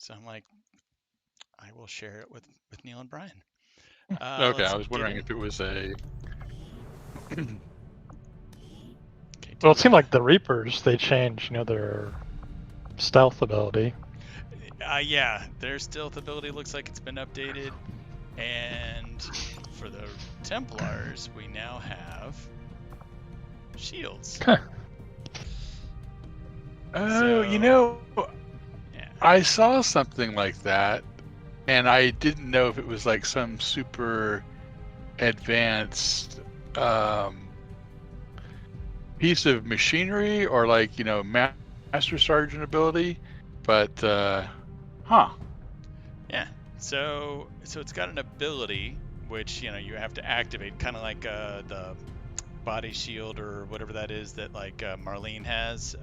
So I'm like, I will share it with Neil and Brian. Okay, Let's I was get wondering in. if it was a. Okay, do Well, it you seemed like the Reapers, they changed, their stealth ability. yeah, their stealth ability looks like it's been updated, and for the Templars, we now have shields. Huh. Oh, So yeah, I saw something like that, and I didn't know if it was like some super advanced piece of machinery or like, Master Sergeant ability, but huh. yeah. So it's got an ability which you have to activate, kind of like the body shield or whatever that is that like Marlene has,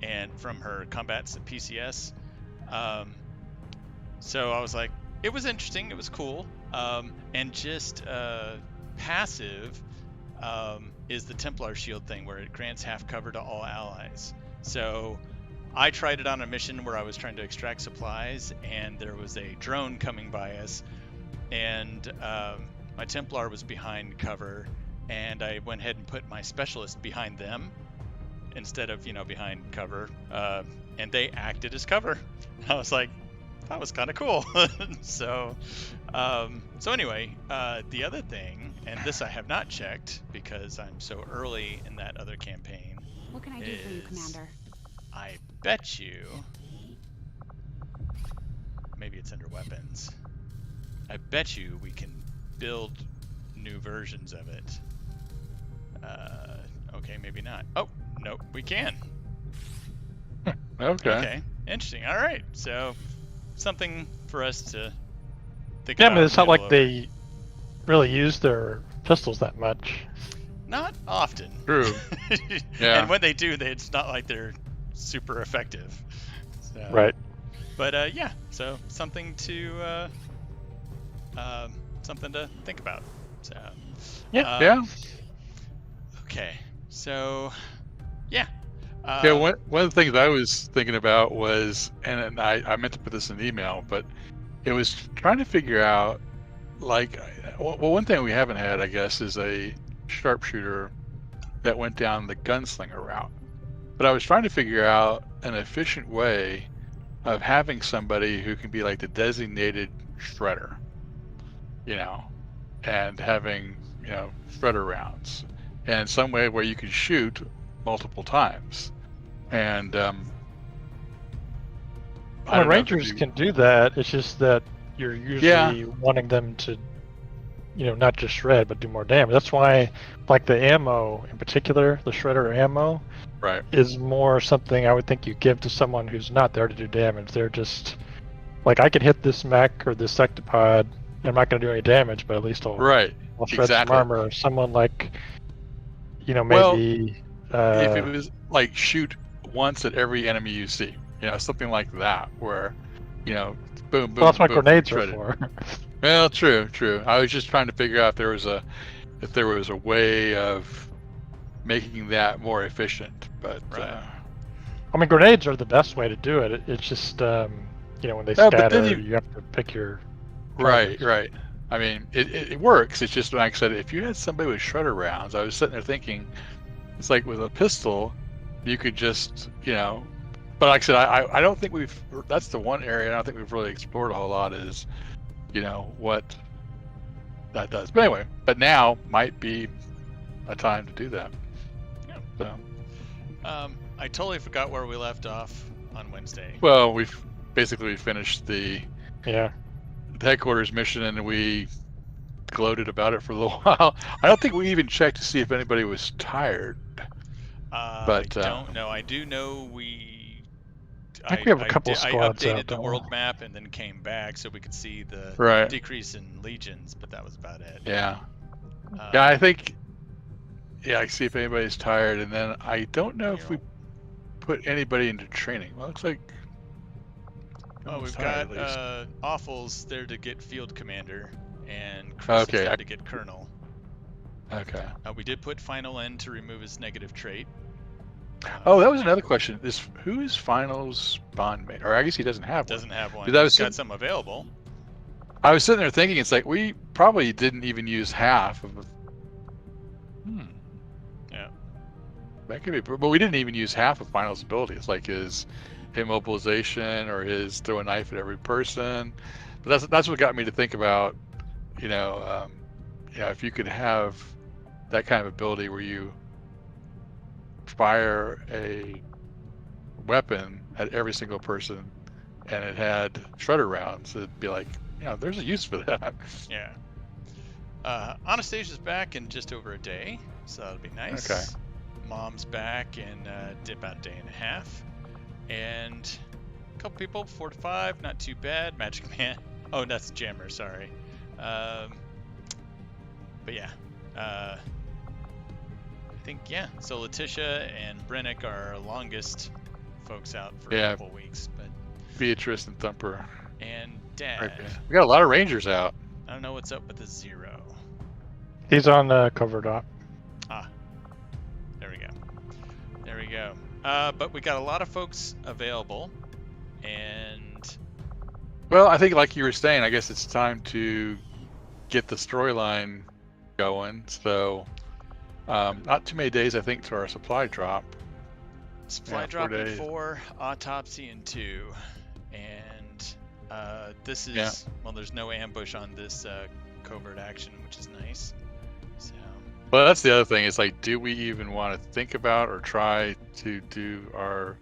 and from her combats at PCS. Um, so I was like, it was interesting, it was cool, and just passive is the Templar shield thing where it grants half cover to all allies. So I tried it on a mission where I was trying to extract supplies, and there was a drone coming by us, and my Templar was behind cover, and I went ahead and put my specialist behind them instead of behind cover, and they acted as cover. I was like, that was kind of cool. So anyway, the other thing, and this I have not checked because I'm so early in that other campaign, What can I do for you, Commander? I bet you, maybe it's under weapons, I bet you we can build new versions of it. Okay, maybe not. Oh, nope, we can. Okay. Okay, interesting. All right, so something for us to think Yeah, about. I mean, it's not mull like over. they really use their pistols that much. Not often. True. Yeah. And when they do, it's not like they're super effective. So, Right. But yeah, so something to think about. So Yeah. Yeah. Okay, so yeah. Yeah, one of the things I was thinking about was, and I meant to put this in the email, but it was trying to figure out, like, well, one thing we haven't had, I guess, is a sharpshooter that went down the gunslinger route. But I was trying to figure out an efficient way of having somebody who can be like the designated shredder, and having, shredder rounds, and some way where you can shoot multiple times. And I Well, don't know if Rangers can do that. It's just that you're usually wanting them to, not just shred, but do more damage. That's why, like the ammo in particular, the shredder ammo, right. is more something I would think you give to someone who's not there to do damage. They're just like, I can hit this mech or this sectopod. I'm not going to do any damage, but at least I'll shred Exactly. some armor. Or someone like, Well, maybe. if it was like shoot once at every enemy you see, something like that, where, boom, boom. Well, that's what boom, grenades shredded. are for. Well, true. I was just trying to figure out if there was a way of making that more efficient, but Right. I mean, grenades are the best way to do it. It's just, when they but then scatter, you have to pick your targets. right. I mean, it works. It's just, like I said, if you had somebody with shredder rounds, I was sitting there thinking, it's like with a pistol, you could just, but like I said, I don't think that's the one area I don't think we've really explored a whole lot is, what that does. But anyway, but now might be a time to do that. Yeah. So, I totally forgot where we left off on Wednesday. well, we've basically finished the Yeah. headquarters mission, and we gloated about it for a little while. I don't think we even checked to see if anybody was tired. But I don't know. I do know I think we have a couple squads I updated out, the don't world we? map and then came back so we could see the Right. decrease in legions, but that was about it. Yeah. Yeah, I think. Yeah, I see if anybody's tired, and then I don't know if we put anybody into training. Well, it looks like. Oh, we've tired, got at least. Awful's there to get field commander, and Chris is there to get colonel. Okay. We did put final end to remove his negative trait. Oh, that was another question. Who is Final's bondmate? Or I guess he doesn't have one. Doesn't have one. Because I He's was got some available. I was sitting there thinking, it's like we probably didn't even use half of. Yeah. That could be, but we didn't even use half of Final's abilities, like his immobilization or his throw a knife at every person. But that's what got me to think about, if you could have that kind of ability where you fire a weapon at every single person and it had shredder rounds, it'd be like, there's a use for that. Yeah. Anastasia's back in just over a day, so that'll be nice. Okay. Mom's back in about a day and a half. And a couple people, 4 to 5, not too bad. Magic Man. Oh, that's Jammer, sorry. But yeah. I think, so Letitia and Brennick are our longest folks out for a couple weeks. But Beatrice and Thumper. And Dad. Right, we got a lot of Rangers out. I don't know what's up with the 0. He's on the cover dot. There we go. But we got a lot of folks available, and well, I think like you were saying, I guess it's time to get the storyline going. So, not too many days, I think, to our supply drop. Supply drop in 4, autopsy in 2, and this is well, there's no ambush on this covert action, which is nice. So. Well, that's the other thing. Is like, do we even want to think about or try to do our,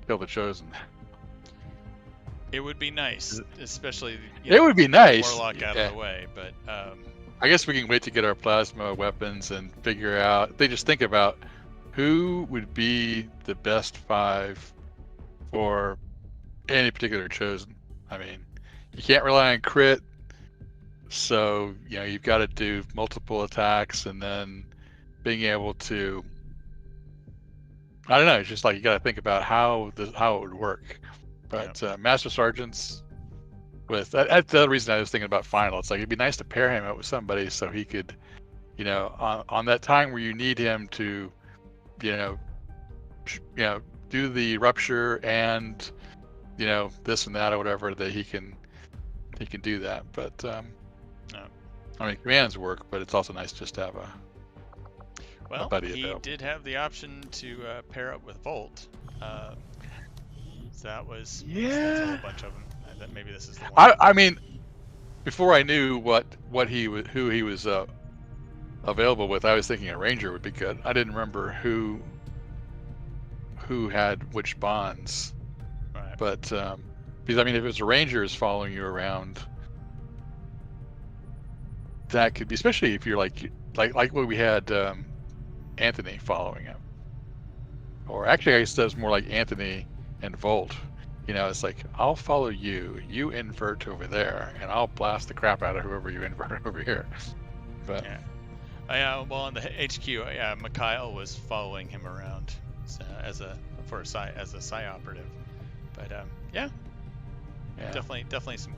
kill the chosen? It would be nice, especially. It would be nice. Warlock out of the way, but. I guess we can wait to get our plasma weapons and figure out. They just think about who would be the best 5 for any particular chosen. I mean, you can't rely on crit. So, you've got to do multiple attacks and then being able to, I don't know, it's just like you got to think about how it would work. But Master Sergeants, that's the other reason I was thinking about Final. It's like it'd be nice to pair him up with somebody so he could, on that time where you need him to, do the rupture and, this and that or whatever, that he can do that. But I mean, commands work, but it's also nice just to have a buddy available. Did have the option to pair up with Volt. So that was that's a whole bunch of them. Maybe this is the one. I mean, before I knew who he was available with, I was thinking a Ranger would be good. I didn't remember who had which bonds. Right. But because I mean, if it was a Ranger is following you around, that could be, especially if you're like what we had Anthony following him, or actually I guess that's more like Anthony and Volt. It's like, I'll follow you invert over there, and I'll blast the crap out of whoever you invert over here. But well, on the HQ, Mikhail was following him around as a psi operative. But definitely some.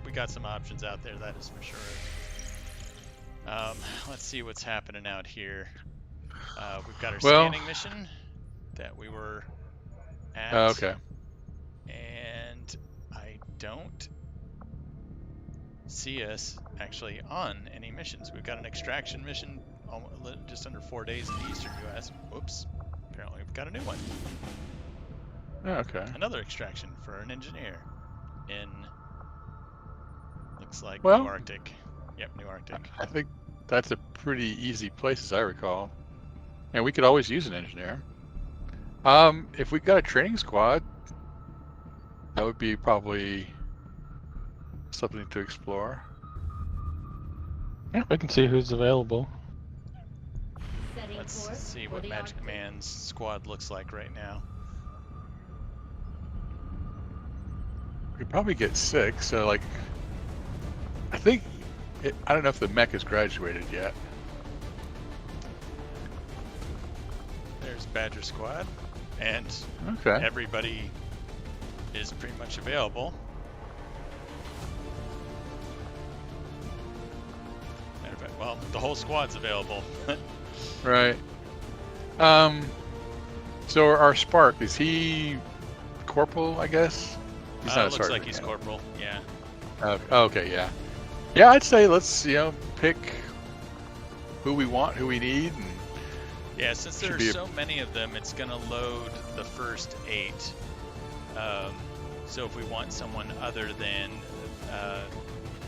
We got some options out there, that is for sure. Let's see what's happening out here. We've got our scanning mission that we were at. Okay. And I don't see us actually on any missions. We've got an extraction mission just under 4 days in the eastern U.S. Whoops. Apparently we've got a new one. Okay. Another extraction for an engineer in, looks like, New Arctic. Yep, New Arctic. I think that's a pretty easy place, as I recall. And we could always use an engineer. If we got a training squad, that would be probably something to explore. Yeah, we can see who's available. Let's see what Magic Man's squad looks like right now. We could probably get 6, so like, I think, I don't know if the mech has graduated yet. There's Badger Squad, and everybody is pretty much available. Matter of fact, Well, the whole squad's available. right. So our Spark, is he corporal, I guess? He's not a looks sergeant like he's yet. corporal. Yeah. Okay, yeah. Yeah, I'd say let's, pick who we want, who we need. And Yeah, since Should there are be a- so many of them, it's going to load the first 8. So if we want someone other than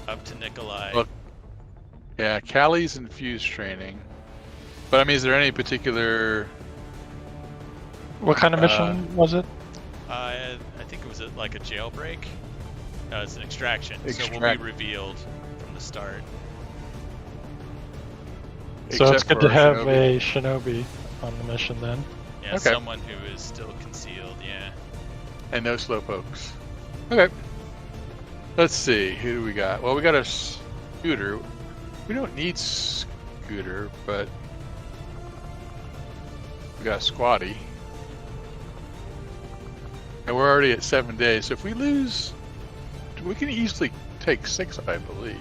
up to Nikolai, Well, yeah, Callie's in fuse training. But I mean, is there any particular... What kind of mission was it? I think it was like a jailbreak. No, it's an extraction. So we'll Extract- be revealed from the start. So it's except good for to have Shinobi? a shinobi on the mission then. Yeah, Okay. someone who is still concealed. Yeah. And no slowpokes. Okay. Let's see, who do we got? Well, we got a Scooter. We don't need Scooter, but we got Squatty. And we're already at 7 days, so if we lose, we can easily take 6, I believe.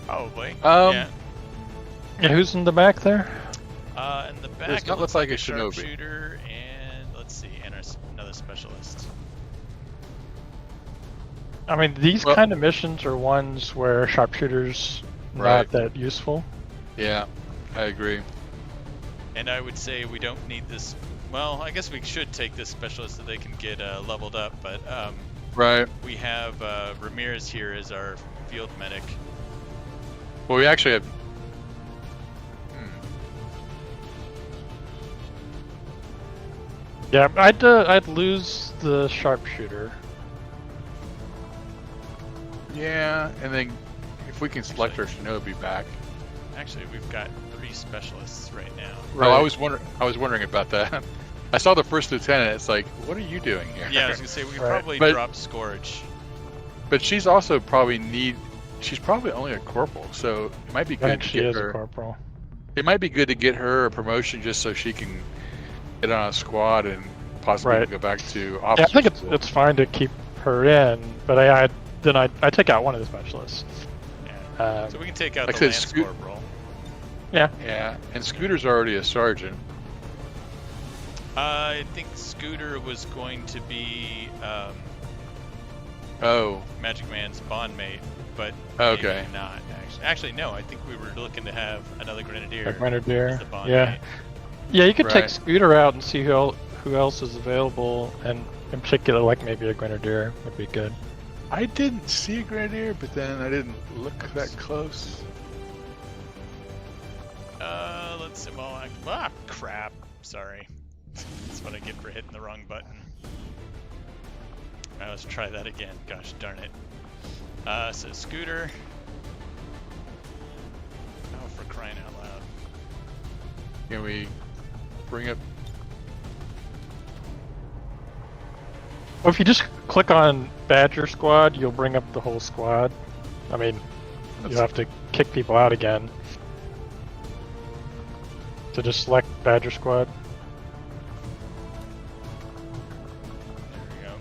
Probably. Um, yeah. Yeah, who's in the back there? In the back, Does it not looks look like a shinobi. sharpshooter, and let's see, and another specialist. I mean, these Well- kind of missions are ones where sharpshooters Right. not that useful. Yeah, I agree. And I would say we don't need this. Well, I guess we should take this specialist so they can get leveled up, but Right. we have Ramirez here as our field medic. Well, we actually have... Yeah, I'd lose the sharpshooter. Yeah, and then if we can select our Shinobi back. Actually, we've got 3 specialists right now. Oh, I was wondering about that. I saw the first lieutenant. It's like, what are you doing here? Yeah, I was gonna say we could Right. probably But- drop Scourge. But she's also probably she's probably only a corporal, so it might be I good think to she get is her. a corporal. It might be good to get her a promotion just so she can get on a squad and possibly Right. go back to Yeah, I officer. think school. it's fine to keep her in, but I take out one of the specialists. Yeah. So we can take out like the I said, Lance Scoot- Corporal. Yeah, and Scooter's already a sergeant. I think Scooter was going to be Oh, Magic Man's bond mate, but okay. maybe not actually. Actually, no. I think we were looking to have another Grenadier. A grenadier. as the bond Yeah. mate. Yeah, you could take Right. Scooter out and see who else is available, and in particular, like maybe a grenadier would be good. I didn't see a grenadier, but then I didn't look that close. Let's see. Well, crap. Sorry. That's what I get for hitting the wrong button. Alright, let's try that again. Gosh darn it. So Scooter. Oh, for crying out loud. Can we bring up? Well, if you just click on Badger Squad, you'll bring up the whole squad. I mean, you'll have to kick people out again. So just select Badger Squad. There we go.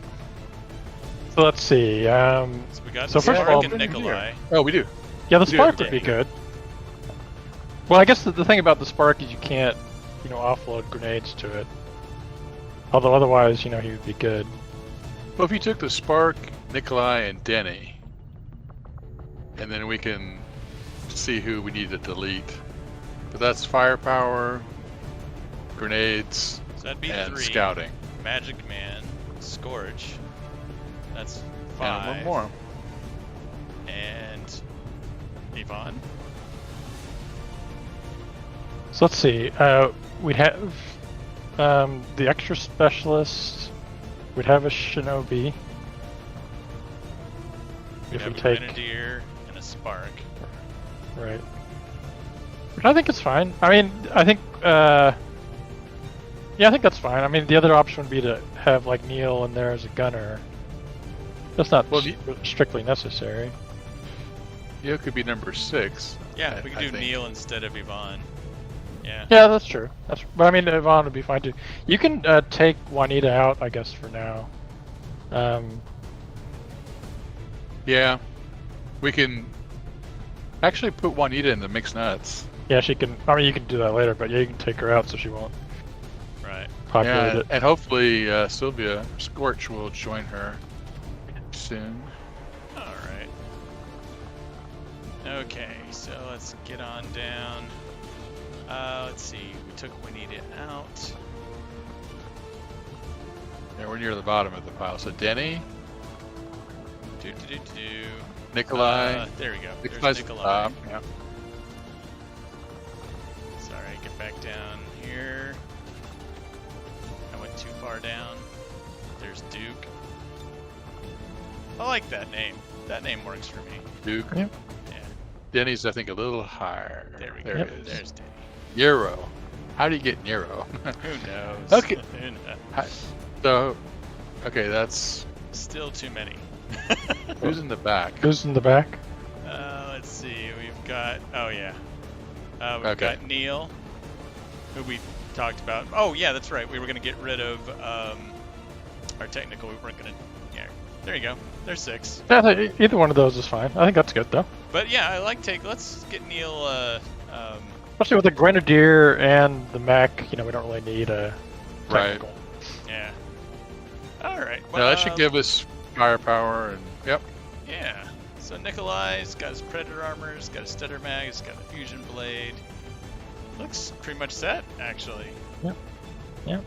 So let's see. So we got So the first of Spark all- and Nikolai. Oh, we do. Yeah, the We do Spark have would be to- good. Well, I guess the thing about the Spark is you can't, offload grenades to it. Although otherwise, he would be good. Well, if you took the Spark, Nikolai, and Denny, and then we can see who we need to delete. But that's firepower, grenades, So that'd be and 3. scouting. Magic Man, Scourge. That's And 5. one more. And Yvonne. So let's see. We'd have the extra specialist. We'd have a shinobi. We If have we a take Grenadier and a Spark. right, which I think is fine. I mean, I think yeah, I think that's fine. I mean, the other option would be to have like Neil in there as a gunner. That's not Well, strictly necessary. Neil could be number 6. Yeah, we could I do think. Neil instead of Yvonne. Yeah. Yeah, that's true. But I mean, Yvonne would be fine too. You can take Juanita out, I guess, for now. Yeah. We can actually put Juanita in the mixed nuts. Yeah, she can. I mean, you can do that later, but yeah, you can take her out so she won't Right. populate Yeah, it. and hopefully Sylvia Scorch will join her soon. All right. Okay, so let's get on down. Let's see. We took Winita out. Yeah, we're near the bottom of the pile. So Denny, Do. Nikolai. There we go. Nikolai's There's at the Nikolai. top, yeah. Sorry, get back down here. I went too far down. There's Duke. I like that name. That name works for me. Duke. Yeah. Yeah. Denny's, I think, a little higher. There we There go. it is. There's Danny. Euro. How do you get Nero? Who knows? Okay. Who knows? So, okay, that's Still too many. who's in the back. Who's in the back? Let's see. We've got. Oh yeah. We've Okay. got Neil, who we talked about. Oh yeah, that's right. We were gonna get rid of our technical. We weren't gonna. Yeah. There you go. There's 6. Yeah, either one of those is fine. I think that's good though. But yeah, I like take. Let's get Neil. Especially with the Grenadier and the mech, we don't really need a Right. technical. Yeah. All right. Now that should give us firepower and yep. Yeah. So Nikolai's got his Predator armor, he's got his Stutter mag, he's got a fusion blade. Looks pretty much set, actually. Yep. Yep.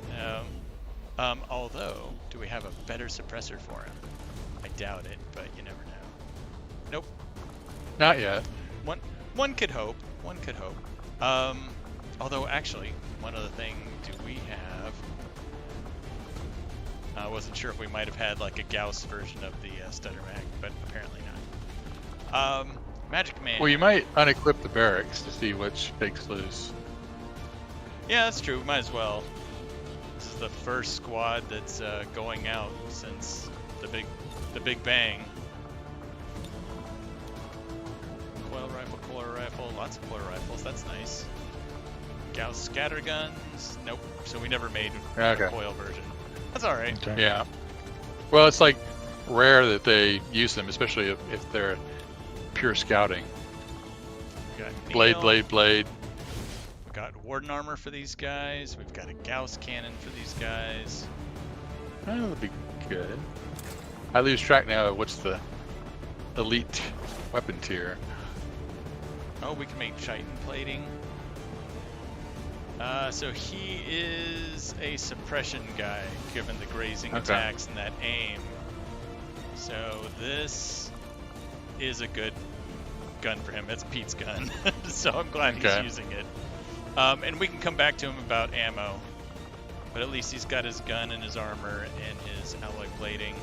Although, do we have a better suppressor for him? I doubt it, but you never know. Nope. Not yet. One could hope. One could hope. Although actually, one other thing do we have? I wasn't sure if we might have had like a Gauss version of the Stutter mag, but apparently not. Magic Man. Well, you might unequip the barracks to see which takes loose. Yeah, that's true. Might as well. This is the first squad that's going out since the Big Bang. Coil rifle, lots of coil rifles. That's nice. Gauss scatter guns. Nope. So we never made Okay. a coil version. That's all right. Okay. Yeah. Well, it's like rare that they use them, especially if they're pure scouting. We got Blade, Neil. blade, blade. We've got Warden armor for these guys. We've got a Gauss cannon for these guys. That'll be good. I lose track now of what's the elite weapon tier. Oh, we can make chitin plating. So he is a suppression guy, given the grazing Okay. attacks and that aim. So this is a good gun for him. It's Pete's gun, so I'm glad Okay. he's using it. And we can come back to him about ammo, but at least he's got his gun and his armor and his alloy plating.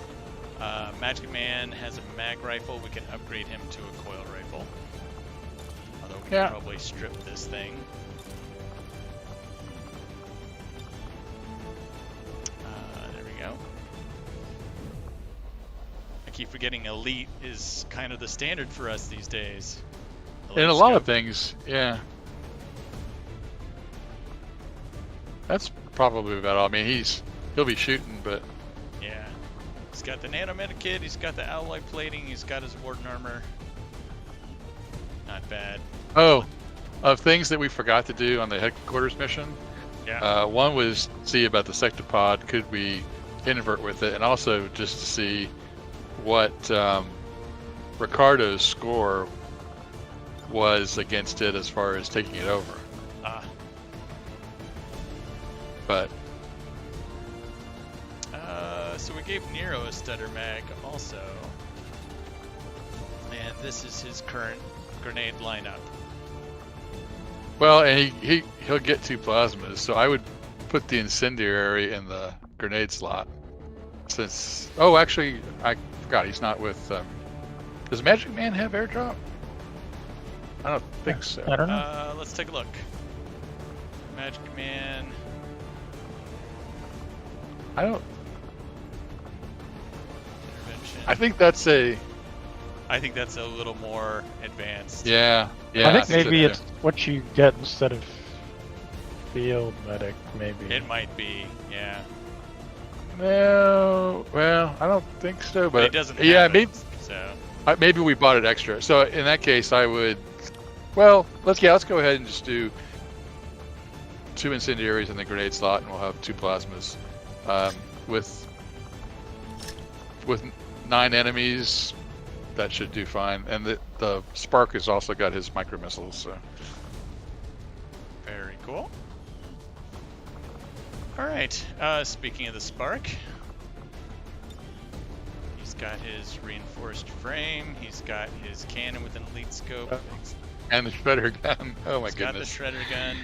Magic Man has a mag rifle. We can upgrade him to a coil rifle. Although we Yeah. can probably strip this thing. There we go. I keep forgetting elite is kind of the standard for us these days. In a Elite lot of scope. things, yeah. That's probably about all. I mean, he'll be shooting, but Yeah. He's got the nanometa kit, he's got the alloy plating, he's got his warden armor. Not bad. oh, of things that we forgot to do on the headquarters mission. Yeah. One was see about the sectopod. Could we invert with it, and also just to see what Ricardo's score was against it as far as taking it over. Ah. But So we gave Nero a stutter mag also. And this is his current grenade lineup. well, and he'll get 2 plasmas, so I would put the incendiary in the grenade slot. Since actually I forgot he's not with. Does Magic Man have airdrop? I don't think so. I don't know. Let's take a look. Magic Man. I don't. Intervention. I think that's a. I think that's a little more advanced. Yeah. I think so, maybe yeah. it's what you get instead of field medic, maybe. It might be, yeah. No, well, I don't think so. But it doesn't have yeah, it, maybe so. maybe we bought it extra. So in that case, I would. Well, let's go ahead and just do 2 incendiaries in the grenade slot, and we'll have 2 plasmas. With 9 enemies, that should do fine. And the Spark has also got his micro missiles. So Very cool. All right. Speaking of the Spark, he's got his reinforced frame. He's got his cannon with an elite scope. and the shredder gun. Oh my He's goodness. got the shredder gun.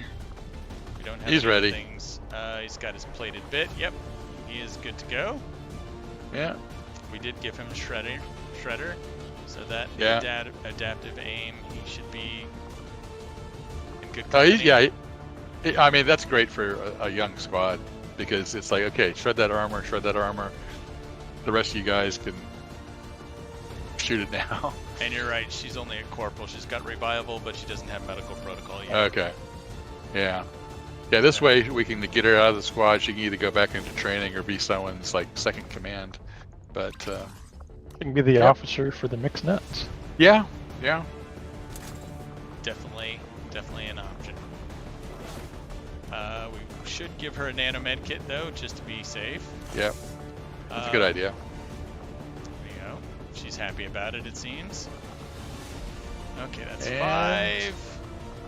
We don't have He's any ready. things. He's got his plated bit. Yep. He is good to go. Yeah. We did give him shredder, so that Yeah. adaptive aim, he should be in good Oh, company. I mean, that's great for a young squad because it's like, okay, shred that armor. The rest of you guys can shoot it now. And you're right, she's only a corporal. She's got revival, but she doesn't have medical protocol yet. Okay. Yeah. Yeah, this way we can get her out of the squad. She can either go back into training or be someone's like second command. But You can be the Yep. officer for the mixed nuts. yeah. Definitely an option. We should give her a nano med kit though, just to be safe. Yep. That's a good idea. There you go. She's happy about it, it seems. Okay, that's And- 5.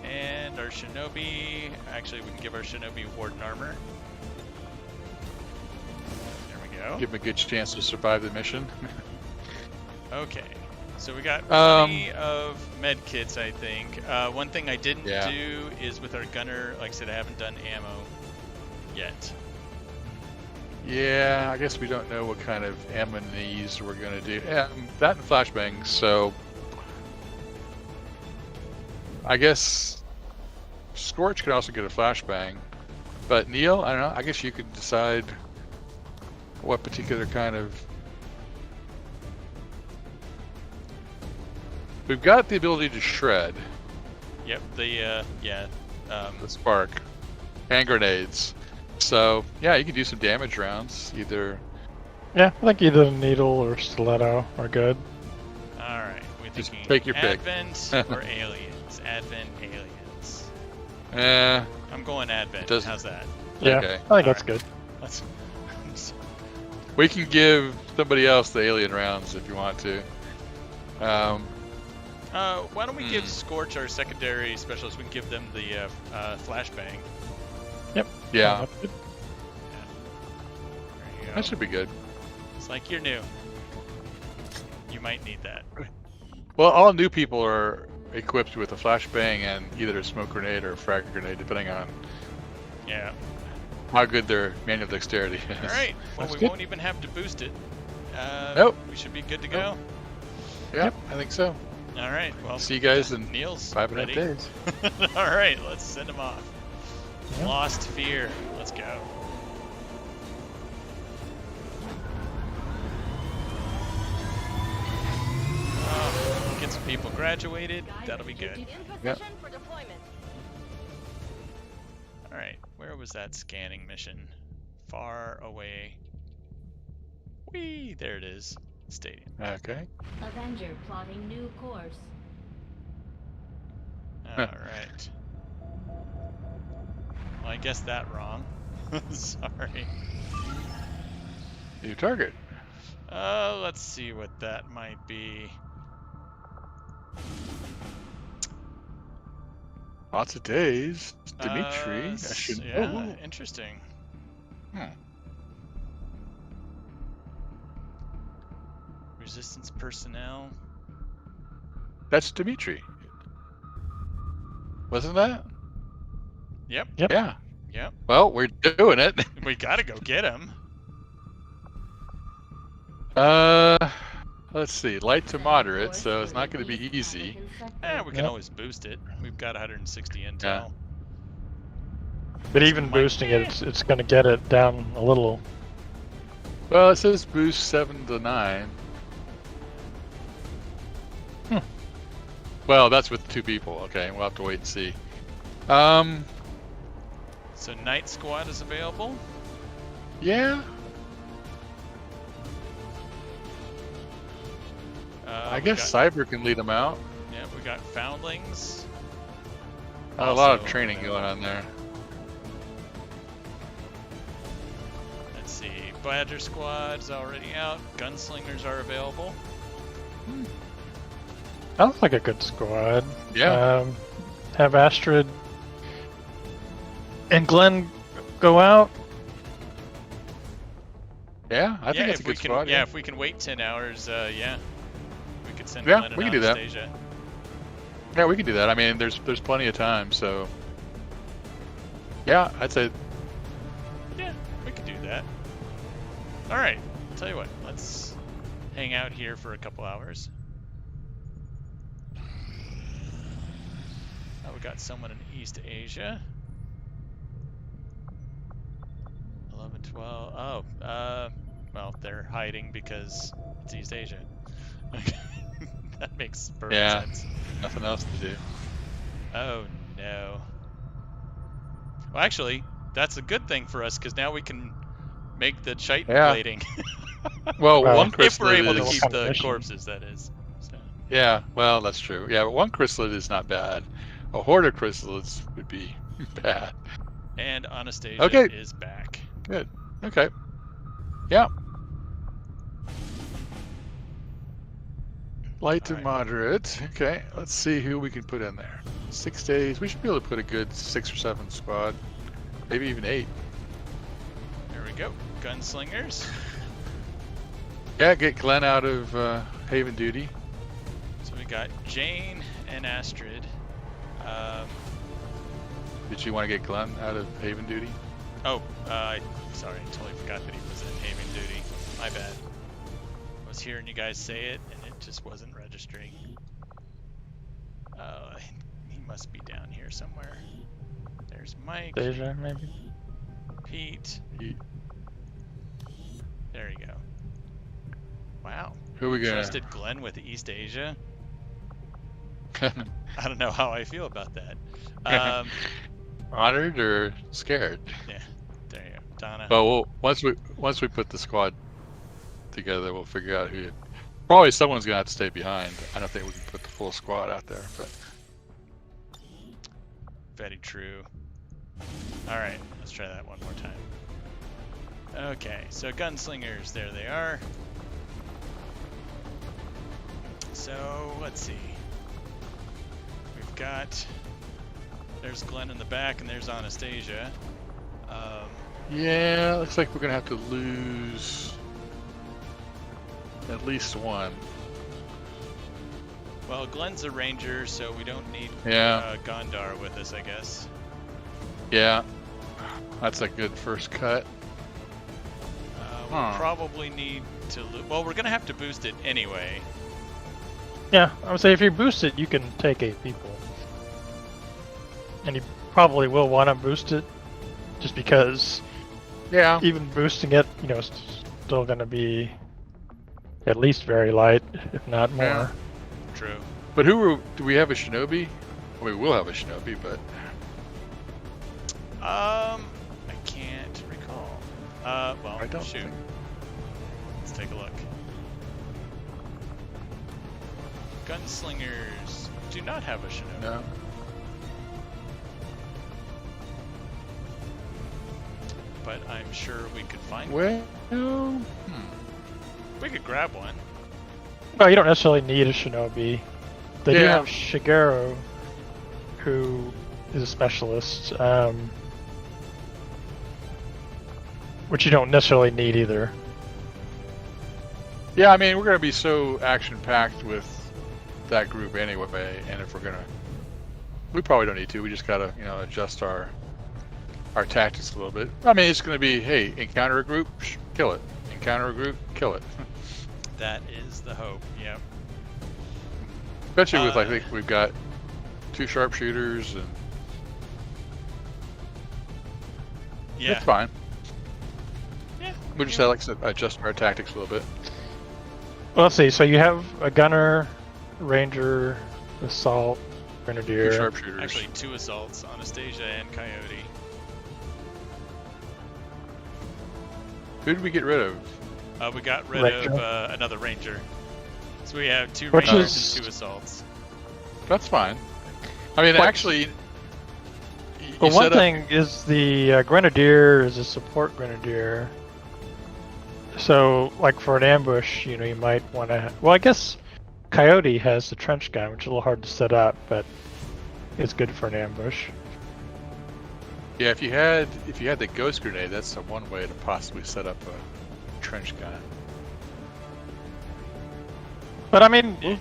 And our shinobi, actually we can give our shinobi warden armor. There we go. Give him a good chance to survive the mission. Okay, so we got Um, plenty of med kits, I think. One thing I didn't Yeah. do is with our gunner, like I said, I haven't done ammo yet. Yeah, I guess we don't know what kind of ammunies we're going to do. That and flashbangs, so I guess Scorch could also get a flashbang. But Neil, I don't know, I guess you could decide what particular kind of... We've got the ability to shred Yep, the Spark and grenades. So, yeah, you can do some damage rounds, either... Yeah, I think either needle or stiletto are good. all right. We're Just thinking take your pick. Advent or aliens. Advent, aliens. Eh, I'm going Advent. Doesn't- How's that? Yeah, Okay. I think that's good. Let's. we can give somebody else the alien rounds if you want to. Why don't we give Scorch our secondary specialist? We can give them the flashbang. Yeah, That's good. There you go. that should be good. It's like you're new. You might need that. Well, all new people are equipped with a flashbang and either a smoke grenade or a frag grenade, depending on Yeah. how good their manual dexterity is. All right. Well, That's we good. won't even have to boost it. Nope. We should be good to go. Yep, I think so. All right. Well, See you guys in Neil's 5.5 ready. days. All right. Let's send him off. Yeah. Lost Fear. Let's go. Get some people graduated. That'll be good. Yep. All right. Where was that scanning mission? Far away. Whee! There it is. Stadium. Okay. Avenger plotting new course. All right. Well, I guessed that wrong. Sorry. New target. Let's see what that might be. Lots of days. Dimitri. I should. Yeah, Oh, interesting. Resistance personnel. that's Dimitri. Wasn't that? Yep. Yep. Yeah. Yep. Well, we're doing it. We gotta go get him. Let's see. Light to moderate, so it's not going to be easy. We can Yep. always boost it. We've got 160 intel. But even Might- boosting it, it's going to get it down a little. Well, it says boost 7 to 9. Well, that's with 2 people. Okay, we'll have to wait and see. So Night Squad is available. Yeah. I We guess got- Cyber can lead them out. Yeah, we got Foundlings. A lot of Also training available. going on there. Badger Squad's already out. Gunslingers are available. That looks like a good squad. Yeah. Have Astrid and Glenn go out. Yeah, I think that's a if we good can, squad. if we can wait 10 hours, yeah, we could send Yeah, Glenn we and can do that. Anastasia. Yeah, we can do that. I mean, there's plenty of time, so yeah, I'd say Yeah, we could do that. All right, tell you what, let's hang out here for a couple hours. Oh, we got someone in East Asia. 11, 12. Oh, well, they're hiding because it's East Asia. That makes perfect sense. nothing else to do. Oh no. Well, actually, that's a good thing for us because now we can make the chitin plating. Well, Well, one if we're chrysalid able to is keep the mission. corpses, that is. So. yeah. Well, that's true. Yeah, but one chrysalid is not bad. A horde of chrysalids would be bad. And Anastasia Okay. is back. Good. Okay. Yeah. Light to Alright. moderate. Okay. Let's see who we can put in there. 6 days. We should be able to put a good 6 or 7 squad. Maybe even 8. There we go. Gunslingers. Yeah, get Glenn out of Haven duty. So we got Jane and Astrid. Did you want to get Glenn out of Haven duty? Oh, sorry, I totally forgot that he was in Haven duty. My bad. I was hearing you guys say it, and it just wasn't registering. He must be down here somewhere. There's Mike. Asia, maybe. Pete. There you go. Wow. Who are we gonna? Trusted Glenn with East Asia? I don't know how I feel about that. Honored or scared? Yeah, there you go. Donna. Well, once we put the squad together, we'll figure out who. Probably someone's gonna have to stay behind. I don't think we can put the full squad out there, but Very true. Alright, let's try that one more time. Okay, so gunslingers, there they are. So, let's see. We've got... There's Glenn in the back, and there's Anastasia. yeah, looks like we're gonna have to lose at least one. Well, Glenn's a ranger, so we don't need Gondar with us, I guess. Yeah, that's a good first cut. We'll probably need to... Well, we're going to have to boost it anyway. Yeah, I would say if you boost it, you can take 8 people. And you probably will want to boost it, just because Yeah, even boosting it, it's still going to be at least very light, if not more. Yeah. True. but do we have a shinobi? We will have a shinobi, but I can't recall. Well, I don't shoot. think. Let's take a look. Gunslingers do not have a shinobi. No. But I'm sure we could find Well, one. We could grab one. Well, you don't necessarily need a shinobi. They do Yeah. have Shigeru, who is a specialist, which you don't necessarily need either. yeah. I mean, we're gonna be so action-packed with that group anyway, and if we probably don't need to. We just gotta, adjust our tactics a little bit. I mean, it's gonna be, hey, encounter a group, kill it. Encounter a group, kill it. That is the hope. Yep. Especially with, I think we've got 2 sharpshooters, and Yeah. it's fine. Yeah. We just have to adjust our tactics a little bit. Well, let's see. So you have a gunner, ranger, assault, 2 grenadier. sharpshooters. Actually, 2 assaults, Anastasia and Coyote. Who did we get rid of? We got rid Ranger. of another ranger. So we have 2 Which rangers is- and 2 assaults. That's fine. I mean, What- actually, Well, you one set up- thing is the grenadier is a support grenadier, So, like for an ambush, you might want to. Well, I guess Coyote has the trench gun, which is a little hard to set up, but it's good for an ambush. Yeah, if you had the ghost grenade, that's the one way to possibly set up a trench gun. But I mean,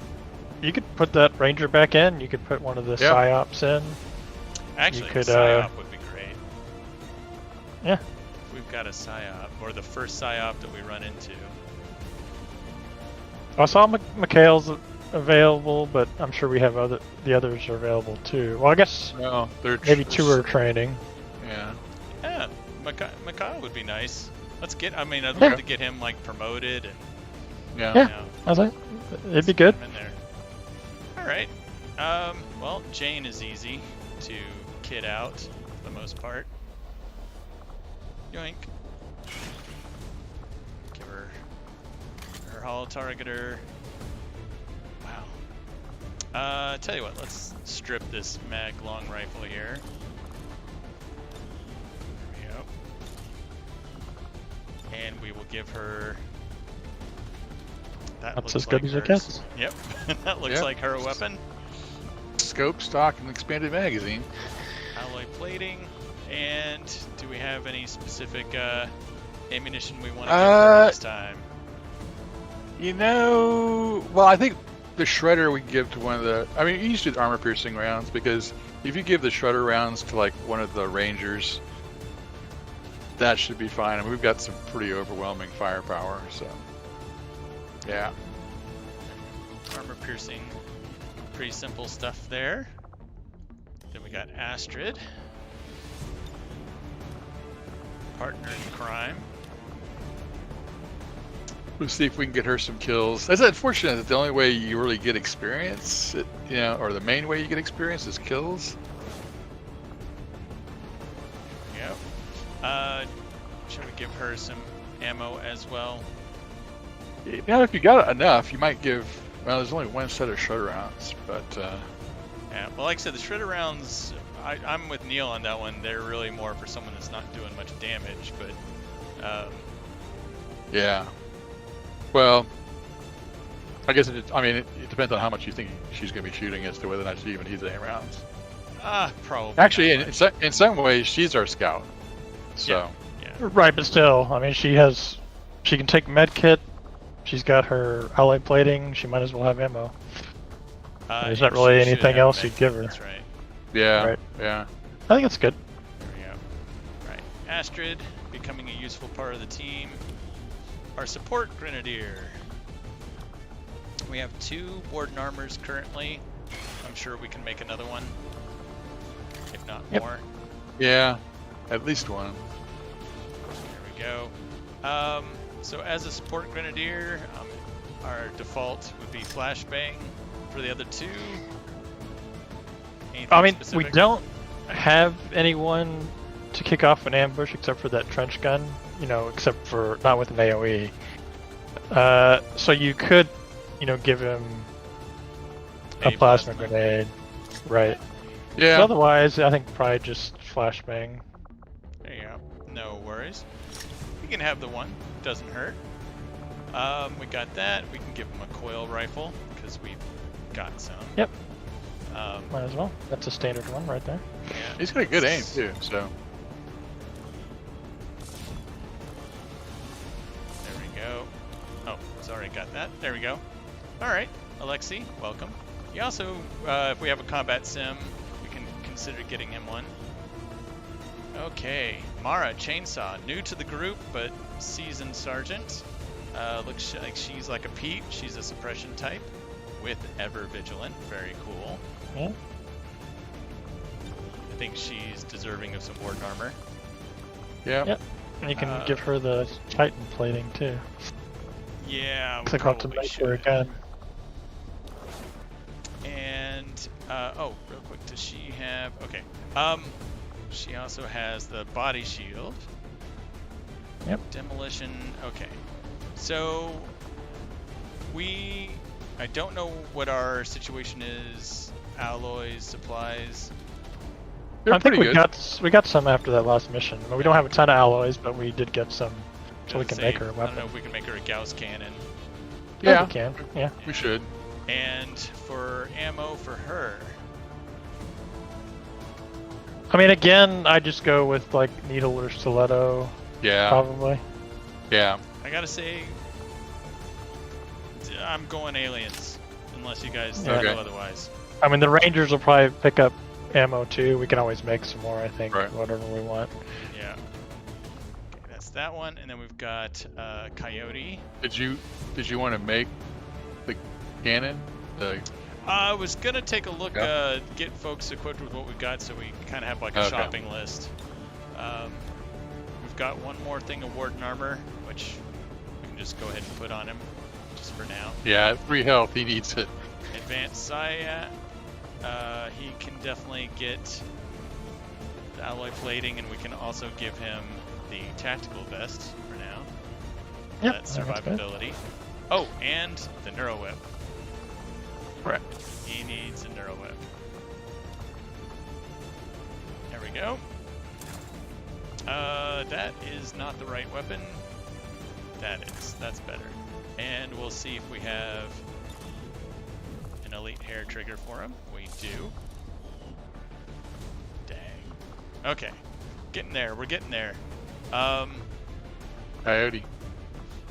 you could put that ranger back in. You could put one of the psyops in. Actually, could, the psyop would be great. Yeah. If we've got a psyop, or the first psyop that we run into. I saw Mikhail's available, but I'm sure we have the others are available too. Well, I guess No, they're maybe two are training. Yeah. Yeah, Mikhail would be nice. I'd love to get him like promoted and. Yeah. Yeah. I was like, it'd be good. In there. All right. Well, Jane is easy to kit out for the most part. Yoink. Give her her holo targeter. Wow. Tell you what, let's strip this mag long rifle here. There we go. And we will give her. That's as good as it gets. Yep, that looks like her weapon. Scope, stock, and expanded magazine. Alloy plating. And do we have any specific ammunition we want to give her this time? Well, I think the shredder we give to one of the. I mean, you used to do armor-piercing rounds because if you give the shredder rounds to like one of the rangers, that should be fine. I mean, we've got some pretty overwhelming firepower, so. Yeah. Armor piercing, pretty simple stuff there. Then we got Astrid, partner in crime. We'll see if we can get her some kills. It's unfortunate that the only way you really get experience, or the main way you get experience is kills. Yep. Should we give her some ammo as well? Yeah, if you got enough, you might give. Well, there's only one set of shredder rounds, but. Yeah, well, like I said, the shredder rounds. I'm with Neil on that one. They're really more for someone that's not doing much damage, but. Yeah. Well, I guess it depends on how much you think she's going to be shooting as to whether or not she even needs any rounds. Probably. Actually, in some ways, she's our scout. So. Yeah. Right, but still, I mean, she can take med kit. She's got her alloy plating. She might as well have ammo. There's not really anything else you'd give her. That's right. Yeah. Right. Yeah. I think it's good. There we go. Right. Astrid becoming a useful part of the team. Our support grenadier. We have 2 warden armors currently. I'm sure we can make another one, if not more. Yeah. At least one. There we go. So as a support grenadier, our default would be flashbang. For the other 2, I mean, specific? we don't have anyone to kick off an ambush except for that trench gun, except for not with an AoE. So you could, give him a plasma grenade, right? Yeah. So otherwise, I think probably just flashbang. There you go. No worries. We can have the one. Doesn't hurt. We got that. We can give him a coil rifle because we've got some. Yep. Might as well. That's a standard one right there. Yeah. He's got a good aim too. So. There we go. Oh, sorry, got that. There we go. All right, Alexei, welcome. You also, if we have a combat sim, we can consider getting him one. Okay, Mara, chainsaw, new to the group, but seasoned sergeant. Looks like she's like a Pete. She's a suppression type with ever vigilant. Very cool. Yeah. I think she's deserving of some warden armor. Yeah. Yep. And you can give her the Titan plating too. Yeah, we Click on to probably make her should. again. And real quick, does she have? Okay. She also has the body shield. Yep. Demolition. Okay. So I don't know what our situation is. Alloys, supplies. They're I think pretty good. we got some after that last mission. I mean, we don't have a ton of alloys, but we did get some So we can make her a I don't weapon. know if we can make her a Gauss cannon. Yeah, we can. Yeah. we should. And for ammo for her, I mean, again, I just go with like needle or stiletto, Yeah, probably. yeah. I gotta say, I'm going aliens, unless you guys Yeah. know Okay. otherwise. I mean, the Rangers will probably pick up ammo too. We can always make some more, I think, Right. whatever we want. Yeah. Okay, that's that one, and then we've got Coyote. Did you want to make the cannon? I was gonna take a look, Yeah. get folks equipped with what we got, so we kind of have like a Okay. shopping list. We've got one more thing of Warden armor, which we can just go ahead and put on him, just for now. Yeah, 3 health. He needs it. Advanced Sayat, he can definitely get the alloy plating, and we can also give him the tactical vest for now. Yep, That's that's good. survivability. Oh, and the Neuro Whip. Right. He needs a Neuro Whip. There we go. That is not the right weapon. That is. That's better. And we'll see if we have an elite hair trigger for him. We do. Dang. Okay. Getting there. We're getting there. Coyote.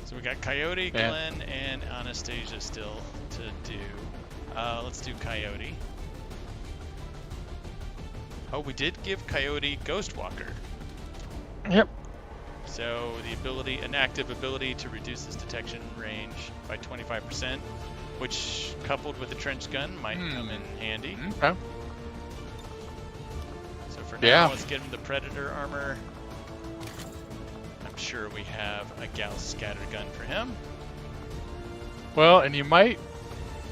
So we got Coyote, Yeah. Glenn, and Anastasia still to do. Let's do Coyote. Oh, we did give Coyote Ghostwalker. Yep. So the ability, an active ability to reduce his detection range by 25%, which coupled with the trench gun might come in handy. Okay. So for now, Yeah. let's get him the Predator armor. I'm sure we have a Gauss scatter gun for him. Well, and you might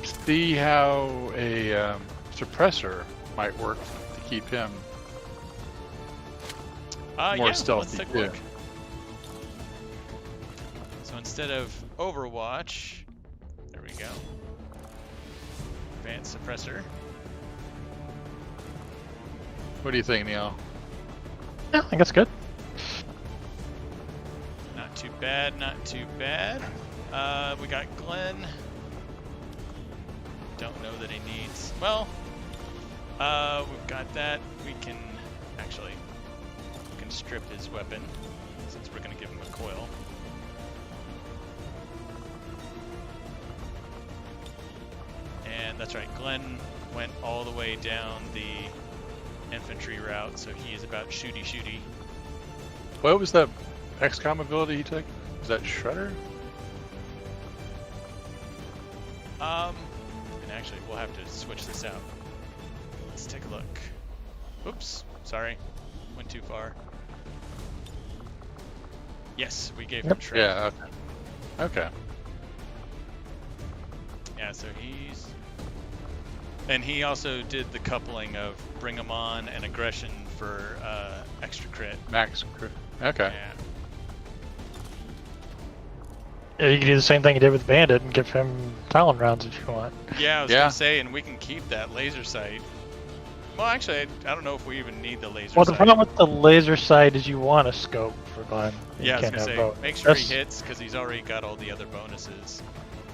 see how a suppressor might work to keep him more Yeah, let's stealthy. take a look. So instead of Overwatch, there we go. Advanced suppressor. What do you think, Neil? Yeah, I think that's good. Not too bad, not too bad. We got Glenn. Don't know that he needs. Well, we've got that. We can actually strip his weapon since we're going to give him a coil. And that's right, Glenn went all the way down the infantry route, so he is about shooty. What was that XCOM ability he took? Was that Shredder? And actually, we'll have to switch this out. Let's take a look. Oops, sorry, went too far. Yes, we gave him Yep. Shredder. Yeah. Okay. Yeah, so he's... And he also did the coupling of Bring 'em On and Aggression for extra crit. Max. Okay. Yeah. Yeah, you can do the same thing you did with Bandit and give him Talon rounds if you want. Yeah, I was Yeah. gonna say, and we can keep that laser sight. Well, actually, I don't know if we even need the laser Well, the sight. problem with the laser sight is you want a scope for Glenn. You Yeah, I was can't gonna have say, both. make sure he That's- hits, because he's already got all the other bonuses.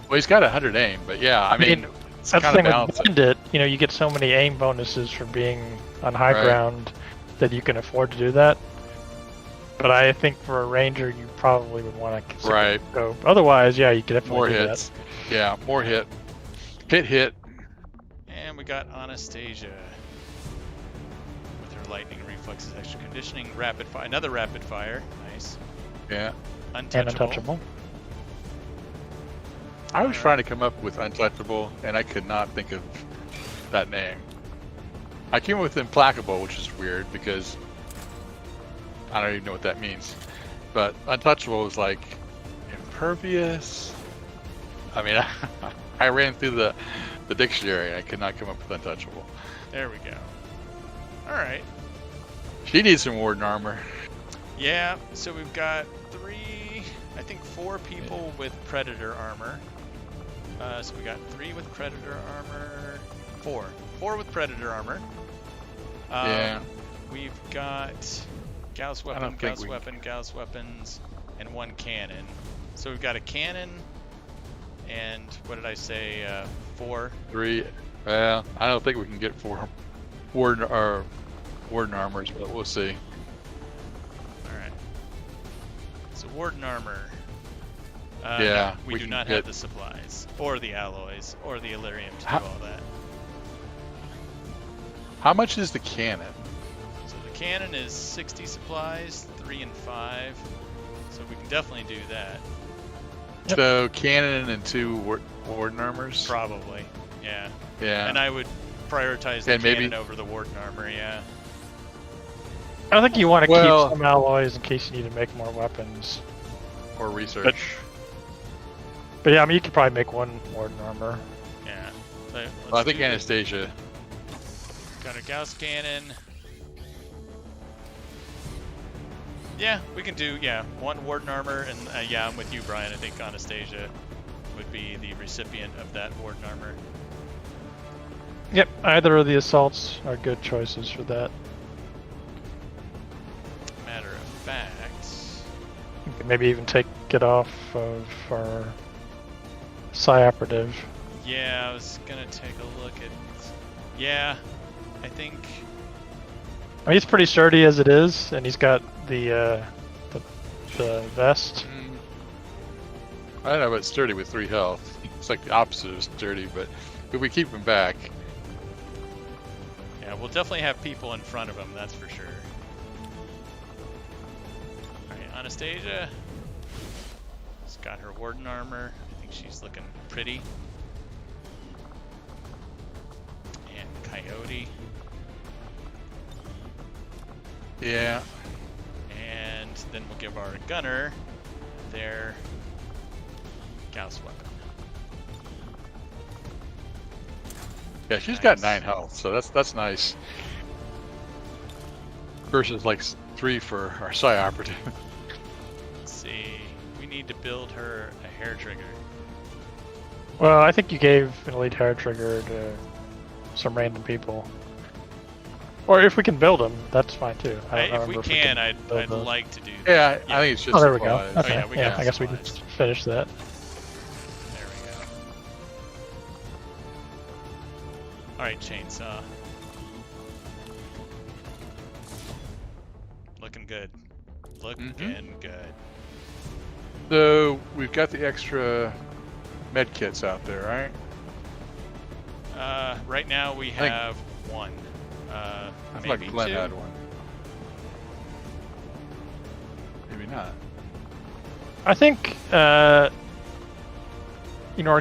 Well, he's got 100 aim, but yeah, I mean, it's That's the kind thing of with balancing. Bandit. You know, you get so many aim bonuses for being on high Right. ground that you can afford to do that. But I think for a ranger, you probably would want to Right. scope. Otherwise, yeah, you could definitely More do hits. Yeah, more hit. Hit. And we got Anastasia with her lightning reflexes, extra conditioning, rapid fire, another rapid fire. Nice. Yeah. that. And Untouchable. untouchable. I was trying to come up with Untouchable, and I could not think of that name. I came up with Implacable, which is weird because I don't even know what that means. But Untouchable was like impervious. I mean, I ran through the dictionary. I could not come up with Untouchable. There we go. All right. She needs some Warden armor. Yeah, so we've got 4 people with Predator armor. So we got 3 with Predator armor. 4 with Predator armor. Yeah. We've got Gauss weapon, don't think Gauss we- weapon, Gauss weapons. and 1 cannon. So we've got a cannon and what did I say? 4. 3. Well, I don't think we can get 4 warden armors, but we'll see. All right. So warden armor. Yeah, no, we do can not get- have the supplies or the alloys or the Illyrium to How- do all that. How much is the cannon? So the cannon is 60 supplies, 3 and 5. So we can definitely do that. Yep. So cannon and 2 warden armors. Probably. Yeah. Yeah. And I would prioritize the And maybe- cannon over the warden armor. Yeah. I think you want to Well- keep some alloys in case you need to make more weapons. Or research. But yeah, I mean, you could probably make 1 warden armor. Yeah. So Well, I let's think do the- Anastasia. Got our Gauss cannon. Yeah, we can do 1 warden armor, and yeah, I'm with you, Brian. I think Anastasia would be the recipient of that warden armor. Yep, either of the assaults are good choices for that. Matter of fact, You could maybe even take it off of our Psi Operative. yeah, I was gonna take a look at. Yeah, I think. I mean, he's pretty sturdy as it is, and he's got the vest. I don't know about sturdy with 3 health. It's like the opposite of sturdy, but if we keep him back. Yeah, we'll definitely have people in front of him. That's for sure. All right, Anastasia. She's got her warden armor. I think she's looking pretty. And Coyote. Yeah. And then we'll give our gunner their Gauss weapon. Yeah, she's got Nice. 9 health, so that's nice. Versus like 3 for our Psi Operative. Let's see. We need to build her a hair trigger. Well, I think you gave an elite hair trigger to some random people. Or if we can build them, that's fine too. I don't If we remember can, I'd build those. like to do that. Yeah, Yeah. I think it's just Oh, there we go. supplies. Okay. yeah, we got I guess we can supplies. finish that. There we go. Alright, chainsaw. Looking good. Looking good. So we've got the extra med kits out there, right? Right now we think- have 1. I feel Maybe like Glenn 2. had one. Maybe not. I think, our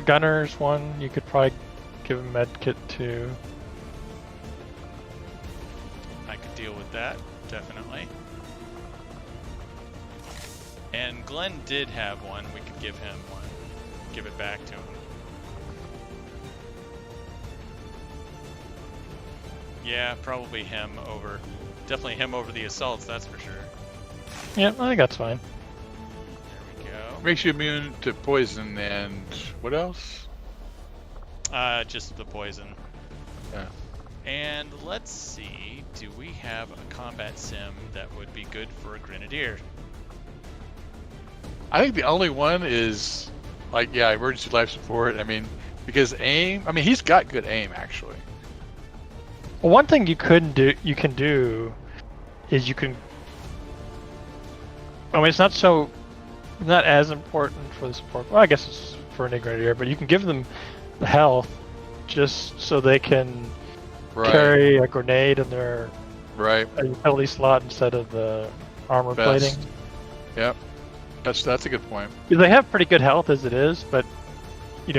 gunner's one, you could probably give him med kit to. I could deal with that, definitely. And Glenn did have one. We could give him one. Give it back to him. Yeah, probably him over. Definitely him over the assaults, that's for sure. Yeah, I think that's fine. There we go. Makes you immune to poison and what else? Just the poison. Yeah. And let's see, do we have a combat sim that would be good for a grenadier? I think the only one is like emergency life support. I mean, because aim. I mean, he's got good aim actually. Well, one thing you can do is you can. I mean, it's not as important for the support. Well, I guess it's for an grenadier, but you can give them the health just so they can carry a grenade in their Right. utility slot instead of the armor Vest. plating. Yep. That's a good point. They have pretty good health as it is, but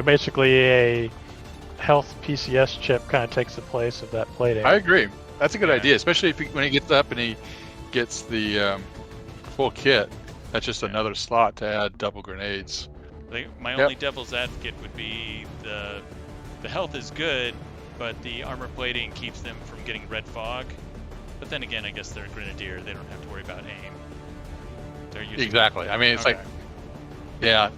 basically a health PCS chip kind of takes the place of that plating. I agree. That's a good Yeah. idea, especially when he gets up and he gets the full kit. That's just another slot to add double grenades. My Yep. only devil's advocate would be the health is good, but the armor plating keeps them from getting red fog. But then again, I guess they're a grenadier; they don't have to worry about aim. They're using Exactly. I mean, it's Okay. like, yeah,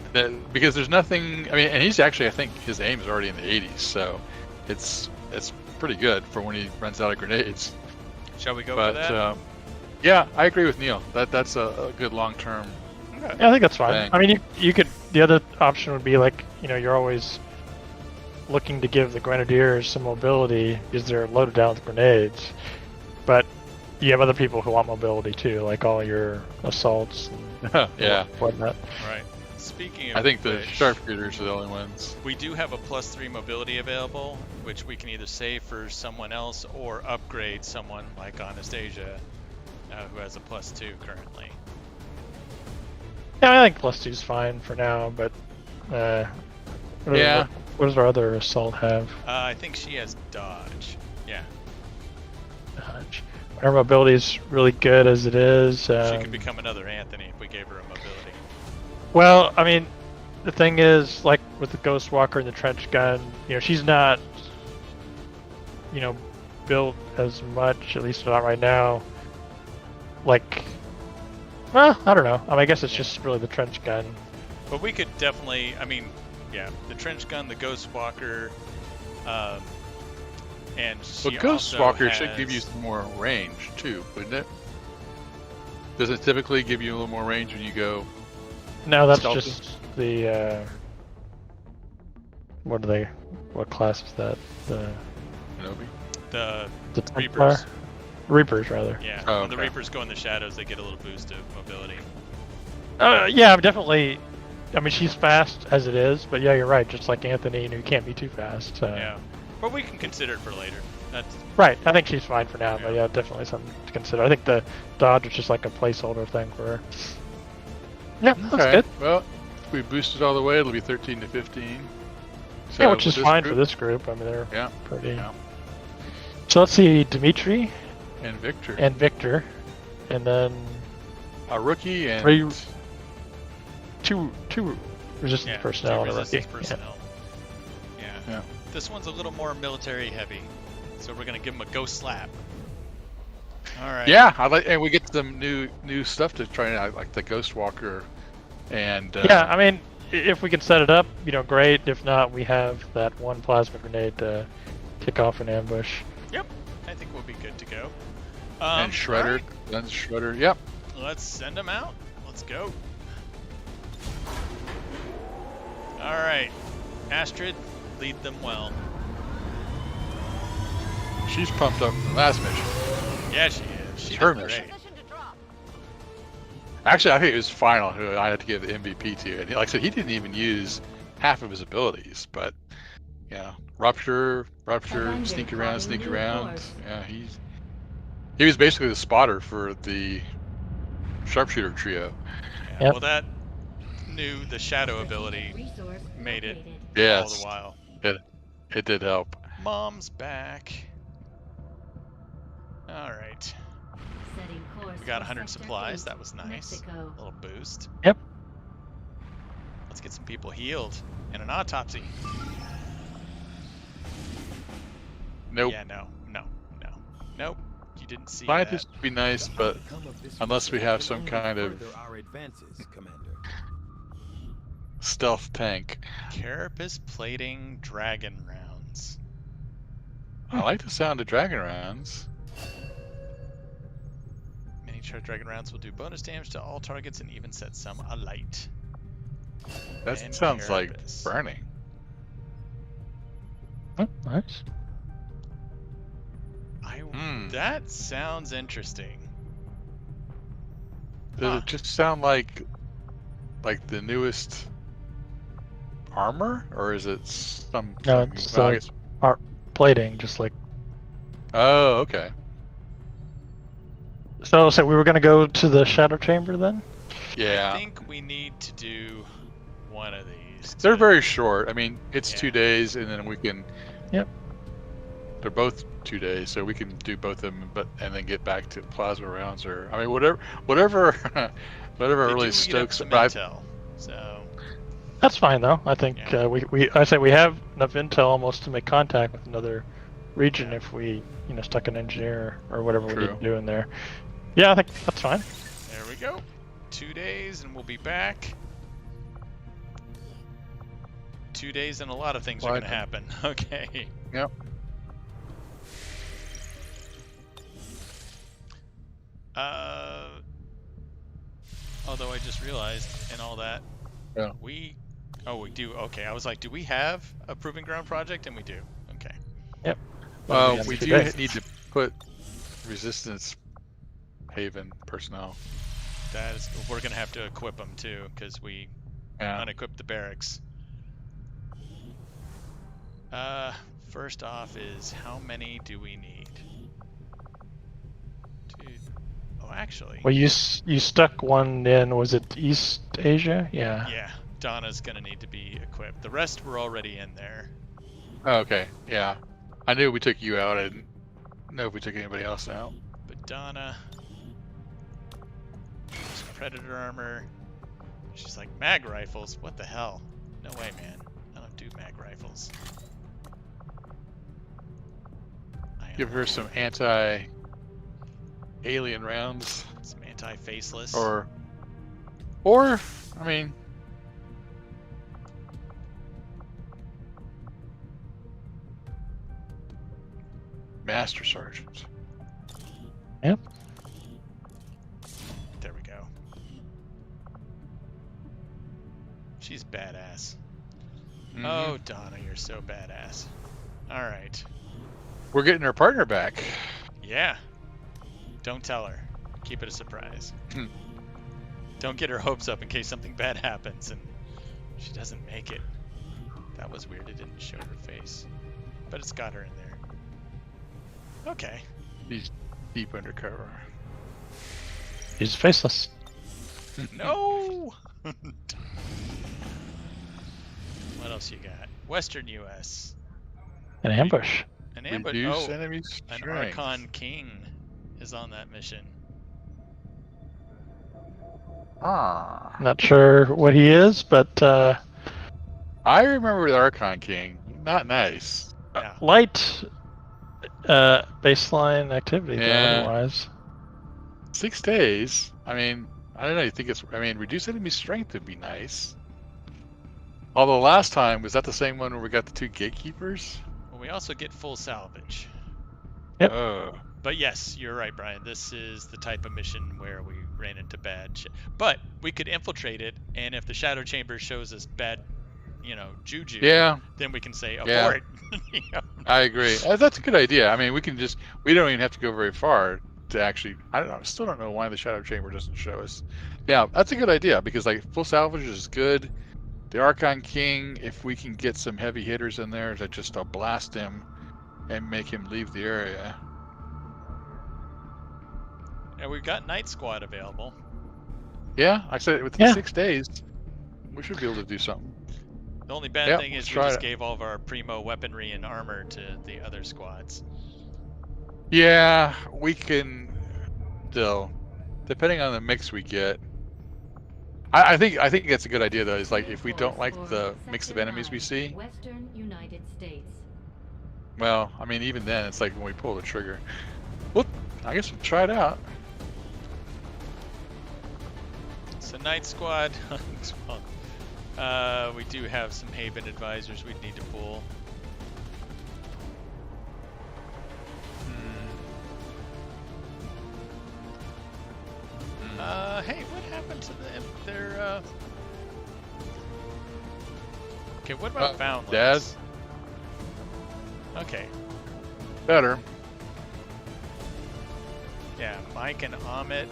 because there's nothing. I mean, and he's actually, I think his aim is already in the 80s, so it's pretty good for when he runs out of grenades. Shall we go But for that? yeah, I agree with Neil. That's a good long-term Okay. Yeah, I think that's fine. Dang. I mean, you could. The other option would be like, you're always looking to give the grenadiers some mobility because they're loaded down with grenades, but you have other people who want mobility too, like all your assaults and Yeah. whatnot. Right. Speaking of I think the which, sharpshooters are the only ones. we do have a +3 mobility available, which we can either save for someone else or upgrade someone like Anastasia, who has a +2 currently. Yeah, I think +2 is fine for now, but Yeah. What does our other assault have? I think she has dodge. Yeah. Dodge. Our mobility is really good as it is. She could become another Anthony if we gave her a mobility. Well, I mean, the thing is, like with the Ghost Walker and the trench gun, she's not, built as much, at least not right now. Like, well, I don't know. I mean, I guess it's just really the trench gun. But we could definitely, yeah, the trench gun, the Ghost Walker, and she But Ghost also Walker has... should give you some more range too, wouldn't it? Does it typically give you a little more range when you go? No, that's Stealthy? just the. What class is that? The Kenobi? the Templar? Reapers. Reapers, rather. Yeah, Oh, when the okay. Reapers go in the shadows, they get a little boost of mobility. Yeah, I'm definitely. I mean, she's fast as it is, but yeah, you're right. Just like Anthony, you can't be too fast. Yeah, but we can consider it for later. That's Right. I think she's fine for now, but Yeah. yeah, definitely something to consider. I think the dodge is just like a placeholder thing for her. Yeah, that's Okay. good. Well, if we boost it all the way, it'll be 13 to 15. So Yeah, which with is fine group- for this group. I mean, they're Yeah. pretty. Yeah. So let's see, Dimitri And Victor, and Victor, and then a rookie, and Three- two resistance yeah, personnel two on a resistance rookie. personnel. Yeah. Yeah. This one's a little more military heavy, so we're gonna give him a ghost slap. All right. yeah, I like, and we get some new stuff to try out, like the Ghost Walker, and Yeah, I mean, if we can set it up, great. If not, we have that one plasma grenade to kick off an ambush. Yep. I think we'll be good to go. and Shredder, alright, then Shredder. Yep. let's send them out. Let's go. All right, Astrid, lead them well. She's pumped up from the last mission. Yeah, she is. She It's her did mission. great. Actually, I think it was Final who I had to give the MVP to. And like I said, he didn't even use half of his abilities, but yeah, rupture, Avenger sneak plotting new around. course. Yeah, he was basically the spotter for the sharpshooter trio. Yeah, Yep. well, that knew the shadow ability Resource made it located. all Yes, the while. it did help. Mom's back. All right. Setting course We got for 100 Sector supplies. 8, That was nice. Mexico. A little boost. Yep. Let's get some people healed and an autopsy. Nope. Yeah, no. Nope. You didn't see Scientists that. would be nice, but unless we have some kind of our advances, Commander. stealth tank. Carapace plating dragon rounds. I like the sound of dragon rounds. Mini charge dragon rounds will do bonus damage to all targets and even set some alight. That And sounds like carapace. burning. Oh, nice. That sounds interesting. Does Huh. it just sound like the newest armor, or is it some? No, something- it's well, I the- guess- Plating, just like. Oh, okay. So we were gonna go to the shadow chamber then. Yeah, I think we need to do one of these. they're to- very short. I mean, it's Yeah. 2 days, and then we can. Yep. They're both 2 days, so we can do both of them, and then get back to plasma rounds, or I mean, whatever, They really do eat up stokes. some But intel, so That's fine though. I think Yeah. I say we have enough intel almost to make contact with another region Yeah. if we stuck an engineer or whatever we need True. to do in there. Yeah, I think that's fine. there we go. 2 days and we'll be back. 2 days and a lot of things are Well, going to happen. Okay. Yep. Although I just realized in all that, Yeah. we do. Okay, I was like, do we have a Proving Ground project? And we do. Okay. Yep. Well, have we two do days. need to put Resistance Haven personnel. That is, we're gonna have to equip them too, because we Yeah. unequipped the barracks. First off is how many do we need? Dude. Oh, actually. Well, you stuck one in. Was it East Asia? Yeah. Yeah, Donna's gonna need to be equipped. The rest were already in there. Oh, okay. Yeah. I knew we took you out. I didn't know if we took anybody else out. But Donna, she's Predator armor. She's like mag rifles. What the hell? No way, man. I don't do mag rifles. Give her some anti-alien rounds. Some anti-faceless. Or, I mean, Master Sergeant. Yep. There we go. She's badass. Mhm. Oh, Donna, you're so badass. All right. We're getting her partner back. Yeah. Don't tell her. Keep it a surprise. Hmm. Don't get her hopes up in case something bad happens and she doesn't make it. That was weird. It didn't show her face. But it's got her in there. Okay. He's deep undercover. He's faceless. No! What else you got? Western U.S. An ambush. An ambush. Reduce Oh, enemy an strength. Archon King is on that mission. Ah. Not sure what he is, but I remember the Archon King. Not nice. Yeah. light baseline activity. though, Yeah. Otherwise, 6 days. I mean, I don't know. You think it's? I mean, reduce enemy strength would be nice. Although last time was that the same one where we got the 2 gatekeepers? Well, we also get full salvage. Yep. Oh. But yes, you're right, Brian. This is the type of mission where we ran into bad shit. But we could infiltrate it, and if the Shadow Chamber shows us bad, juju, Yeah, then we can say Yeah. abort. You know? I agree. That's a good idea. I mean, we don't even have to go very far to actually. I still don't know why the Shadow Chamber doesn't show us. Yeah, that's a good idea because like full salvage is good. The Archon King, if we can get some heavy hitters in there that just blast him and make him leave the area. And we've got Night Squad available. Yeah, I said within Yeah. 6 days, we should be able to do something. The only bad Yep, thing is let's we try just it. gave all of our primo weaponry and armor to the other squads. Yeah, we can still, depending on the mix we get. I think that's a good idea though. Is like if we don't like the mix of enemies we see, Western United States. well, I mean even then it's like when we pull the trigger. Well, I guess we'll try it out. So Night Squad, we do have some Haven advisors we'd need to pull. Hey, what happened to their? Okay, what about Foundlings? Dad? Okay, Better. yeah, Mike and Amit,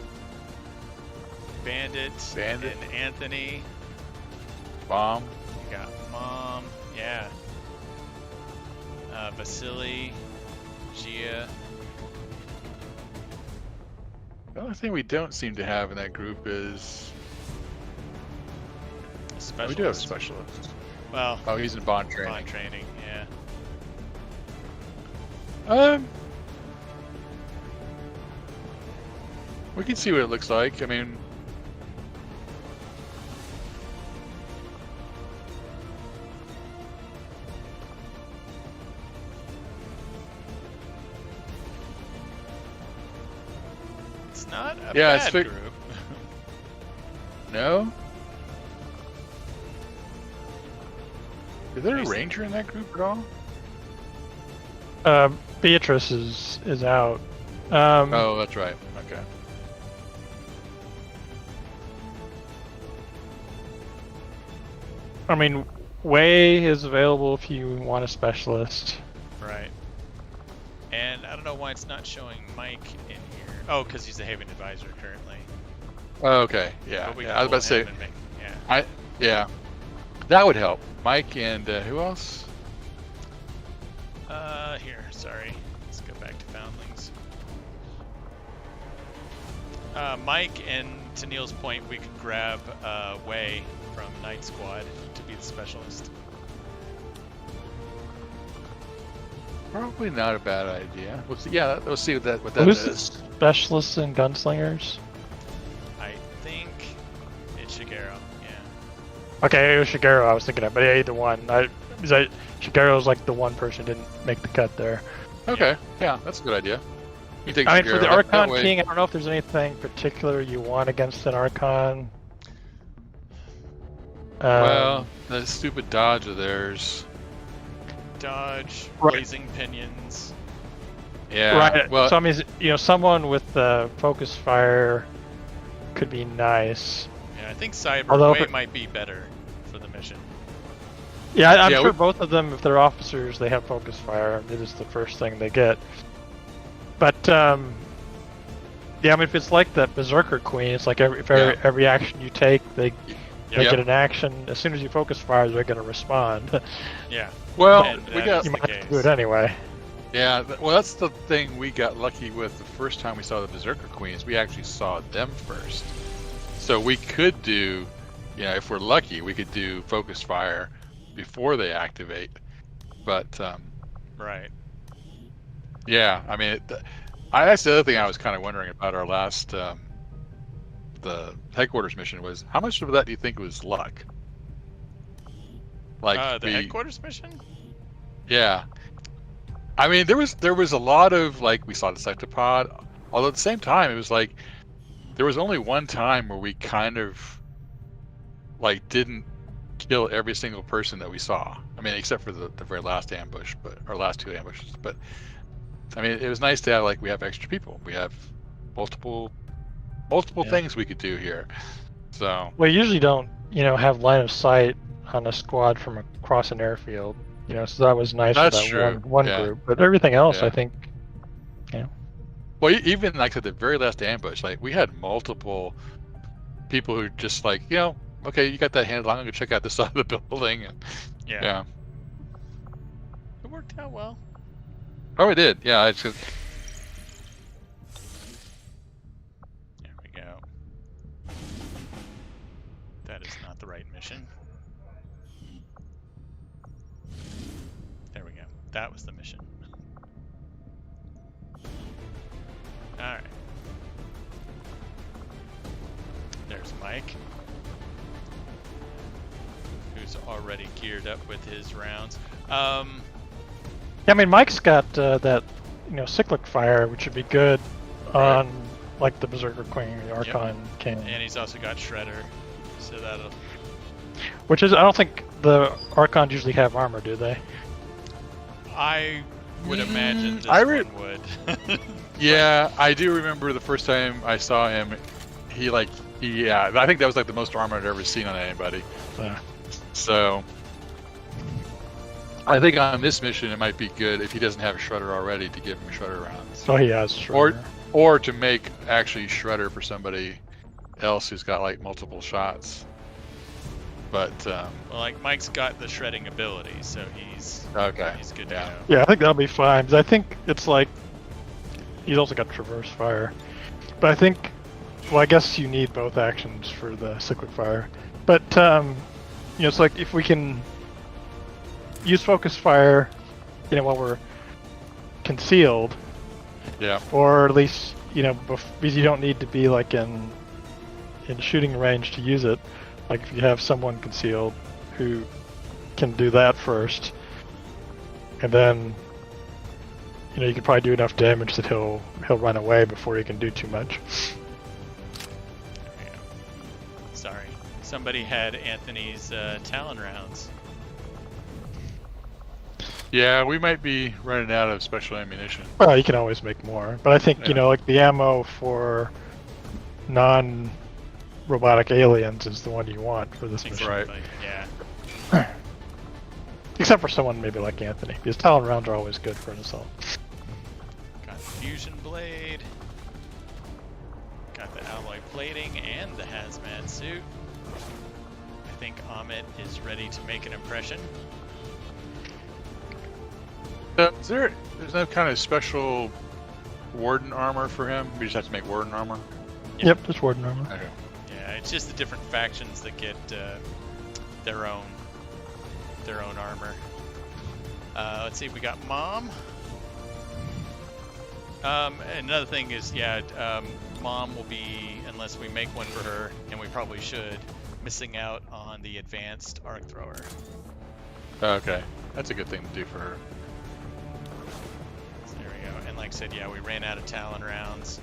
Bandit, Bandit. and Anthony. Bomb. You got Mom, yeah. Vasily, Gia. The only thing we don't seem to have in that group is we do have Specialist. specialists. Well, Oh, he's in bond training. bond training, yeah. We can see what it looks like. I mean, It's not a Yeah, it's bad fig- group. no. Is there a Nice. ranger in that group at all? Beatrice is out. Oh, that's right. Okay. I mean, Way is available if you want a specialist. Right. And I don't know why it's not showing Mike in here. Oh, because he's the Haven Advisor currently. Oh, okay. Yeah. But we Yeah. can I was about to pull say. him and make- Yeah. That would help. Mike and who else? Here, sorry. Let's go back to Foundlings. Mike, and to Neil's point, we could grab Way from Night Squad to be the specialist. Probably not a bad idea. Let's see what that Who's is. specialists in gunslingers? I think it's Shigeru, yeah. Okay, it was Shigeru I was thinking of, but yeah, either one. Shigeru's like the one person who didn't make the cut there. Okay. Yeah, that's a good idea. You take I mean, for Shigeru, the that Archon way- King, I don't know if there's anything particular you want against an Archon. Well, the stupid dodge of theirs. Dodge, Right. blazing pinions. Yeah. right. Well, So I mean, someone with focus fire could be nice. Yeah, I think Cyber Although Way if it- might be better for the mission. Yeah, I'm Yeah, sure we- both of them, if they're officers, they have focus fire. It is the first thing they get. But yeah, I mean, if it's like that Berserker Queen, it's like every action you take, they Yep. get an action. As soon as you focus fire, they're going to respond. Yeah. well, And we that got. is You the might have to do case. it anyway. Yeah. Well, that's the thing we got lucky with the first time we saw the Berserker Queens. We actually saw them first, so we could do, if we're lucky, we could do focus fire before they activate. But Right. yeah, I mean, that's the other thing I was kind of wondering about our last the headquarters mission was how much of that do you think was luck? Like The headquarters mission? Yeah. I mean, there was a lot of, like, we saw the Sectopod, although at the same time, it was like, there was only one time where we kind of, like, didn't kill every single person that we saw. I mean, except for the very last ambush, our last two ambushes. But, I mean, it was nice to have, like, we have extra people. We have multiple things we could do here. So, Well, you usually don't, have line of sight on a squad from across an airfield. So that was nice That's for that true, one yeah. group. But everything else, Yeah. I think, well, even like at the very last ambush, like we had multiple people who just like, okay, you got that handle. I'm gonna go check out this side of the building. And, Yeah. It worked out well. Oh, it did. Yeah, it's just, There we go. That is not the right mission. There we go. That was the mission. Alright. There's Mike, who's already geared up with his rounds. Yeah, I mean, Mike's got that, cyclic fire, which would be good Right. on like the Berserker Queen, the Archon King. And he's also got Shredder, so that'll... Which is, I don't think the Archons usually have armor, do they? I would imagine this I one would. yeah, I do remember the first time I saw him. I think that was like the most armor I'd ever seen on anybody. Yeah. So, I think on this mission it might be good if he doesn't have a Shredder already to give him Shredder rounds. Oh, he has Shredder. Or to make actually Shredder for somebody else who's got like multiple shots. But Well, like Mike's got the shredding ability, so he's okay, good yeah. to go. Yeah, I think that'll be fine. 'Cause I think it's like he's also got Traverse Fire, but I think, well, I guess you need both actions for the Cyclic Fire. But it's like if we can use Focus Fire, while we're concealed, Yeah. or at least because you don't need to be like in shooting range to use it. Like if you have someone concealed who can do that first, and then you could probably do enough damage that he'll run away before he can do too much. Yeah. Sorry, somebody had Anthony's Talon rounds. Yeah, we might be running out of special ammunition. Well, you can always make more, but I think Yeah. like the ammo for non-robotic aliens is the one you want for this mission. Right. Like, yeah. Except for someone maybe like Anthony. Because Talon rounds are always good for an assault. Got the fusion blade. Got the alloy plating and the hazmat suit. I think Amit is ready to make an impression. There's no kind of special warden armor for him? We just have to make warden armor? Yep, just warden armor. Okay. Yeah, it's just the different factions that get their own armor. Let's see, we got Mom. Another thing is, Mom will be, unless we make one for her, and we probably should, missing out on the advanced arc thrower. Okay, that's a good thing to do for her. So there we go. And like I said, yeah, we ran out of Talon rounds.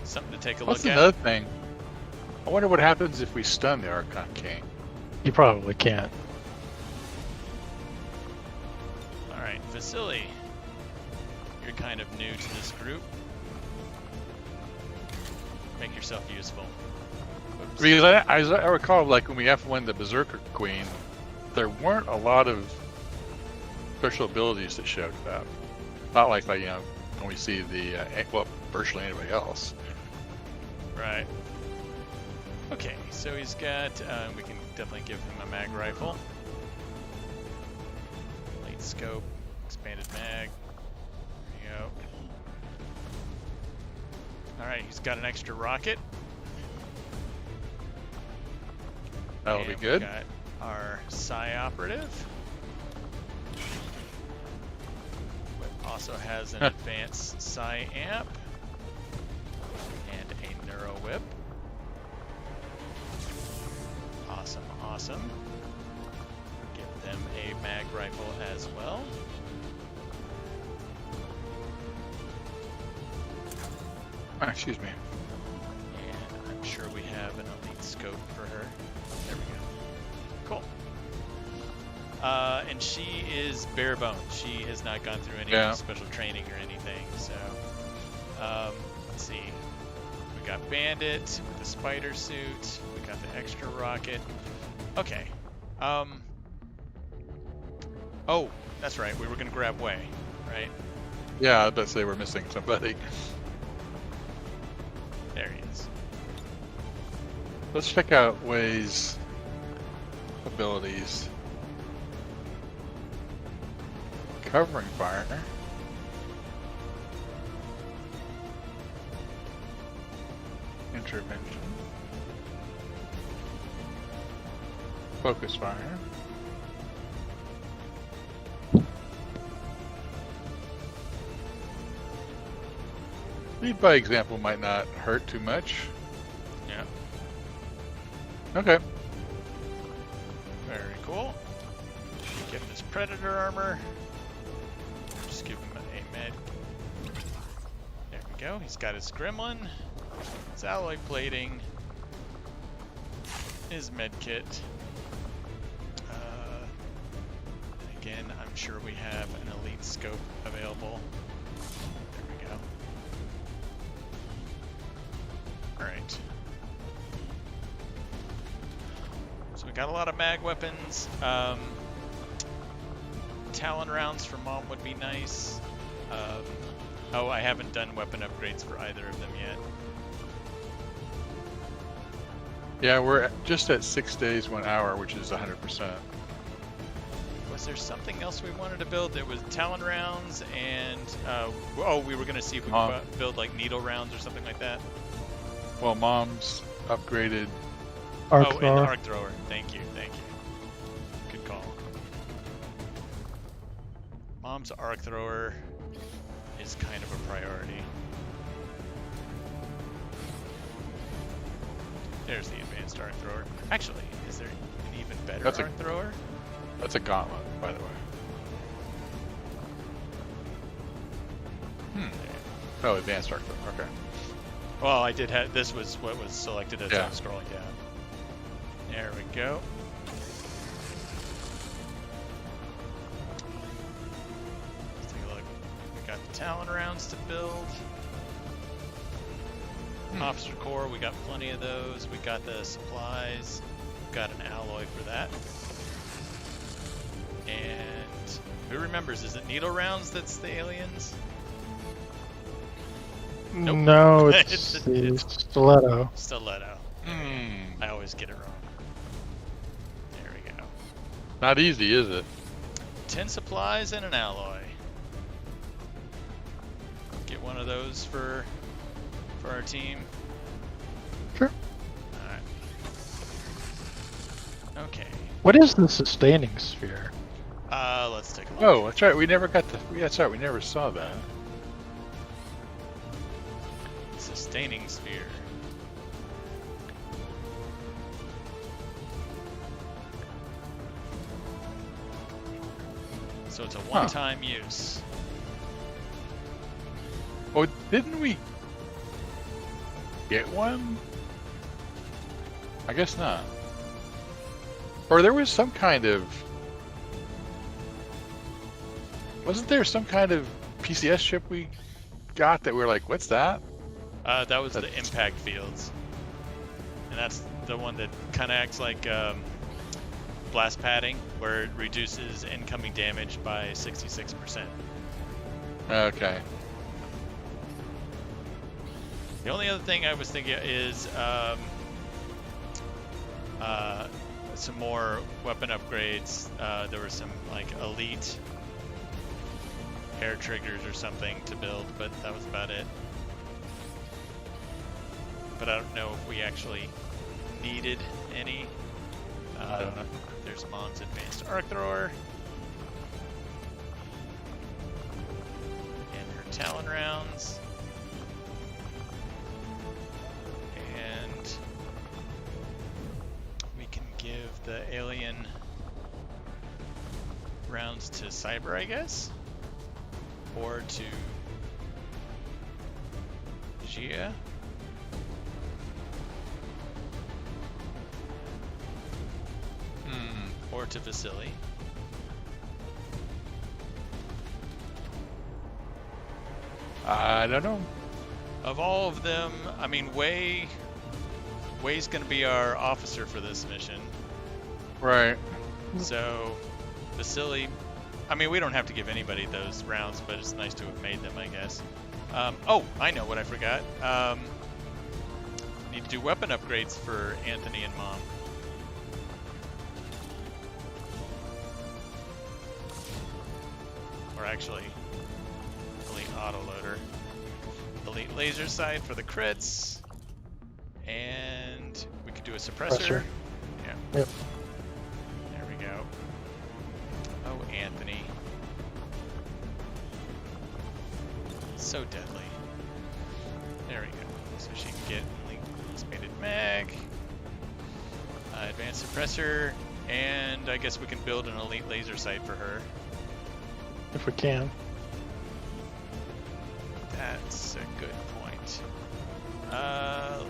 Something to take a What's look another at. thing? I wonder what happens if we stun the Archon King. You probably can't. All right, Vasily, you're kind of new to this group. Make yourself useful. Oops. Because I recall, like, when we F1 the Berserker Queen, there weren't a lot of special abilities that showed up. Not like you know, when we see the, well, virtually anybody else. Right. Okay, so he's got, we can definitely give him a mag rifle. Late scope, expanded mag. There you go. Alright, he's got an extra rocket. That'll be And good. We got our Psi operative. Also has an advanced Psi amp and a neuro whip. Awesome, awesome. Give them a mag rifle as well. Excuse me. And I'm sure we have an elite scope for her. There we go. Cool. And she is bare bones. She has not gone through any special training or anything. So, let's see. We got Bandit with the spider suit. We got the extra rocket. Okay. Oh, that's right. We were gonna grab Way, right? Yeah, I bet say we're missing somebody. There he is. Let's check out Way's abilities. Covering fire. Intervention. Focus fire. Lead by example might not hurt too much. Yeah. Okay. Very cool. Give him his Predator armor. Just give him a med. There we go. He's got his Gremlin, his alloy plating, his med kit. Again, I'm sure we have an elite scope available. There we go. Alright. So we got a lot of mag weapons. Talon rounds for Mom would be nice. Oh, I haven't done weapon upgrades for either of them yet. Yeah, we're just at 6 days, 1 hour, which is 100%. Was there something else we wanted to build? There was Talon rounds and, we were going to see if we could build like needle rounds or something like that. Well, Mom's upgraded. Arc and the thrower. arc thrower. Thank you, thank you. Good call. Mom's arc thrower is kind of a priority. There's the advanced arc thrower. Actually, is there an even better arc thrower? That's a gauntlet, by the way. Oh, advanced arc thrower. Okay. Well, I did have, this was what was selected as I was scrolling down. There we go. Let's take a look. We got the Talon rounds to build. Officer Core, we got plenty of those. We got the supplies. Got an alloy for that. Who remembers? Is it needle rounds that's the aliens? Nope. No, it's the stiletto. Stiletto. I always get it wrong. There we go. Not easy, is it? 10 supplies and an alloy. Get one of those for our team. Sure. Alright. Okay. What is the sustaining sphere? Let's take a look. Oh, that's right. We never got the. That's right. We never saw that. Sustaining sphere. So it's a one-time use. Oh, didn't we get one? I guess not. Or there was some kind of. Wasn't there some kind of PCS ship we got that we were like, what's that? That was the impact fields. And that's the one that kind of acts like blast padding, where it reduces incoming damage by 66%. Okay. The only other thing I was thinking is some more weapon upgrades. There were some like elite hair triggers or something to build, but that was about it. But I don't know if we actually needed any. I don't know. There's Mom's advanced arc thrower. And her Talon rounds. And we can give the alien rounds to Cyber, I guess? Or to Gia? Or to Vasily. I don't know. Of all of them, I mean, Way's gonna be our officer for this mission. Right. So, Vasily, I mean, we don't have to give anybody those rounds, but it's nice to have made them, I guess. Oh, I know what I forgot. Need to do weapon upgrades for Anthony and Mom. Or actually, Elite Autoloader. Elite Laser Sight for the crits. And we could do a suppressor. Yeah. Yep. There we go. Oh, Anthony. So deadly. There we go. So she can get Elite Expanded Mag. Advanced Suppressor. And I guess we can build an Elite Laser Sight for her. If we can. That's a good point. Let's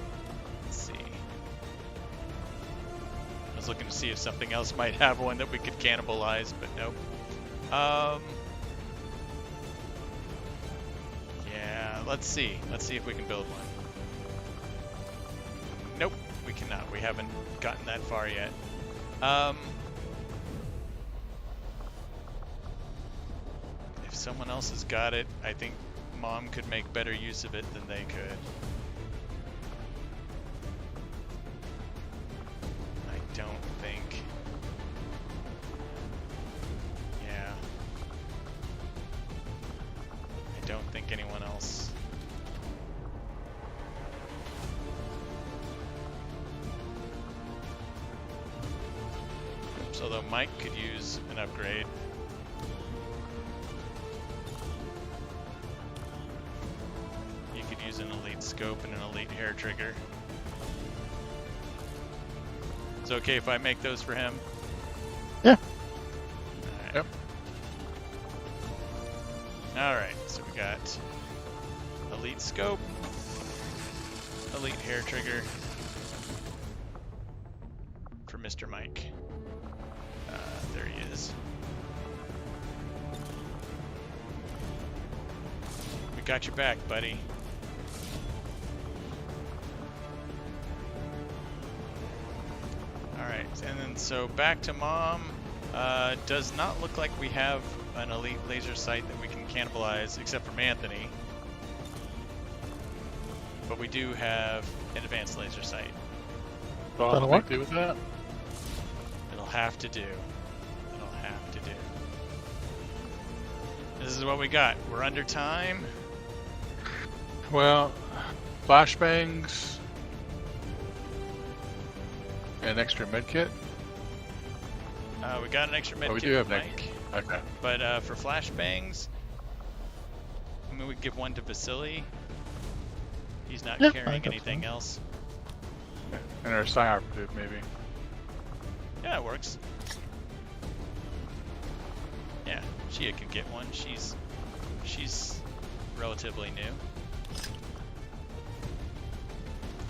see. I was looking to see if something else might have one that we could cannibalize, but nope. Yeah, let's see. Let's see if we can build one. Nope, we cannot. We haven't gotten that far yet. If someone else has got it, I think Mom could make better use of it than they could. I don't think. Yeah. I don't think anyone else. Oops, although Mike could use an upgrade. Use an elite scope and an elite hair trigger. It's okay if I make those for him? Yeah. Alright. Yep. Alright, so we got elite scope, elite hair trigger for Mr. Mike. There he is. We got your back, buddy. Alright, and then so back to Mom. Does not look like we have an elite laser sight that we can cannibalize, except from Anthony. But we do have an advanced laser sight. Well, That'll I'll work. do with that. It'll have to do. It'll have to do. This is what we got. We're under time. Well, flashbangs and extra medkit. We got an extra med Oh, we kit do have for an Mike. Okay. But for flashbangs, I mean, we give one to Vasily. He's not Yeah, I carrying think that's anything fine. else. And our psi operative, maybe. Yeah, it works. Yeah, Shia can get one. She's relatively new.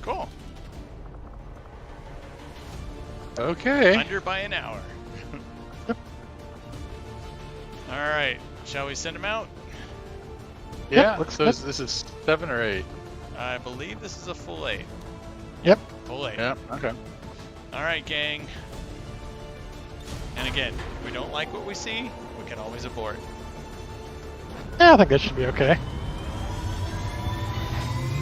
Cool. Okay. Under by an hour. All right, shall we send him out? Yeah. looks So good. this is 7 or 8. I believe this is a full 8. Yep. Full 8. Yeah. Okay. All right, gang. And again, if we don't like what we see, we can always abort. Yeah, I think that should be okay.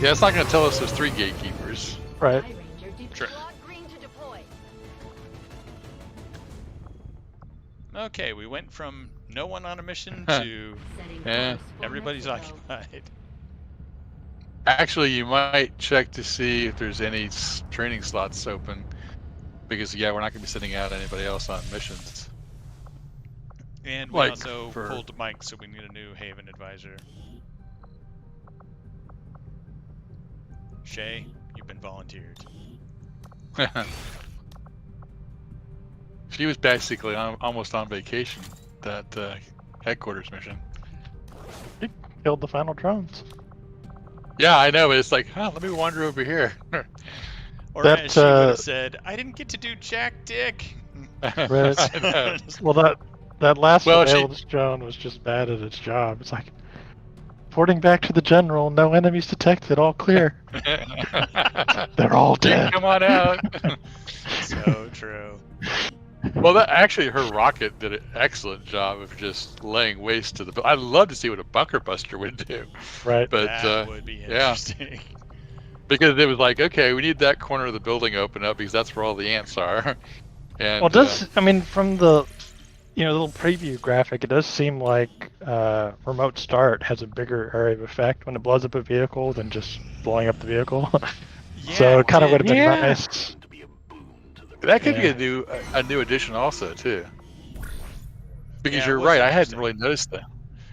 Yeah, it's not going to tell us there's 3 gatekeepers. Right. High Ranger deploy. True. Green to deploy. Okay, we went from no one on a mission Huh. to Setting Yeah. course for everybody's Mexico. occupied. Actually, you might check to see if there's any training slots open. Because, yeah, we're not going to be sending out anybody else on missions. And we Like, also for- pulled Mike, so we need a new Haven advisor. Shay, you've been volunteered. She was basically almost on vacation, that headquarters mission. Killed the final drones. Yeah, I know, but it's like, let me wander over here. Or That, as she would uh, have said, I didn't get to do Jack Dick. Right. I know. Well, that last Well, she- surveillance drone was just bad at its job. It's like, reporting back to the general, no enemies detected, all clear. They're all dead. Come on out. So true. Well, that actually, her rocket did an excellent job of just laying waste to the. I'd love to see what a bunker buster would do, Right. but That would be yeah. interesting. because it was like, okay, we need that corner of the building open up because that's where all the ants are. And Well, I mean, from the, little preview graphic, it does seem like remote start has a bigger area of effect when it blows up a vehicle than just blowing up the vehicle. Yeah, So it kind of did. would have been Yeah. nice. that could Yeah. be a new addition also too. Because Yeah, it you're was right, I hadn't interesting. really noticed that.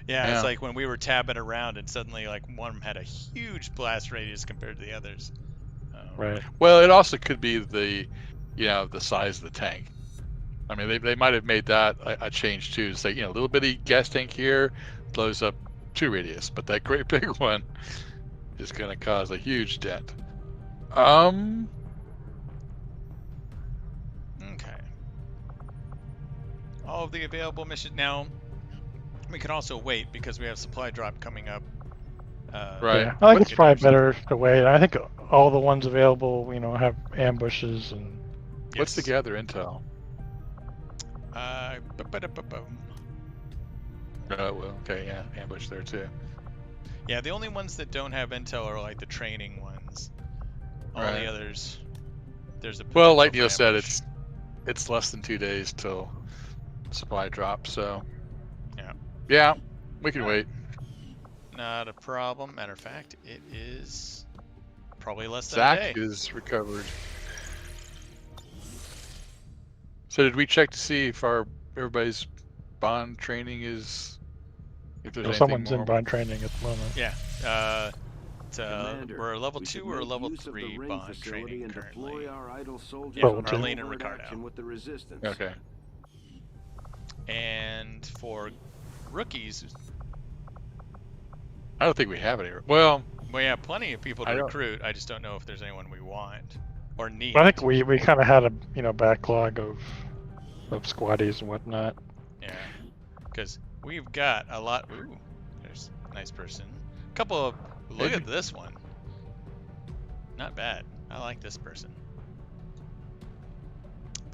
Yeah, Yeah. it's like when we were tabbing around and suddenly like one of them had a huge blast radius compared to the others. Right. Well, it also could be the size of the tank. I mean, they might have made that a change too. To say, a little bitty gas tank here blows up 2 radius, but that great big one is going to cause a huge dent. Okay. All of the available missions now. We can also wait because we have supply drop coming up. Right. Yeah. I think it's probably better to wait. I think all the ones available, have ambushes and. What's the Yes. gather intel? Ba-ba-da-ba-boom. Oh, well, okay, yeah, ambush there too. Yeah, the only ones that don't have intel are like the training ones. All Right. the others, there's a Well, like potential Neil for said, ambush. it's less than 2 days till supply drop, so Yeah. yeah, we can wait. Not a problem. Matter of fact, it is probably less than a Zach day. is recovered. So did we check to see if everybody's bond training is? If there's anything Someone's more? in bond training at the moment. Yeah. Commander, We're a level we 2 should or a make level use of the 3 rain bond facility training and currently. deploy our idle soldiers Yeah, Level two. Marlene and forward Ricardo. action with the resistance. Okay. And for rookies, I don't think we have any. Well, we have plenty of people to I don't- recruit. I just don't know if there's anyone we want or need. But I think we kind of had a backlog of squaddies and whatnot. Yeah, because we've got a lot. Ooh, there's a nice person. Couple of. Look at this one. Not bad. I like this person.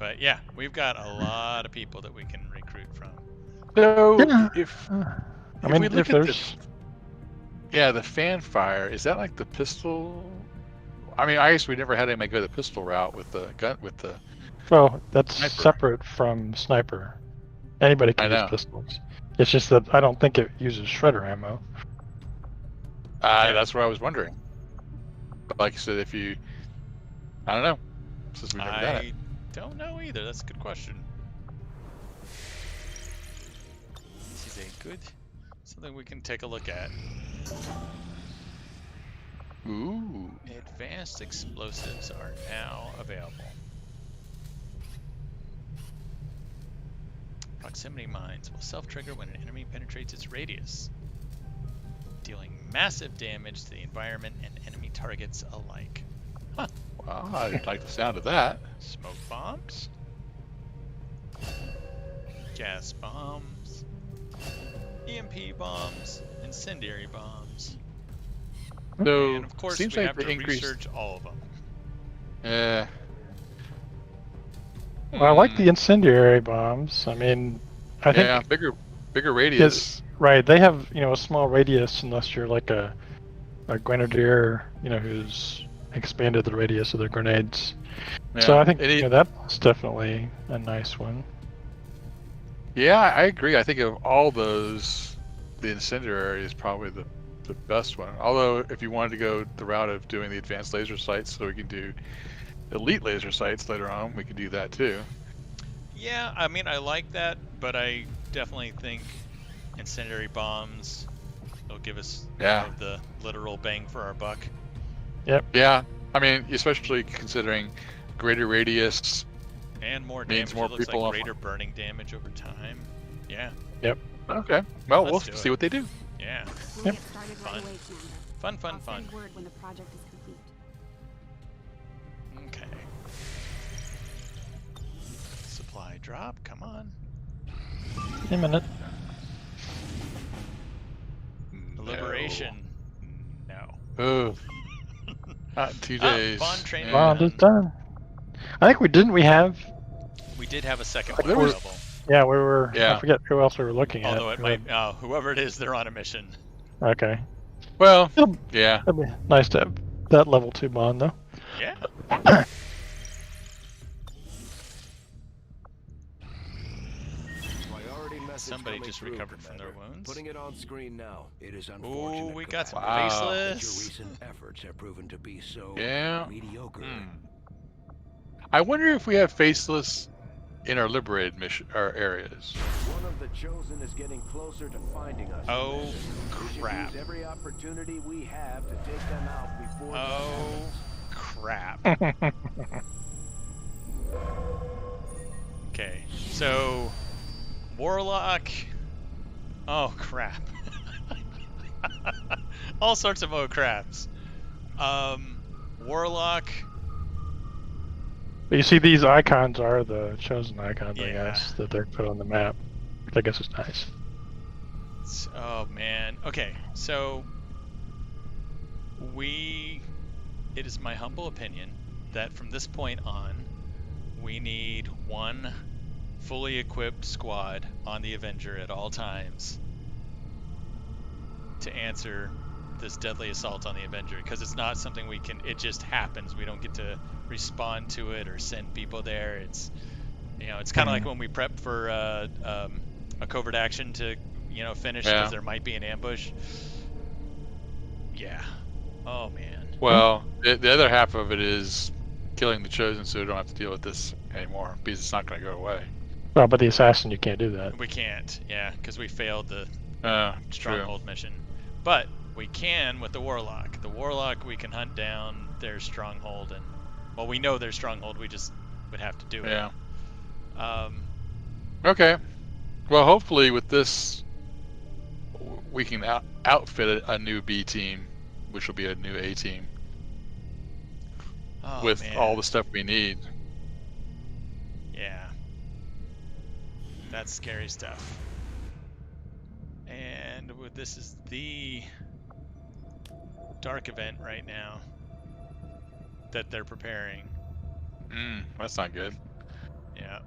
But yeah, we've got a lot of people that we can recruit from. So Yeah. if I if mean, we look if at there's the fanfire, is that like the pistol? I mean, I guess we never had anybody go the pistol route with the gun with the. well, that's Sniper. separate from sniper. Anybody I can use know. pistols. It's just that I don't think it uses shredder ammo. Yeah. That's what I was wondering. But like I said, if you, I don't know, since we've never done it. I don't know either. That's a good question. This is a good something we can take a look at. Ooh. Advanced explosives are now available. Proximity mines will self-trigger when an enemy penetrates its radius, dealing massive damage to the environment and enemy targets alike. Huh. Well, I like the sound of that. Smoke bombs, gas bombs, EMP bombs, incendiary bombs. So And of course, seems we like have the to increase. research all of them. Well, I like the incendiary bombs. I mean, I think Yeah, bigger radius. right. They have a small radius unless you're like a grenadier, who's expanded the radius of their grenades. So Yeah. I think And that's definitely a nice one. yeah, I agree. I think of all those, the incendiary is probably the best one. Although, if you wanted to go the route of doing the advanced laser sights, so we can do elite laser sights later on, we could do that too. Yeah, I mean, I like that, but I definitely think incendiary bombs will give us more of the literal bang for our buck. Yeah, I mean, especially considering greater radius And more means damage. more It looks people like off- greater burning damage over time. Yeah, Okay, well, we'll Let's do see it. what they do. yeah. We'll Yep. get started Fun. right away, Commander. Fun, fun, I'll fun. send word when the project is complete. Okay. Supply drop, come on. A minute. Liberation. No. Oh, not in 2 Ah, days. bond training. Well, Yeah. just done. I think we have. We did have a second Like one there was- available. Yeah, we were. Yeah. I forget who else we were looking Although at. it might, whoever it is, they're on a mission. Okay. Well, It'll- yeah. That'd be nice to have that level 2 bond, though. Yeah. Priority message Somebody coming just through, recovered from their Commander. wounds. Putting it on screen now. It is unfortunate. Ooh, we got some Commander, Wow. that your faceless. recent efforts have proven to be so Yeah. mediocre. I wonder if we have faceless in our liberated mission or areas. One of the chosen is getting closer to finding us. Oh, Commander. We should crap. use every opportunity we have to take them out before. Oh, crap. Okay, so Warlock. Oh crap! All sorts of oh craps. Warlock. But you see, these icons are the chosen icons, I Yeah. guess, that they're put on the map. Which I guess is nice. Oh man. Okay, so it is my humble opinion that from this point on, we need one fully equipped squad on the Avenger at all times to answer this deadly assault on the Avenger, because it's not something we can, it just happens. We don't get to respond to it or send people there. It's, it's kind of like when we prep for a covert action to, finish because Yeah. there might be an ambush. Yeah. Oh man. Well, the other half of it is killing the chosen, so we don't have to deal with this anymore because it's not going to go away. Well, but the assassin, you can't do that. We can't, yeah, because we failed the True. stronghold mission. But we can with the Warlock. The Warlock, we can hunt down their stronghold, and well, we know their stronghold. We just would have to do it. Yeah. Okay. Well, hopefully with this, we can outfit a new B team, which will be a new A team Oh, with man. all the stuff we need. Yeah. That's scary stuff. And this is the dark event right now that they're preparing. That's not good. Yeah. Yeah.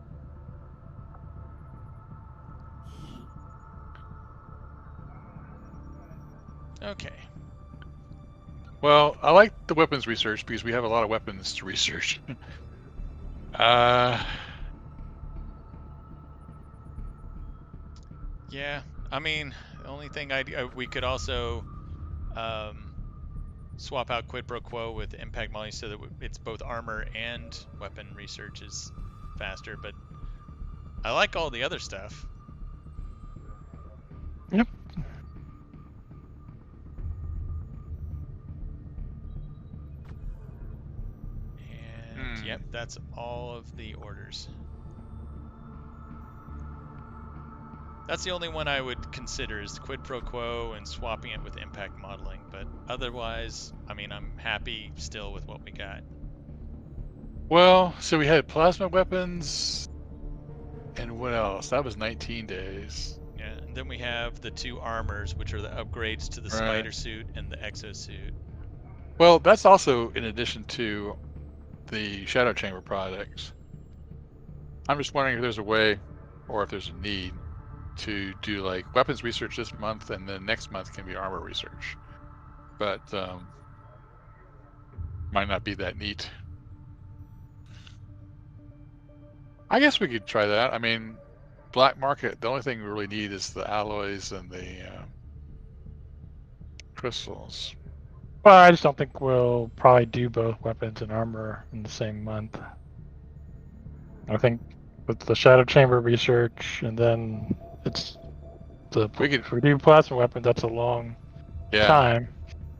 Okay. Well, I like the weapons research because we have a lot of weapons to research. Yeah. I mean, the only thing we could also swap out quid pro quo with impact molly so that it's both armor and weapon research is faster. But I like all the other stuff. Yep. And yep, that's all of the orders. That's the only one I would consider is quid pro quo and swapping it with impact modeling. But otherwise, I mean, I'm happy still with what we got. Well, so we had plasma weapons, and what else? That was 19 days. Yeah, and then we have the 2 armors, which are the upgrades to the Right. spider suit and the exosuit. Well, that's also in addition to the shadow chamber products. I'm just wondering if there's a way, or if there's a need, to do like weapons research this month, and then next month can be armor research. But might not be that neat. I guess we could try that. I mean, black market, the only thing we really need is the alloys and the crystals. Well, I just don't think we'll probably do both weapons and armor in the same month. I think with the shadow chamber research, and then it's the if we do plasma weapons, that's a long time.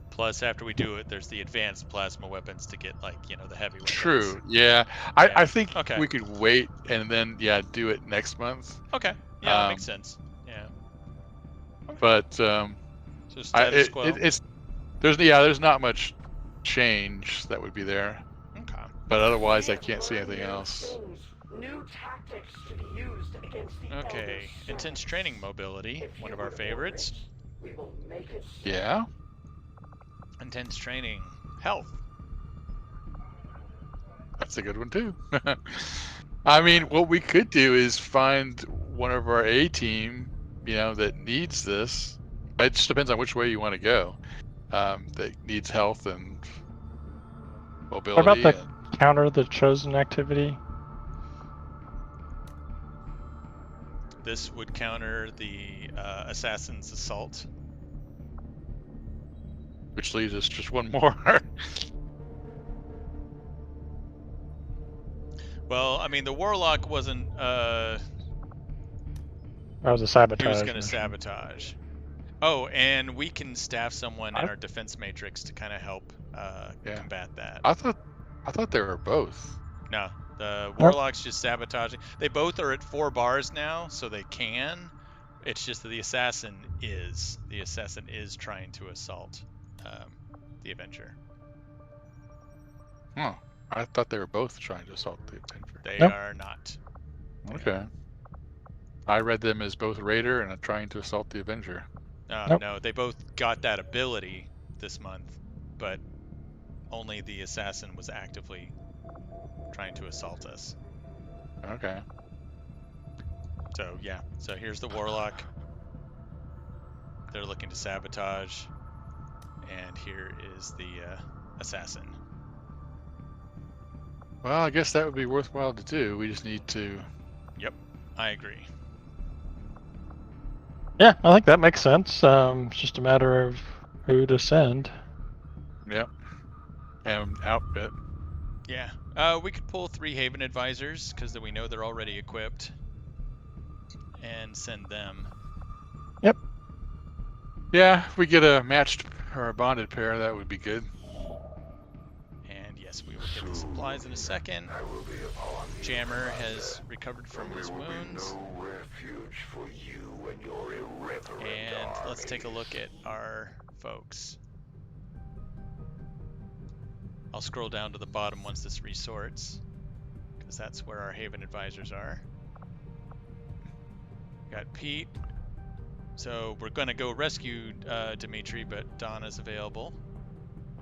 Plus, after we do it, there's the advanced plasma weapons to get, like, you know, the heavy weapons. True. Yeah. I think we could wait and then do it next month. Okay. Yeah, that makes sense. Yeah. But so status quo. there's not much change that would be there. Okay. But otherwise, I can't see anything else. New tactics to be used against the Okay. Intense training mobility, one of our favorites. We will make it so. Yeah. Intense training health. That's a good one too. I mean, what we could do is find one of our A team, that needs this. It just depends on which way you want to go. That needs health and mobility. What about the counter the chosen activity? This would counter the assassin's assault. Which leaves us just one more. Well, I mean, the warlock wasn't. That was a sabotage. He was going to sabotage. Oh, and we can staff someone in our defense matrix to kind of help combat that. I thought they were both. No, the warlock's just sabotaging. They both are at 4 bars now, so they can. It's just that the assassin is trying to assault the Avenger. Oh, I thought they were both trying to assault the Avenger. They are not. Okay. I read them as both Raider and trying to assault the Avenger. No, they both got that ability this month, but only the assassin was actively trying to assault us. Okay. So yeah, so here's the warlock. They're looking to sabotage, and here is the assassin. Well, I guess that would be worthwhile to do. We just need to... Yep, I agree. Yeah, I think that makes sense. It's just a matter of who to send. Yep. And outfit. Yeah. We could pull 3 Haven Advisors, because we know they're already equipped, and send them. Yep. Yeah, if we get a matched or a bonded pair, that would be good. And yes, we will get the supplies in a second. Jammer has recovered from his wounds. And let's take a look at our folks. I'll scroll down to the bottom once this resorts, because that's where our Haven Advisors are. Got Pete. So we're going to go rescue Dimitri, but Donna's available.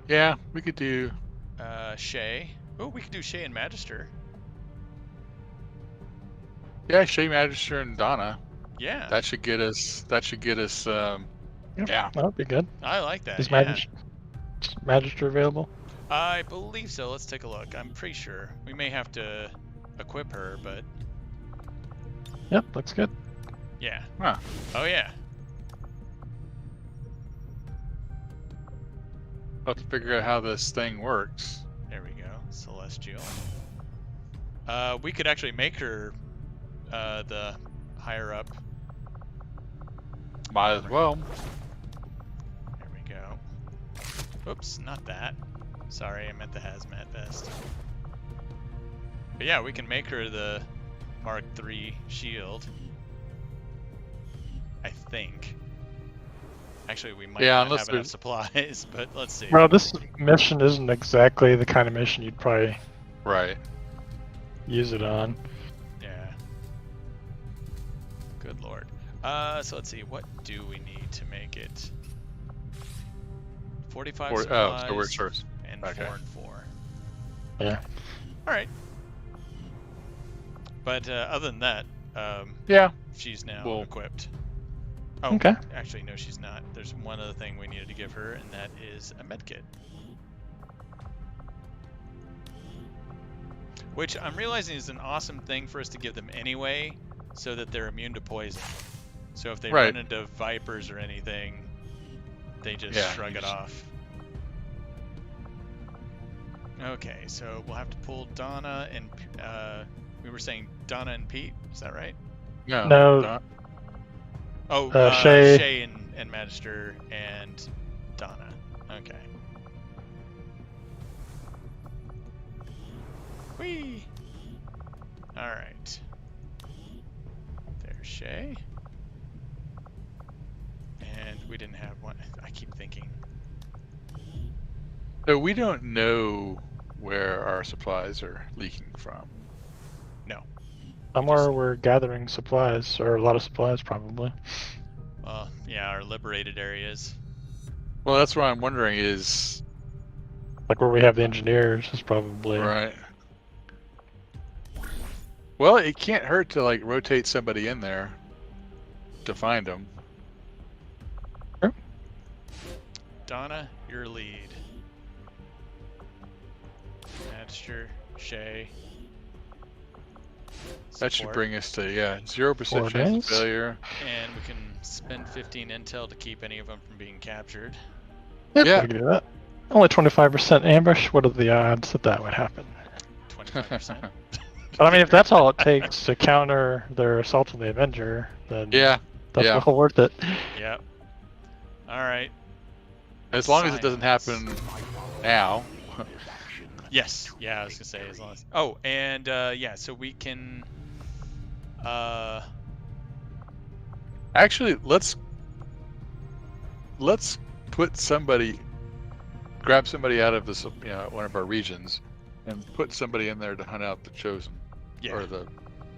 Yeah, we could do... Shay. Oh, we could do Shay and Magister. Yeah, Shay Magister and Donna. Yeah, That should get us. That should get us. Yep, Yeah. that would be good. I like that. Is Yeah, Magister available? I believe so. Let's take a look. I'm pretty sure we may have to equip her, but Yep, looks good. yeah. Huh. Oh yeah. I'll have to figure out how this thing works. There we go. Celestial. We could actually make her the higher up. Might as well. There we go. Oops, not that. Sorry, I meant the hazmat vest. But yeah, we can make her the Mark III shield. I think. Actually, we might Yeah, not unless have enough there's- supplies, but let's see. Well, this mission isn't exactly the kind of mission you'd probably Right. use it on. Yeah. Good lord. So let's see. What do we need to make it? 45 Or, supplies so we're first. and Okay. 4 and 4. Yeah. All right. But other than that, Yeah. she's now Well- equipped. Oh, Okay. actually, no, she's not. There's one other thing we needed to give her, and that is a medkit. Which I'm realizing is an awesome thing for us to give them anyway, so that they're immune to poison. So if they Right. run into vipers or anything, they just Yeah, shrug you it just- off. Okay, so we'll have to pull Donna and we were saying Donna and Pete. Is that right? No. No. Not- Oh, Shay. Shay and Magister and Donna. Okay. Whee! Alright. There's Shay. And we didn't have one. I keep thinking. So we don't know where our supplies are leaking from. Somewhere we're gathering supplies, or a lot of supplies probably. Well, yeah, our liberated areas. Well, that's what I'm wondering is Like where we have the engineers is probably. right. Well, it can't hurt to like rotate somebody in there to find them. Donna, your lead. Magister, Shay. That should Support. bring us to 0% chance of days. failure. And we can spend 15 intel to keep any of them from being captured. Yep, Yeah. we can do that. Only 25% ambush. What are the odds that that would happen? 25%. But I mean, if that's all it takes to counter their assault on the Avenger, then Yeah, that's yeah. well worth it. Yep. All right. as long as it doesn't Silence. happen now. Yes. Yeah, I was gonna say as long as. Oh, and yeah, so we can. Actually, let's put somebody, grab somebody out of this, one of our regions, and put somebody in there to hunt out the chosen Yeah. or the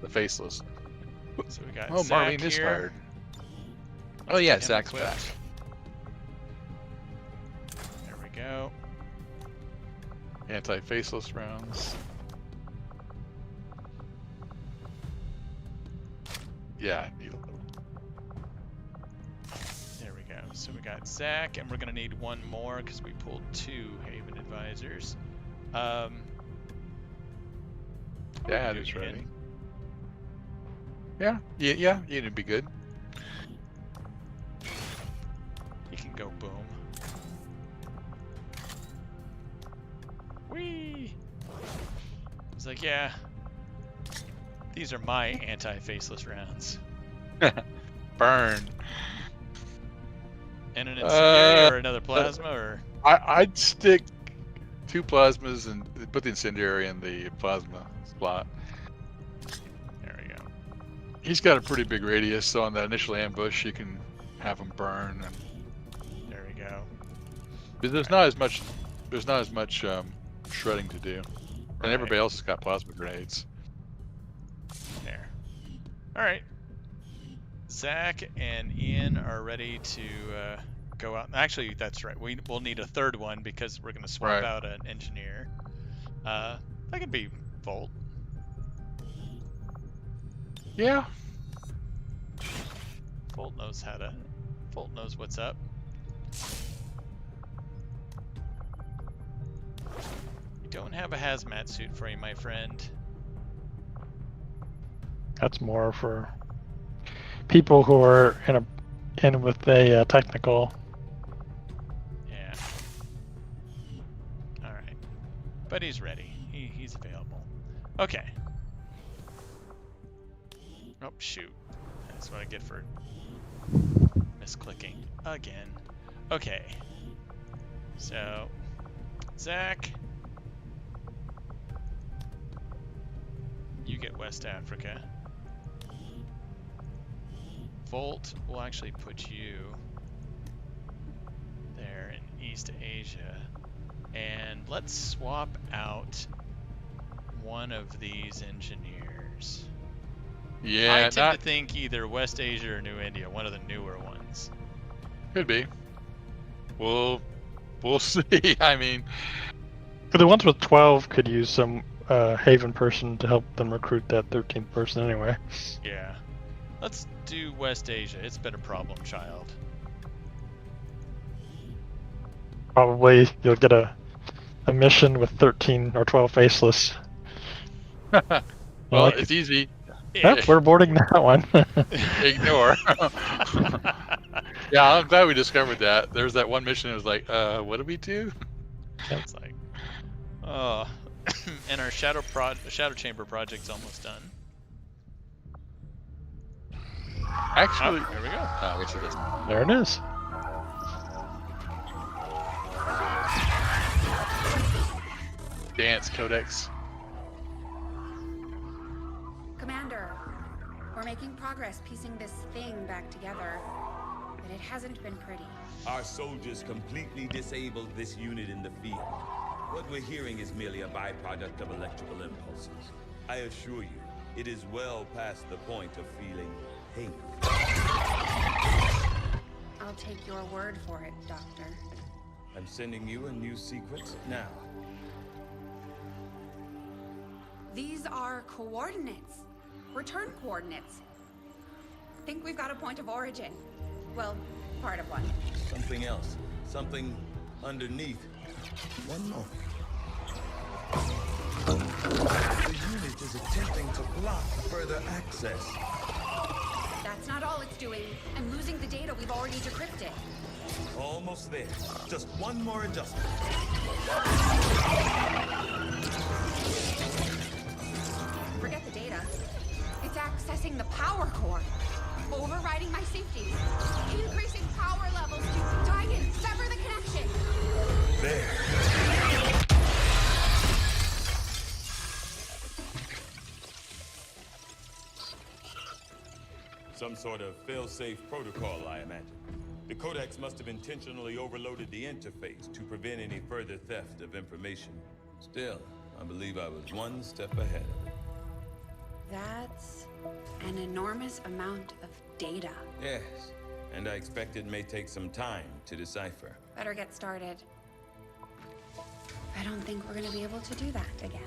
faceless. So we got. Oh, Zach Marlene is here. tired. Oh yeah, Him Zach's equipped. back. There we go. Anti-faceless rounds. Yeah, needle. There we go. So we got Zach, and we're gonna need one more because we pulled 2 Haven advisors. Oh, Dad do is Ian. ready. Yeah, it'd be good. He can go boom. Whee! He's like, yeah. These are my anti-faceless rounds. Burn. And an incendiary or another plasma or I'd stick 2 plasmas and put the incendiary in the plasma slot. there we go. He's got a pretty big radius, so on that initial ambush, you can have him burn. And There we go. but there's not as much shredding to do, and everybody Right. else has got plasma grenades. There. Alright. Zach and Ian are ready to go out. Actually, that's right. We'll need a third one because we're going to swap Right. out an engineer. That could be Volt. Yeah. Volt knows how to. Volt knows what's up. We don't have a hazmat suit for you, my friend. That's more for people who are in with a technical. Yeah. All right. But he's ready. He's available. Okay. Oh shoot! That's what I get for misclicking again. Okay. So, Zach, you get West Africa. Volt will actually put you there in East Asia. And let's swap out one of these engineers. Yeah, I tend to think either West Asia or New India, one of the newer ones. could be. We'll see. I mean, The ones with 12 could use some Haven person to help them recruit that 13th person anyway. Yeah. Let's do West Asia. It's been a problem child. Probably you'll get a mission with 13 or 12 faceless. well, like it's easy. Yep, we're boarding that one. Ignore. Yeah, I'm glad we discovered that. There's that one mission that was like, what do we do? It's like, oh, and our shadow chamber project's almost done. Actually, There we go. I guess it is. There it is. Dance Codex. Commander, we're making progress piecing this thing back together, but it hasn't been pretty. Our soldiers completely disabled this unit in the field. What we're hearing is merely a byproduct of electrical impulses. I assure you, it is well past the point of feeling pain. I'll take your word for it, Doctor. I'm sending you a new sequence now. These are coordinates. Return coordinates. Think we've got a point of origin. Well, part of one. Something else. Something underneath. One moment. The unit is attempting to block further access. That's not all it's doing. I'm losing the data we've already decrypted. Almost there. Just one more adjustment. Forget the data. It's accessing the power core. Overriding my safety. Increasing power levels to tie in, sever the connection. There. Some sort of fail-safe protocol, I imagine. The Codex must have intentionally overloaded the interface to prevent any further theft of information. Still, I believe I was one step ahead of it. That's an enormous amount of data. Yes, and I expect it may take some time to decipher. Better get started. I don't think we're gonna be able to do that again.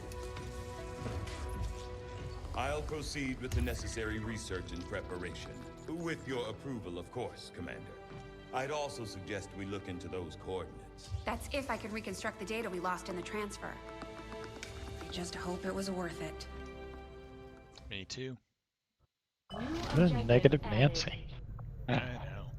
I'll proceed with the necessary research and preparation. With your approval, of course, Commander. I'd also suggest we look into those coordinates. That's if I can reconstruct the data we lost in the transfer. I just hope it was worth it. Me too. What a negative Nancy. I know.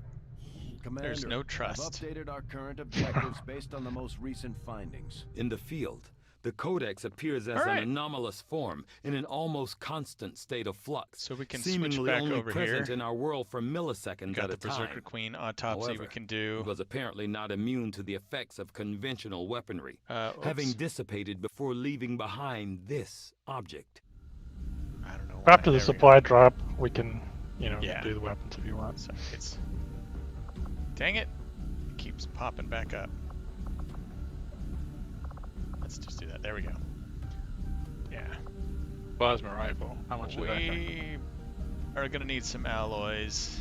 Commander, There's no I've trust. updated our current objectives based on the most recent findings. In the field, the Codex appears as All right. an anomalous form in an almost constant state of flux, So we can switch seemingly back only over present here. in our world for milliseconds Got at the a time. Berserker Queen autopsy However, we can It do. was apparently not immune to the effects of conventional weaponry, having Oops. dissipated before leaving behind this object. I don't know why. After the There we go. supply drop, we can, Yeah. do the weapons if you want. Sorry, it's. Dang it! It keeps popping back up. Let's just do that. There we go. Yeah. Plasma rifle. How much is that? We are gonna need some alloys.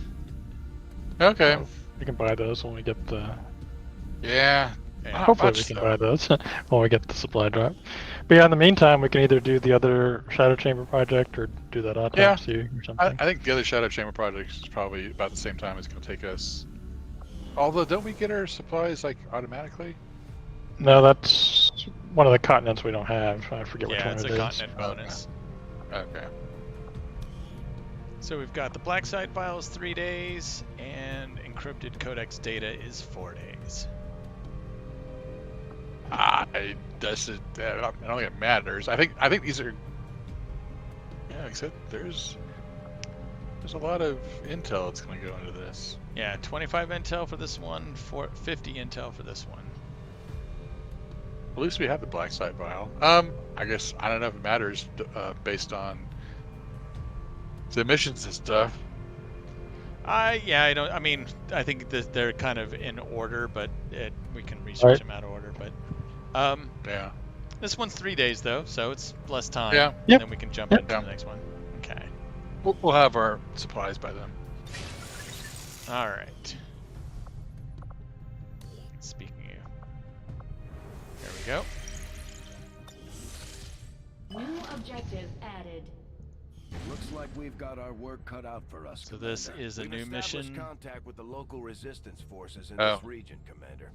Okay. We can buy those when we get the. Yeah. And Not Hopefully much, we can though. buy those when we get the supply drop. But yeah, in the meantime, we can either do the other Shadow Chamber project or do that autopsy or something. I think the other Shadow Chamber project is probably about the same time it's going to take us. Although, don't we get our supplies like automatically? No, that's one of the continents we don't have. I forget which Yeah, one it's it a is. continent bonus. Okay. So we've got the black site files 3 days, and encrypted codex data is 4 days. I don't think it matters. I think these are. Yeah, except there's a lot of intel that's going to go into this. Yeah, 25 intel for this one, 50 intel for this one. At least we have the black site file. I guess I don't know if it matters based on the missions and stuff. Yeah, I don't. I mean, I think that they're kind of in order, but we can research them out of order. But yeah, this one's 3 days though, so it's less time. Yeah. Yep. Then we can jump into the next one. Okay. We'll have our supplies by then. All right. Speaking of, there we go. New objective added. Looks like we've got our work cut out for us. So this Commander. is a We've new established mission. Contact with the local resistance forces in Oh. this region, Commander.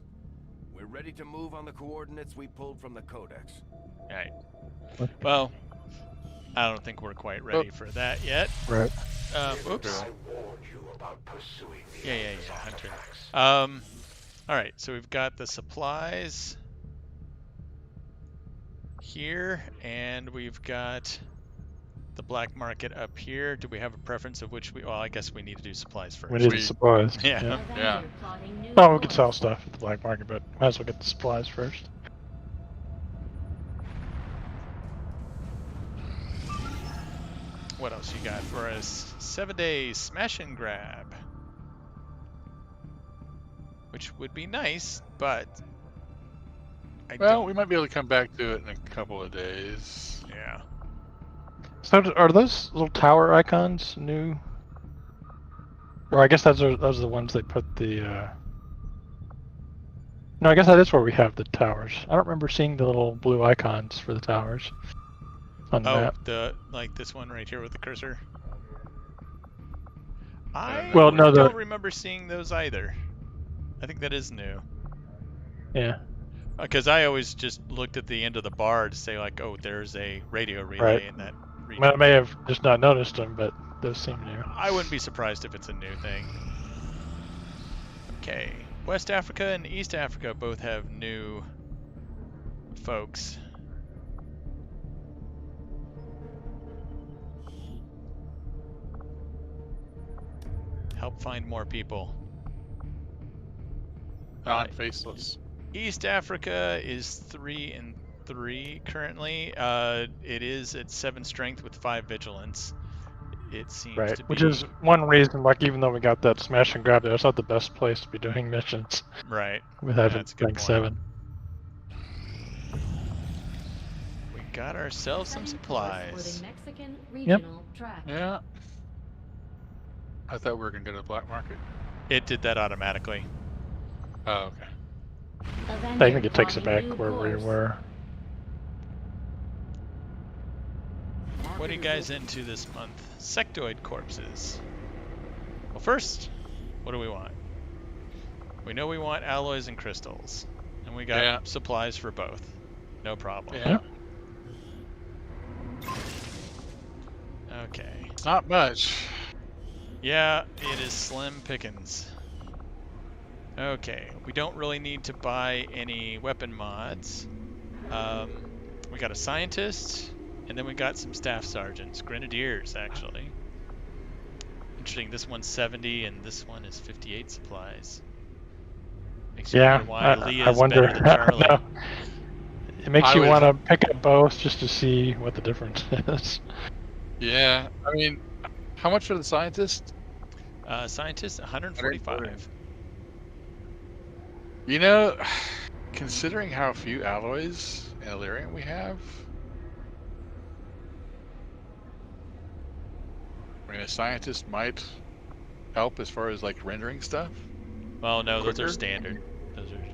We're ready to move on the coordinates we pulled from the Codex. All right. Well, I don't think we're quite ready for that yet. Right. Oops. I warned you about pursuing the Yeah, enemy's Hunter. artifacts. All right, so we've got the supplies here, and we've got the black market up here. Do we have a preference of which we? Well, I guess we need to do supplies first. We need the supplies. Yeah. Yeah. Yeah. Avenger plotting new Oh, we could course. sell stuff at the black market, but might as well get the supplies first. What else you got for us? 7 days smash and grab, which would be nice, but Well, we might be able to come back to it in a couple of days. Yeah. So are those little tower icons new? Or I guess those are the ones they put the. No, I guess that is where we have the towers. I don't remember seeing the little blue icons for the towers on the map. Like this one right here with the cursor. I Well, no, don't remember seeing those either. I think that is new. Yeah. Because I always just looked at the end of the bar to say like, oh, there's a radio relay Right. in that region. I may have just not noticed them, but those seem new. I wouldn't be surprised if it's a new thing. Okay. West Africa and East Africa both have new folks. Help find more people. Non-faceless. East Africa is 3 and 3 currently. It is at 7 strength with 5 vigilance. It seems Right, to be which is one reason, like, even though we got that smash and grab there, it's not the best place to be doing missions. right. With having That's a good rank point. 7. We got ourselves some Setting course for supplies. the Mexican regional track. Yeah. I thought we were gonna go to the black market. It did that automatically. Oh, okay. Avenger I think it takes it back plotting new where we course. were. What are you guys into this month? Sectoid corpses. Well, first, what do we want? We know we want alloys and crystals, and we got supplies for both. No problem. Yeah. Okay. It's not much. Yeah, it is slim pickings. Okay, we don't really need to buy any weapon mods. We got a scientist, and then we got some staff sergeants, grenadiers actually. Interesting, this one's 70 and this one is 58 supplies. Makes you Yeah, wonder why I Leah's wonder. better than Charlie. No. It makes I you would- want to pick up both just to see what the difference is. Yeah. I mean, how much for the scientist? Scientist, 145. You know, considering how few alloys and Illyrium we have, I mean, a scientist might help as far as like rendering stuff. Well, no, those are Quicker? standard. Those are.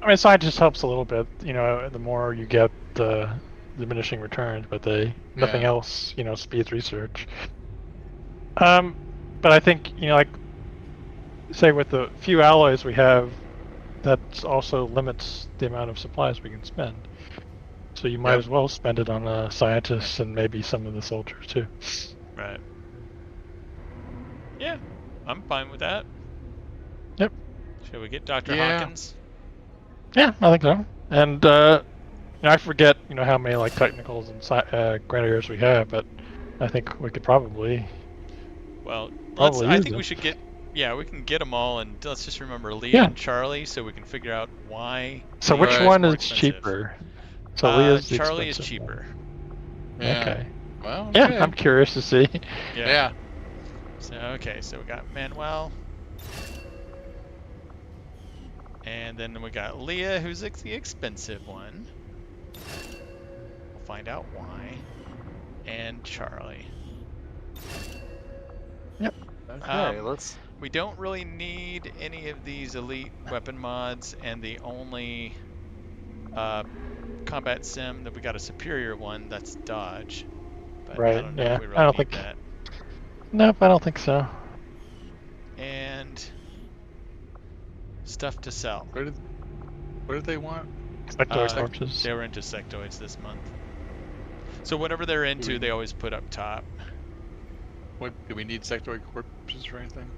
I mean, side just helps a little bit. You know, the more you get, the diminishing returns, but nothing Yeah. else. You know, speeds research. But I think like say with the few alloys we have, that also limits the amount of supplies we can spend. So you might Yep. as well spend it on scientists and maybe some of the soldiers too. Right. Yeah, I'm fine with that. Yep. Shall we get Dr. Yeah. Hawkins? Yeah, I think so. And I forget how many like technicals and grenadiers we have, but I think we could probably. Well, Probably I use think them. we should get. Yeah, we can get them all, and let's just remember Leah Yeah. and Charlie, so we can figure out why. So Leah which Right. one more is expensive. cheaper? So Leah's the Charlie is expensive one. cheaper. Yeah. Okay. Well. Yeah, Okay. I'm curious to see. Yeah. So okay, so we got Manuel, and then we got Leah, who's the expensive one. We'll find out why. And Charlie. Okay. Let's. We don't really need any of these elite weapon mods, and the only combat sim that we got a superior one, that's dodge. But Right, I don't know yeah. if we I really don't need think- that. Nope, I don't think so. And stuff to sell. What did they want? Sectoid corpses. They were into sectoids this month. So whatever they're into, they always put up top. What do we need sectoid corpses or anything?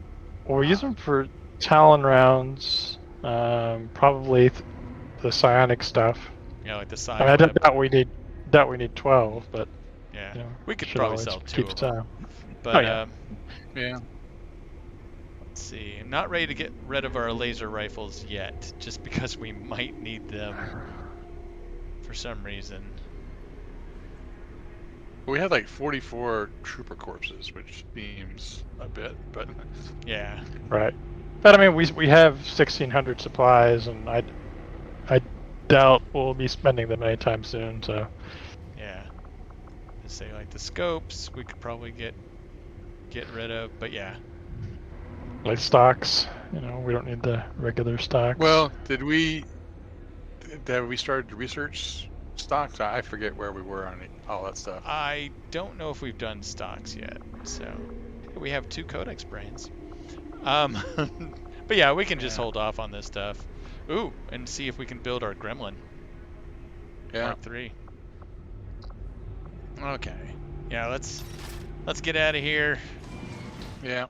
We'll use them for Talon rounds. Probably the psionic stuff. Yeah, like the I side. mean, I doubt we need 12, but Yeah, you know, we could should probably always sell 2 keep of them. some. But yeah. Yeah. let's see. I'm not ready to get rid of our laser rifles yet, just because we might need them for some reason. We had like 44 trooper corpses, which seems a bit, but Yeah. Right. But I mean, we have 1,600 supplies, and I doubt we'll be spending them anytime soon. So Yeah. Just say like the scopes, we could probably get rid of, but yeah. like stocks, we don't need the regular stocks. well, have we started to research stocks? I forget where we were on all that stuff. I don't know if we've done stocks yet, so we have 2 codex brains. But yeah, we can just Yeah. hold off on this stuff. Ooh, and see if we can build our gremlin. Yeah. Mark 3. Okay. Yeah, let's get out of here. Yeah.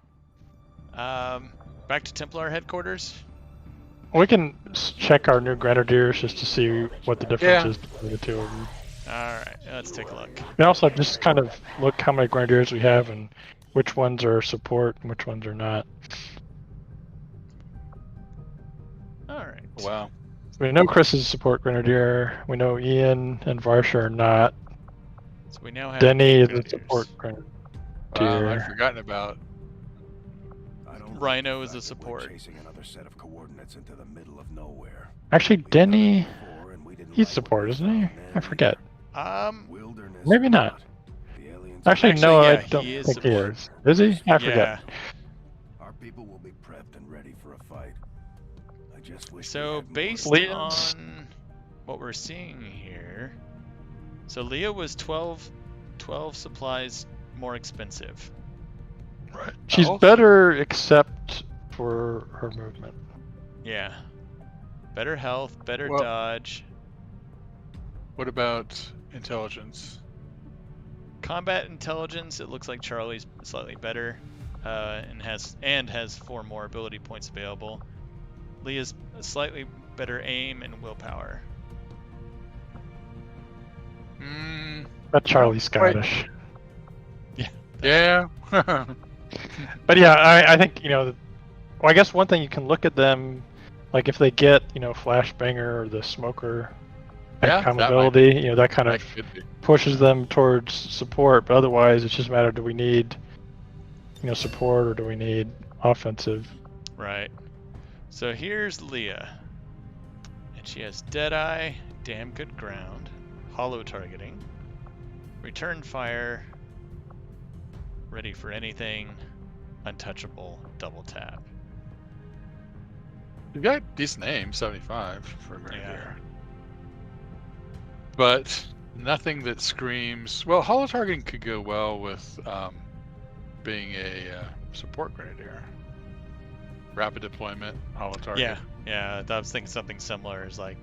Back to Templar headquarters. we can check our new grenadiers just to see what the difference is between the two of them. All right, let's take a look. We also just kind of look how many grenadiers we have and which ones are support and which ones are not. All right. Wow. We know Chris is a support grenadier. We know Ian and Varsha are not. So we now have Denny 8 is a grenadiers. support grenadier. Wow, I'd forgotten about. I don't Rhino like is the a fact that we're support. chasing another set of coordinates into the middle of nowhere. Actually, We've done Denny, it before, and we didn't he's like support, what we isn't he? found I then. forget. Wilderness Maybe or not. The aliens Actually, Actually, no, yeah, I don't he is think he support. is. Is he? I forget. Yeah. Our people will be prepped and ready for a fight. I just wish we So had more based Leah's- on what we're seeing here, so Leah was 12 supplies more expensive. Right. She's Also- better except for her movement. Yeah. Better health, better Well- dodge. What about intelligence? Combat intelligence, it looks like Charlie's slightly better, and has 4 more ability points available. Leah's slightly better aim and willpower. Mm, But Charlie's Right. Scottish. yeah. But yeah, I think well, I guess one thing you can look at them, like if they get flashbanger or the smoker Yeah, XCOM that ability, that kind That of could be. pushes them towards support. But otherwise, it's just a matter: do we need support or do we need offensive? Right. So here's Leah. And she has Deadeye, Damn Good Ground, Hollow Targeting, Return Fire, Ready for Anything, Untouchable, Double Tap. You got decent aim, 75 for a grenadier. But nothing that screams. Well, holo targeting could go well with being a support grenadier. Rapid deployment, holo target. Yeah. I was thinking something similar is like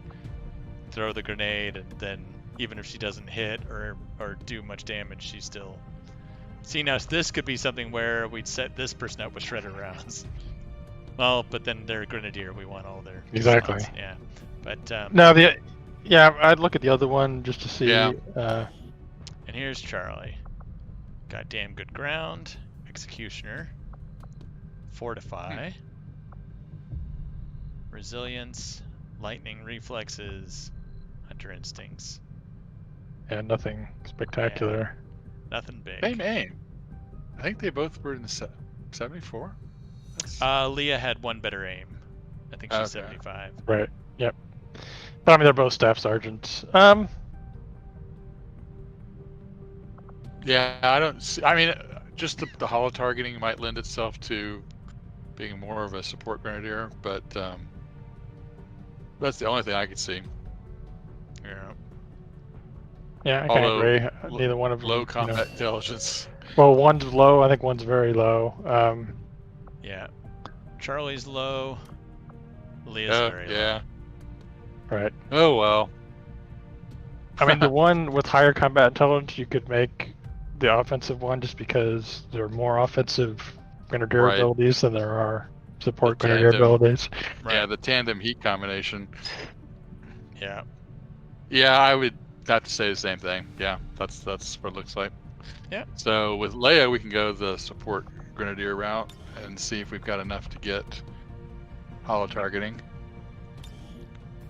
throw the grenade, and then even if she doesn't hit or do much damage, she's still. See, now this could be something where we'd set this person up with shredder rounds. Well, but then they're a grenadier. We want all their Exactly. slots. Yeah, but no, I'd look at the other one just to see. Yeah. And here's Charlie. Got damn good ground, executioner, fortify, resilience, lightning reflexes, hunter instincts. And nothing spectacular. Nothing big. Same aim. I think they both were in the 74. Leah had one better aim. I think she's 75. Right. Yep. But I mean, they're both staff sergeants. Yeah, I don't see. I mean, just the holo targeting might lend itself to being more of a support grenadier, but that's the only thing I could see. Yeah. Yeah, I can't agree. Neither one of them. Low combat intelligence. Well, one's low. I think one's very low. Yeah. Charlie's low. Leah's very low. Right. Oh well. I mean, the one with higher combat intelligence, you could make the offensive one just because there are more offensive grenadier abilities than there are support grenadier abilities. Right. Yeah, the tandem heat combination. Yeah. Yeah, I would have to say the same thing. Yeah, that's what it looks like. Yeah. So with Leia, we can go the support grenadier route and see if we've got enough to get holo targeting.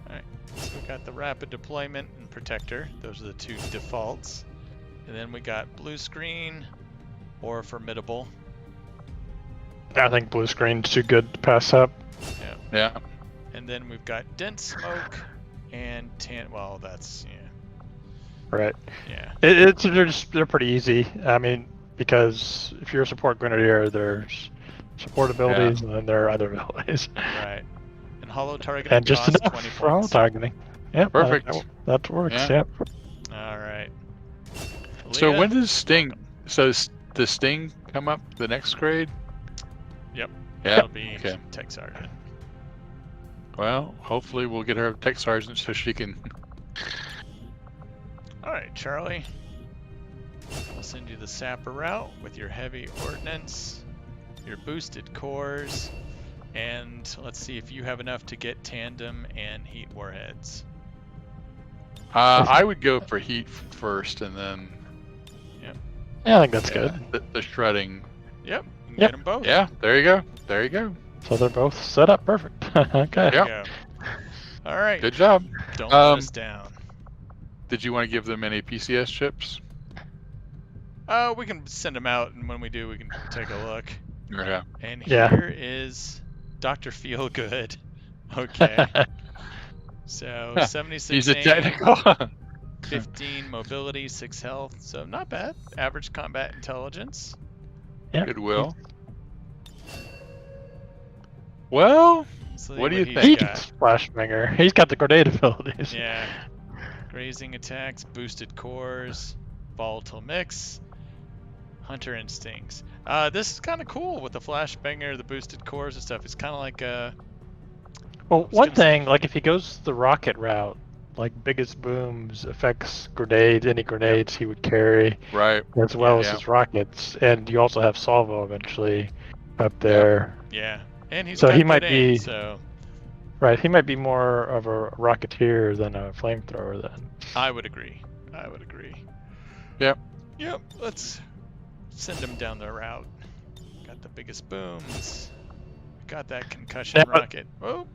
All right. So we got the rapid deployment and protector. Those are the two defaults. And then we got blue screen or formidable. I think blue screen's too good to pass up. Yeah. Yeah. And then we've got dense smoke and well, that's Right. Yeah. They're pretty easy. I mean, because if you're a support grenadier, there's support abilities and then there are other abilities. Right. And holo targeting and just costs enough 20 for holo points. targeting. Yeah. Perfect. That works. Yeah. All right. So Leah? when does Sting? So does Sting come up the next grade? Yep. Yeah. That'll be Okay. tech sergeant. Well, hopefully we'll get her tech sergeant so she can. All right, Charlie. I'll send you the sapper route with your heavy ordnance, your boosted cores, and let's see if you have enough to get tandem and heat warheads. I would go for heat first, and then. Yeah, I think that's good. The shredding. Yep. You can get them both. Yeah. There you go. There you go. So they're both set up perfect. Okay. There you go. All right. Good job. Don't let us down. Did you want to give them any PCS chips? We can send them out, and when we do, we can take a look. Yeah. And here is Dr. Feelgood. Okay. So 76 He's a aim, technical. 15 mobility, 6 health. So not bad. Average combat intelligence. Yeah. Goodwill. Well, See what do you he's think? got. Flashbanger. He's got the grenade abilities. Yeah. Grazing attacks, boosted cores, volatile mix, hunter instincts. This is kind of cool with the flashbanger, the boosted cores and stuff. It's kind of like Well, one thing, like if he goes the rocket route, like biggest booms affects any grenades he would carry, right, as well as his rockets, and you also have salvo eventually up there. Yeah, and he's so got he good might aim, be so right. He might be more of a rocketeer than a flamethrower. Then I would agree. Yep. Yep. Let's send him down the route. Got the biggest booms. Got that concussion rocket. Oh.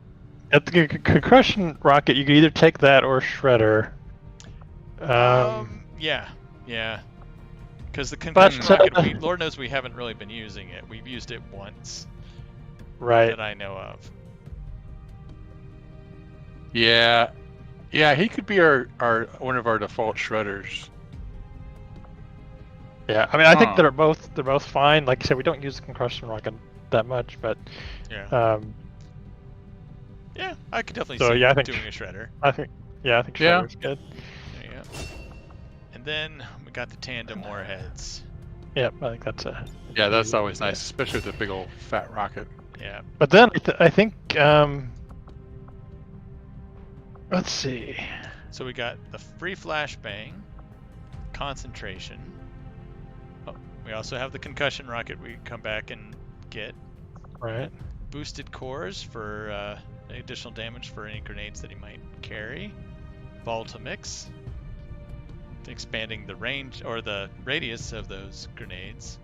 At the concussion rocket, you can either take that or shredder. Yeah. Because the concussion rocket, Lord knows we haven't really been using it. We've used it once. Right. That I know of. Yeah. Yeah, he could be our one of our default shredders. Yeah, I mean, I think they're both fine. Like I said, we don't use the concussion rocket that much, but yeah. Yeah, I could definitely So see yeah, I think doing a shredder. I think Yeah. Shredder's good. There you go. And then we got the tandem warheads. Yep, I think that's a. Yeah, that's easy always to nice, get. especially with the big old fat rocket. Yeah. But then I think let's see. So we got the free flashbang, concentration. Oh, we also have the concussion rocket we come back and get. Right. Boosted cores for additional damage for any grenades that he might carry. Volatile mix, expanding the range or the radius of those grenades.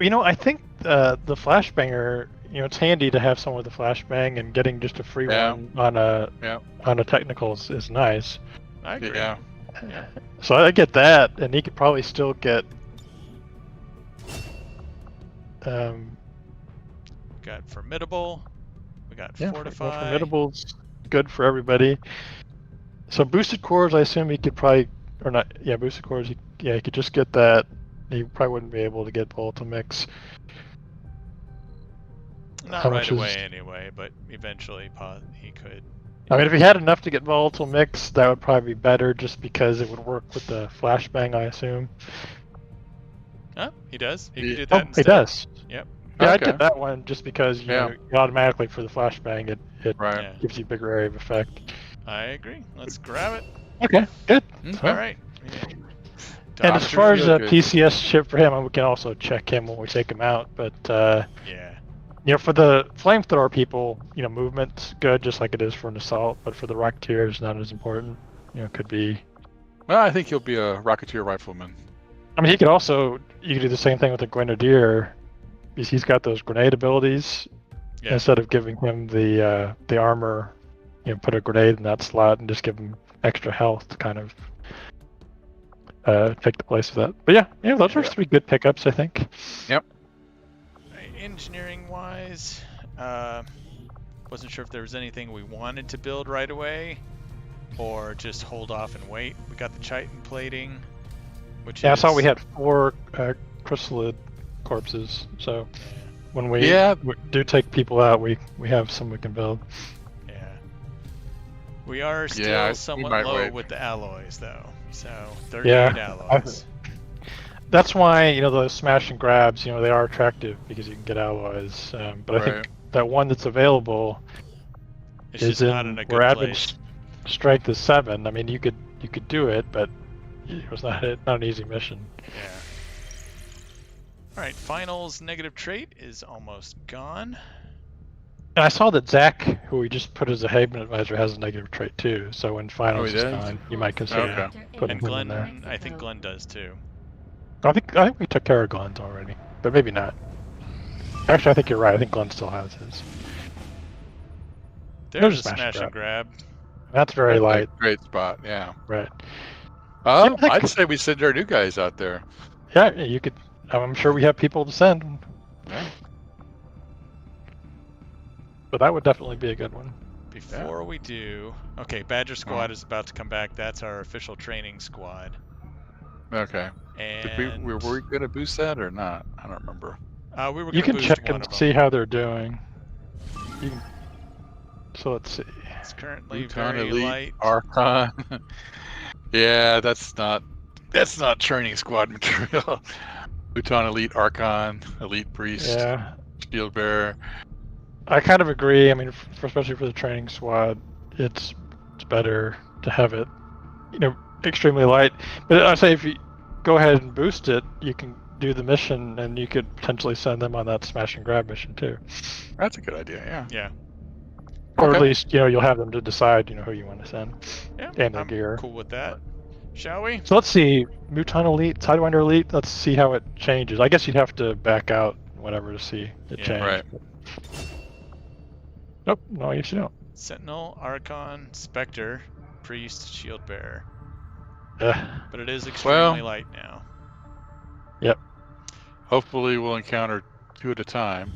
You know, I think the flashbanger. You know, it's handy to have someone with a flashbang, and getting just a free one on a technical is nice. I agree. Yeah. So I get that, and he could probably still get. Got formidable. We got Yeah, fortify. formidable's good for everybody. So boosted cores, I assume he could probably, or not? Yeah, boosted cores. He could just get that. He probably wouldn't be able to get volatile mix. Not right away anyway, but eventually he could. I mean, if he had enough to get volatile mix, that would probably be better, just because it would work with the flashbang, I assume. Huh? He does? He can do that instead? He does. Yep. Yeah, Okay. I did that one just because you know, automatically for the flashbang, it Right. gives you a bigger area of effect. I agree. Let's grab it. Okay, good. All right. And as far as a PCS chip for him, we can also check him when we take him out. But yeah, you know, for the flamethrower people, you know, movement's good, just like it is for an assault. But for the Rocketeers, not as important. You know, could be. Well, I think he'll be a Rocketeer rifleman. I mean, he could also. You could do the same thing with the Grenadier, because he's got those grenade abilities. Yeah. Instead of giving him the armor, you know, put a grenade in that slot and just give him extra health to kind of take the place of that. But yeah, those are 3 good pickups, I think. Yep. Engineering wise, wasn't sure if there was anything we wanted to build right away, or just hold off and wait. We got the chitin plating, which I saw we had 4 chrysalid corpses, so when we do take people out, we have some we can build. Yeah. We are still somewhat low with the alloys, though. So 38 alloys. That's why, you know, those smash and grabs, you know, they are attractive because you can get alloys. But I think that one that's available is not in a good where average place. Strength is 7. I mean, you could do it, but it was not an easy mission. Yeah. All right, finals negative trait is almost gone. And I saw that Zach, who we just put as a Haven advisor, has a negative trait too. So when finals is gone, you might consider putting him in there. I think Glenn does too. I think we took care of Glenn's already, but maybe not. Actually, I think you're right. I think Glenn still has his. There's a smash and grab. That's very light. Great spot, yeah. Right. I'd say we send our new guys out there. Yeah, you could. I'm sure we have people to send. Yeah. But that would definitely be a good one. Before we do, okay, Badger Squad is about to come back. That's our official training squad. Okay. And were we going to boost that or not? I don't remember. We were. You can boost check one and of see them. how they're doing. So let's see. It's currently Bhutan very Elite, light. Archon. Yeah, that's not training squad material. Bhutan Elite, Archon, Elite Priest, Shield Bearer. I kind of agree. I mean, especially for the training squad, it's better to have it, you know, extremely light. But I say if you go ahead and boost it, you can do the mission, and you could potentially send them on that smash and grab mission too. That's a good idea. Yeah. Yeah. Or at least, you know, you'll have them to decide, you know, who you want to send. Yeah. And their gear. Cool with that. Shall we? So let's see, Bhutan Elite, Sidewinder Elite. Let's see how it changes. I guess you'd have to back out whatever to see it change. Right. Nope. No, I guess you don't. Sentinel, Archon, Spectre, Priest, Shield Bearer. But it is extremely light now. Yep. Hopefully we'll encounter 2 at a time.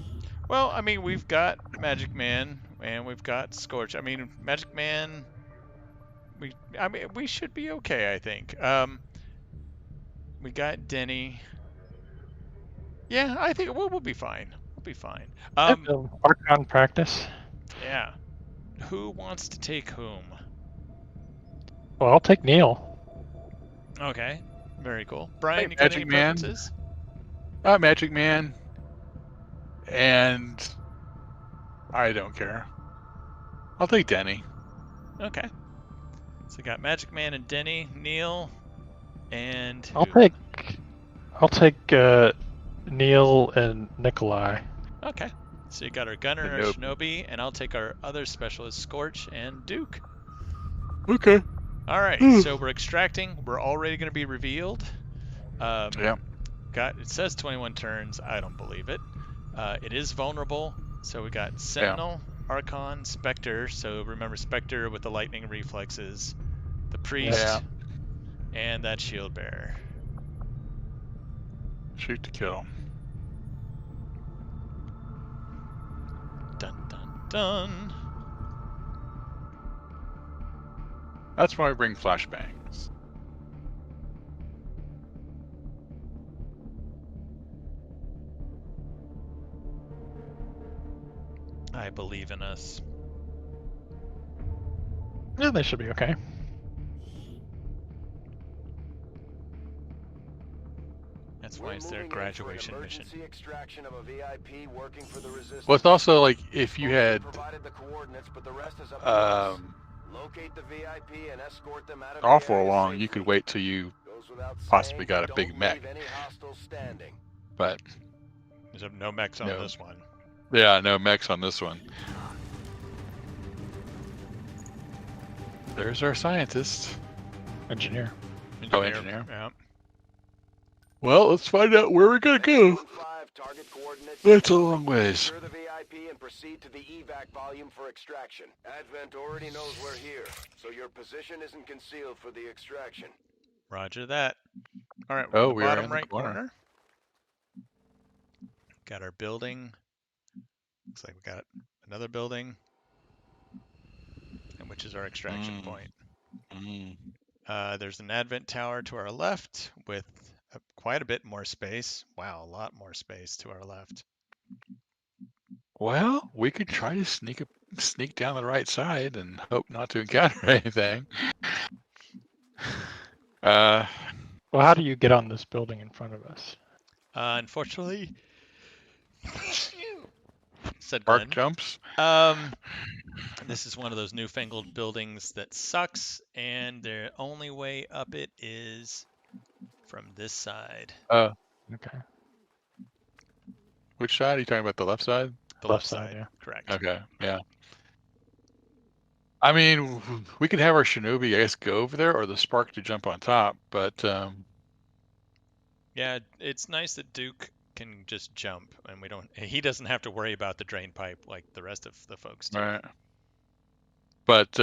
Well, I mean, we've got Magic Man and we've got Scorch. I mean, Magic Man, we should be okay, I think. We got Denny. Yeah, I think we'll be fine. We'll be fine. Archon practice. Yeah. who wants to take whom? Well, I'll take Neil. Okay, very cool. Brian, Hey, you got any Magic Man. preferences? Magic Man. And I don't care. I'll take Denny. Okay. So we got Magic Man and Denny, Neil, and I'll who? take Neil and Nikolai. Okay. So you got our Gunner, our Shinobi, and I'll take our other specialist, Scorch and Duke. Okay. All right. So we're extracting. We're already going to be revealed. Yeah. It says 21 turns. I don't believe it. It is vulnerable. So we got Sentinel, Archon, Spectre. So remember Spectre with the lightning reflexes, the Priest, and that Shield Bearer. Shoot to kill. Dun dun dun. That's why we bring flashbangs. I believe in us. Yeah, they should be okay. That's why it's their graduation mission. Extraction of a VIP working for the resistance. Well, it's also like if you had provided the coordinates, but the rest is up to us. Locate the VIP and escort them out of awful long, you could wait till you possibly saying, got a big mech. any hostiles standing. But there's no mechs on this one. Yeah, no mechs on this one. There's our scientist. Engineer. Oh, engineer. Yeah. Well, let's find out where we're gonna go. That's a long ways. Secure the VIP and proceed to the evac volume for extraction. Advent already knows we're here, so your position isn't concealed for the extraction. Roger that. All right, Oh, the we are bottom in the right corner. corner. Got our building. Looks like we got another building, and which is our extraction point. There's an Advent tower to our left with quite a bit more space. Wow, a lot more space to our left. Well, we could try to sneak down the right side and hope not to encounter anything. Well, how do you get on this building in front of us? Unfortunately, said Mark Glenn. jumps. This is one of those newfangled buildings that sucks, and the only way up it is from this side. Okay. Which side are you talking about? The left side? The left side, yeah. Correct. Okay, yeah. I mean, we could have our Shinobi, I guess, go over there, or the Spark to jump on top, but yeah, it's nice that Duke can just jump, and he doesn't have to worry about the drain pipe like the rest of the folks do. right. But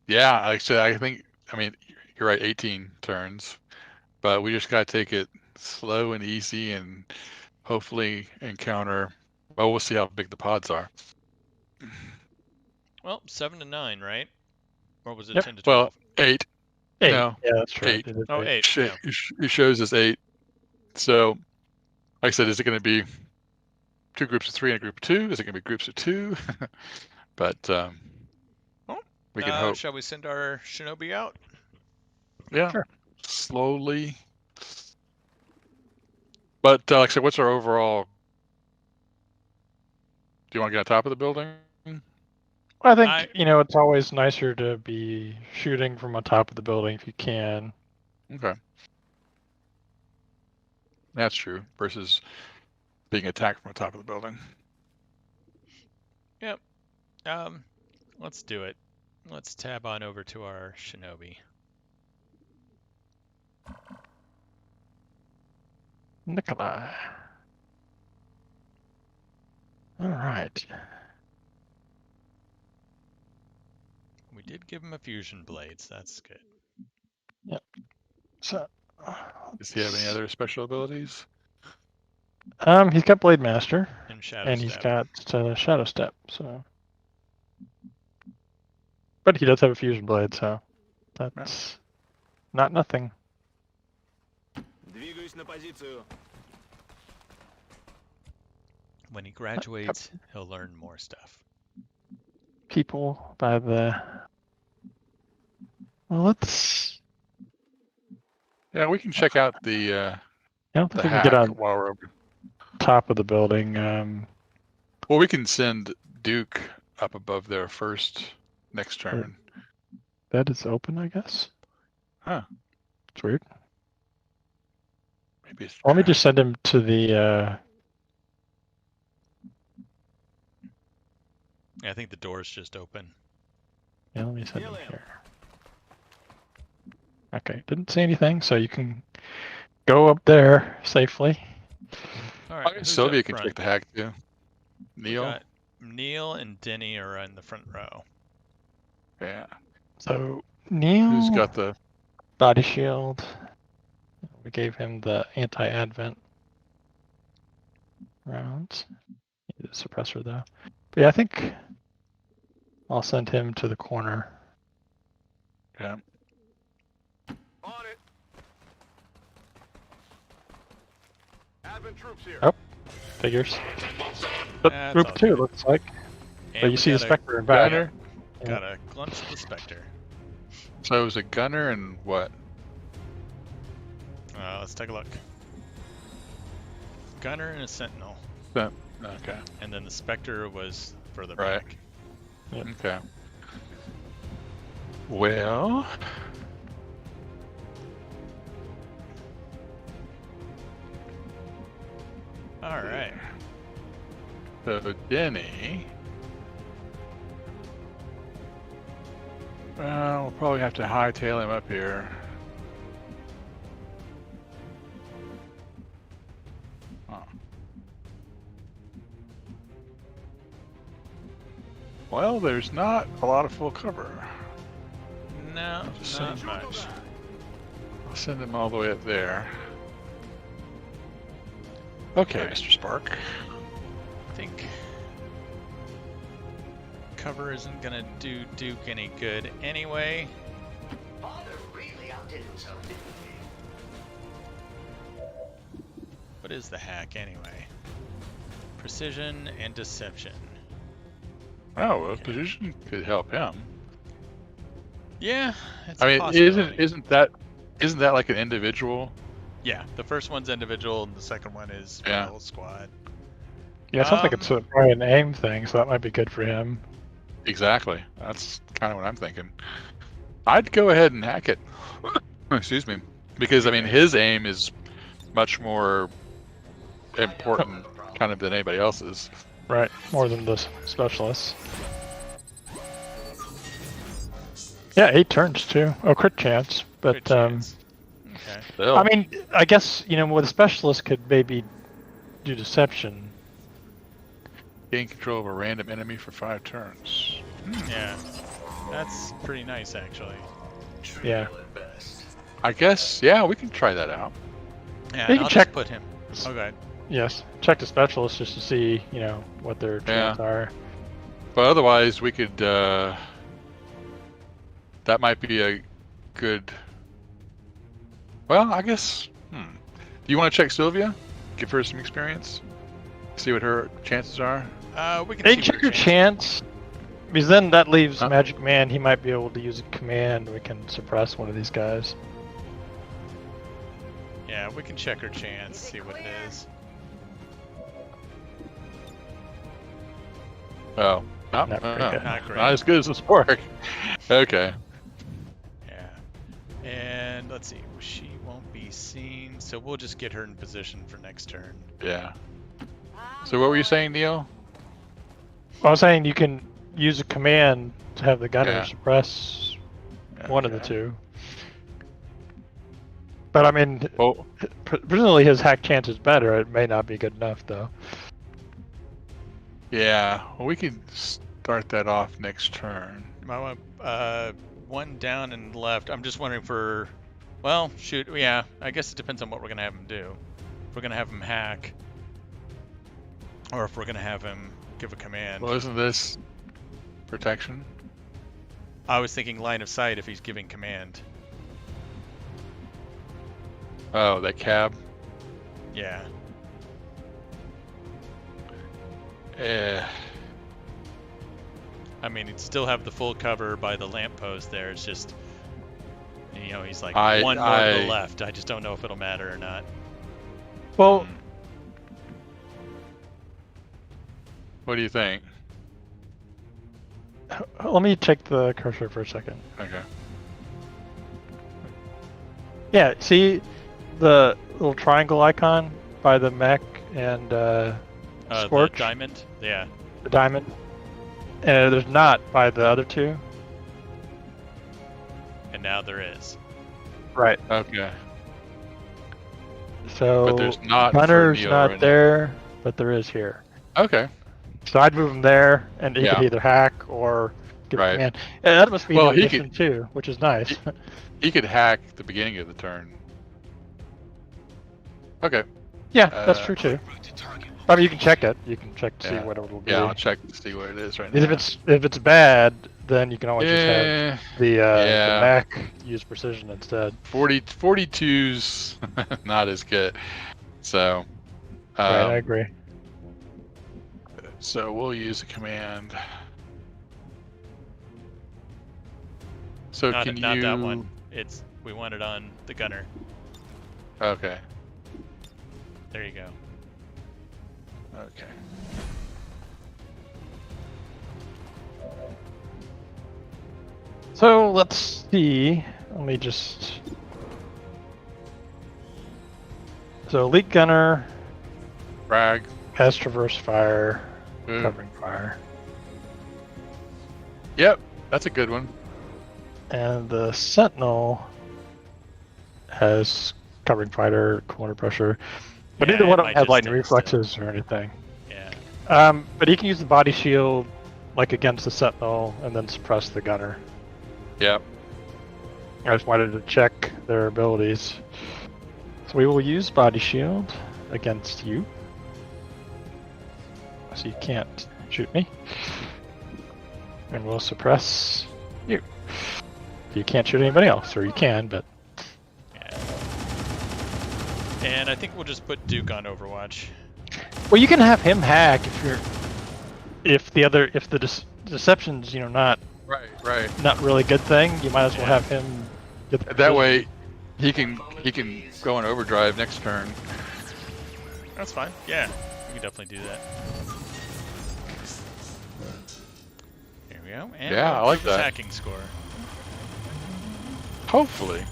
yeah, like I said, I mean, you're right, 18 turns, but we just gotta take it slow and easy, and hopefully encounter. Well, we'll see how big the pods are. Well, 7 to 9, right? Or was it Yep. 10 to 12? Well, 8. 8. No, Yeah, that's right. 8. It is Oh, 8. Yeah. It shows us 8. So, like I said, is it going to be 2 groups of 3 and a group of 2? Is it going to be groups of 2? But we can hope. Shall we send our Shinobi out? Yeah, Sure. Slowly. But like I said, what's our overall? Do you want to get on top of the building? I think, it's always nicer to be shooting from on top of the building if you can. Okay. That's true. Versus being attacked from the top of the building. Yep. Let's do it. Let's tab on over to our Shinobi. Nikolai. All right. We did give him a fusion blades. That's good. Yep. So. Does he have any other special abilities? He's got Blade Master. And Shadow and Step. he's got Shadow Step. So. But he does have a fusion blade, so that's not nothing. When he graduates, he'll learn more stuff. people by the. Well, let's. Yeah, we can check out the I don't think we can hack get on while we're over. top of the building. Well, we can send Duke up above there first next turn. That is open, I guess. Huh. It's weird. Maybe it's Let me trapped. just send him to the. Yeah, I think the door's just open. Yeah, let me send him here. Okay, didn't see anything, so you can go up there safely. All I right, guess who's Sylvia up can front? check the hack too. We Neil? got Neil and Denny are in the front row. Yeah. So Neil, Who's got the body shield? We gave him the anti-advent rounds. He's a suppressor though. But yeah, I think I'll send him to the corner. yeah. On it. Advent troops here. Oh, figures. But That's group all 2 good. looks like. And But you we see the got a- Spectre in back. Gunner? Got a glimpse of the Spectre. So it was a gunner and what? Let's take a look. Gunner and a Sentinel. Okay. And then the Spectre was further Right. back. Yep. Okay. Well, All right. so Denny. Well, we'll probably have to hightail him up here. Huh. Well, there's not a lot of full cover. No, Just not saying. much. I'll send him all the way up there. Okay, Mr. Spark. I think cover isn't gonna do Duke any good anyway. Father really outdid himself, didn't he? What is the hack anyway? Precision and deception. Oh, well, position could help him. Yeah, it's I a mean, possibility. isn't that like an individual? Yeah, the first one's individual, and the second one is for Yeah. the whole squad. Yeah, it sounds like it's probably an aim thing, so that might be good for him. Exactly. That's kind of what I'm thinking. I'd go ahead and hack it. Excuse me, because I mean his aim is much more important, kind of than anybody else's. Right, more than the specialists. Yeah, 8 turns too. Oh, crit chance, but Good chance. Okay. Still, I mean, I guess with a specialist could maybe do deception. gain control of a random enemy for 5 turns. Yeah, that's pretty nice actually. Yeah. I guess, yeah, we can try that out. Yeah, You and can I'll check- just put him. Oh, go ahead. Yes, check the specialist just to see, what their traits are. But otherwise, we could. That might be a good. Well, I guess. Do you want to check Sylvia? Give her some experience. See what her chances are. We can Hey, see check what your chances- chance. Because then that leaves Huh? Magic Man. He might be able to use a command. We can suppress one of these guys. Yeah, we can check her chance, see what it is. Oh, Not very good. Not great. Not as good as this work. Okay. Yeah. And let's see, she won't be seen, so we'll just get her in position for next turn. Yeah. So what were you saying, Neil? I was saying you can use a command to have the gunner Yeah. suppress one of the Okay. two. But I mean, Well, presumably his hack chance is better. It may not be good enough though. yeah. Well, we could start that off next turn. I want one down and left. I'm just wondering for, well, shoot, yeah, I guess it depends on what we're gonna have him do. If we're gonna have him hack, or if we're gonna have him give a command. Well, isn't this protection? I was thinking line of sight if he's giving command. Oh, that cab. Yeah. I mean, he'd still have the full cover by the lamppost there. It's just, he's like one more to the left. I just don't know if it'll matter or not. Well, what do you think? let me check the cursor for a second. Okay. Yeah, see the little triangle icon by the mech and Scorch? The diamond? Yeah. The diamond. And there's not by the other two. And now there is. Right. Okay. So But there's not for Gunner's Neo not right now. there, but there is here. Okay. So I'd move him there, and he Yeah. could either hack or give Right. a command. And that must be Well, an he addition too, which is nice. He could hack the beginning of the turn. Okay. Yeah, that's true too. I mean, you can check it. You can check to see Yeah. what it'll do. Yeah, I'll check to see what it is right now. Because if it's bad, then you can always just have Yeah. the Yeah. mech use precision instead. 42's not as good. So, Right, I agree. so we'll use a command. So Not can not you? that one. We want it on the gunner. Okay. There you go. Okay. So let's see. Let me just. So elite gunner Frag. has traverse fire, Boom. covering fire, Yep, that's a good one. and the sentinel has covering fire, corner pressure. But Yeah, neither it one of might them have just lightning stay reflexes or anything. Yeah. But he can use the body shield like against the sentinel and then suppress the gunner. Yep. I just wanted to check their abilities. So we will use body shield against you. So you can't shoot me. And we'll suppress you. You can't shoot anybody else, or you can, but Yeah. And I think we'll just put Duke on Overwatch. well, you can have him hack if the deception's not Right. not really a good thing. You might as well have him get the That precision. way, he can go in overdrive next turn. That's fine. Yeah, we can definitely do that. There we go. And Yeah, we'll I like improve his that. hacking score. Hopefully.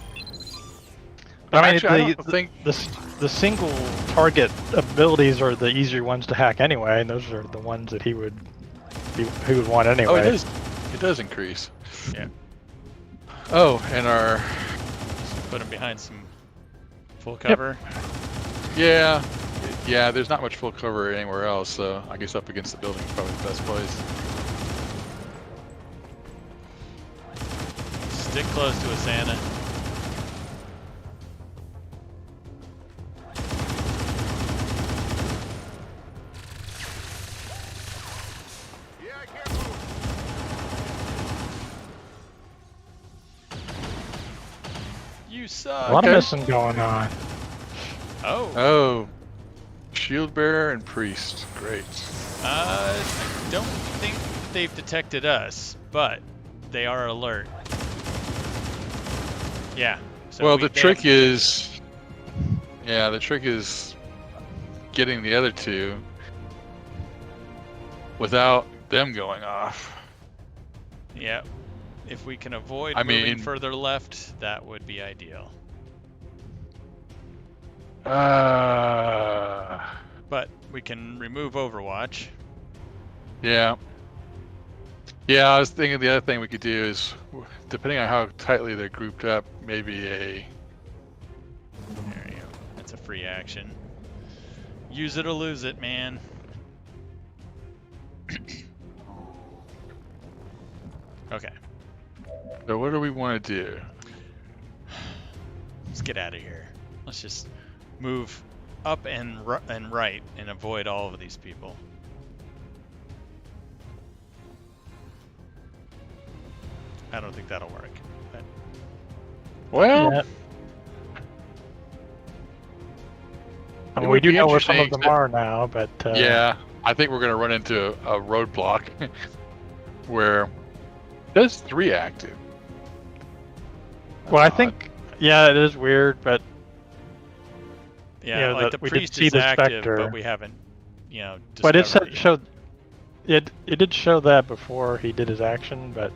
I mean, Actually, I don't think. the single target abilities are the easier ones to hack anyway, and those are the ones that he would want anyway. Oh, it is. It does increase. Yeah. Oh, and our Put him behind some full cover. yeah. There's not much full cover anywhere else, so I guess up against the building is probably the best place. Stick close to a Santa. You a suck. lot Okay. of missing going on. Oh. Oh, shield bearer and priest. Great. I don't think they've detected us, but they are alert. Yeah. So Well, they the trick haven't- is, the trick is getting the other two without them going off. Yeah. If we can avoid I moving mean- further left, that would be ideal. But we can remove Overwatch. Yeah. Yeah, I was thinking the other thing we could do is, depending on how tightly they're grouped up, maybe a. There you go. That's a free action. Use it or lose it, man. Okay. So what do we want to do? Let's get out of here. Let's just move up and right and avoid all of these people. I don't think that'll work. But Well, Yeah. I mean, It we would do be know where some of interesting them to- are now, but yeah, I think we're going to run into a roadblock. where it does 3 active. Well, I Odd. think, yeah, it is weird, but Yeah, Yeah, like that the we did priest see is the active, specter. but we haven't, but it discovered yet. showed it did show that before he did his action, but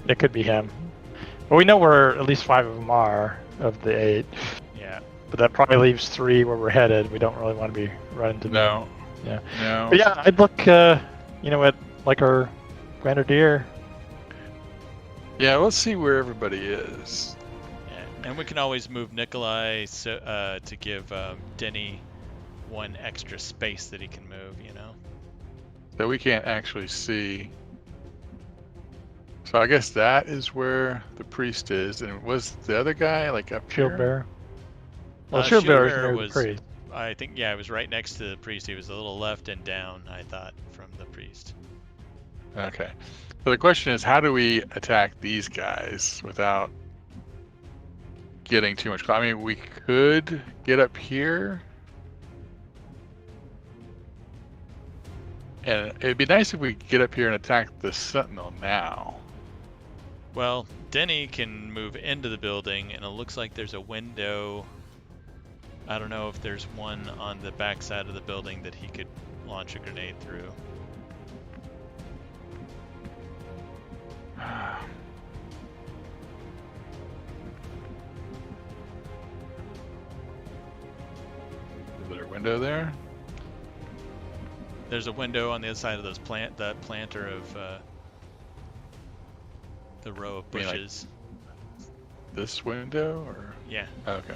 it could be him. But we know where at least 5 of them are of the 8. Yeah. But that probably leaves 3 where we're headed. We don't really want to be running to them. No. Yeah. No. But yeah, I'd look, at like our Grenadier. Yeah, let's see where everybody is. Yeah, and we can always move Nikolai to give Denny 1 extra space that he can move. That we can't actually see. So I guess that is where the priest is. And was the other guy like up Shield here? Bearer. Well, Shield Shield Bearer is Bearer near was- the priest. I think it was right next to the priest. He was a little left and down, I thought, from the priest. Okay. So the question is, how do we attack these guys without getting too much? I mean, we could get up here. And it'd be nice if we could get up here and attack the Sentinel now. Well, Denny can move into the building, and it looks like there's a window. I don't know if there's one on the back side of the building that he could launch a grenade through. Is there a window there? There's a window on the other side of those that planter of the row of You mean, like, bushes. This window, or? Yeah. Okay.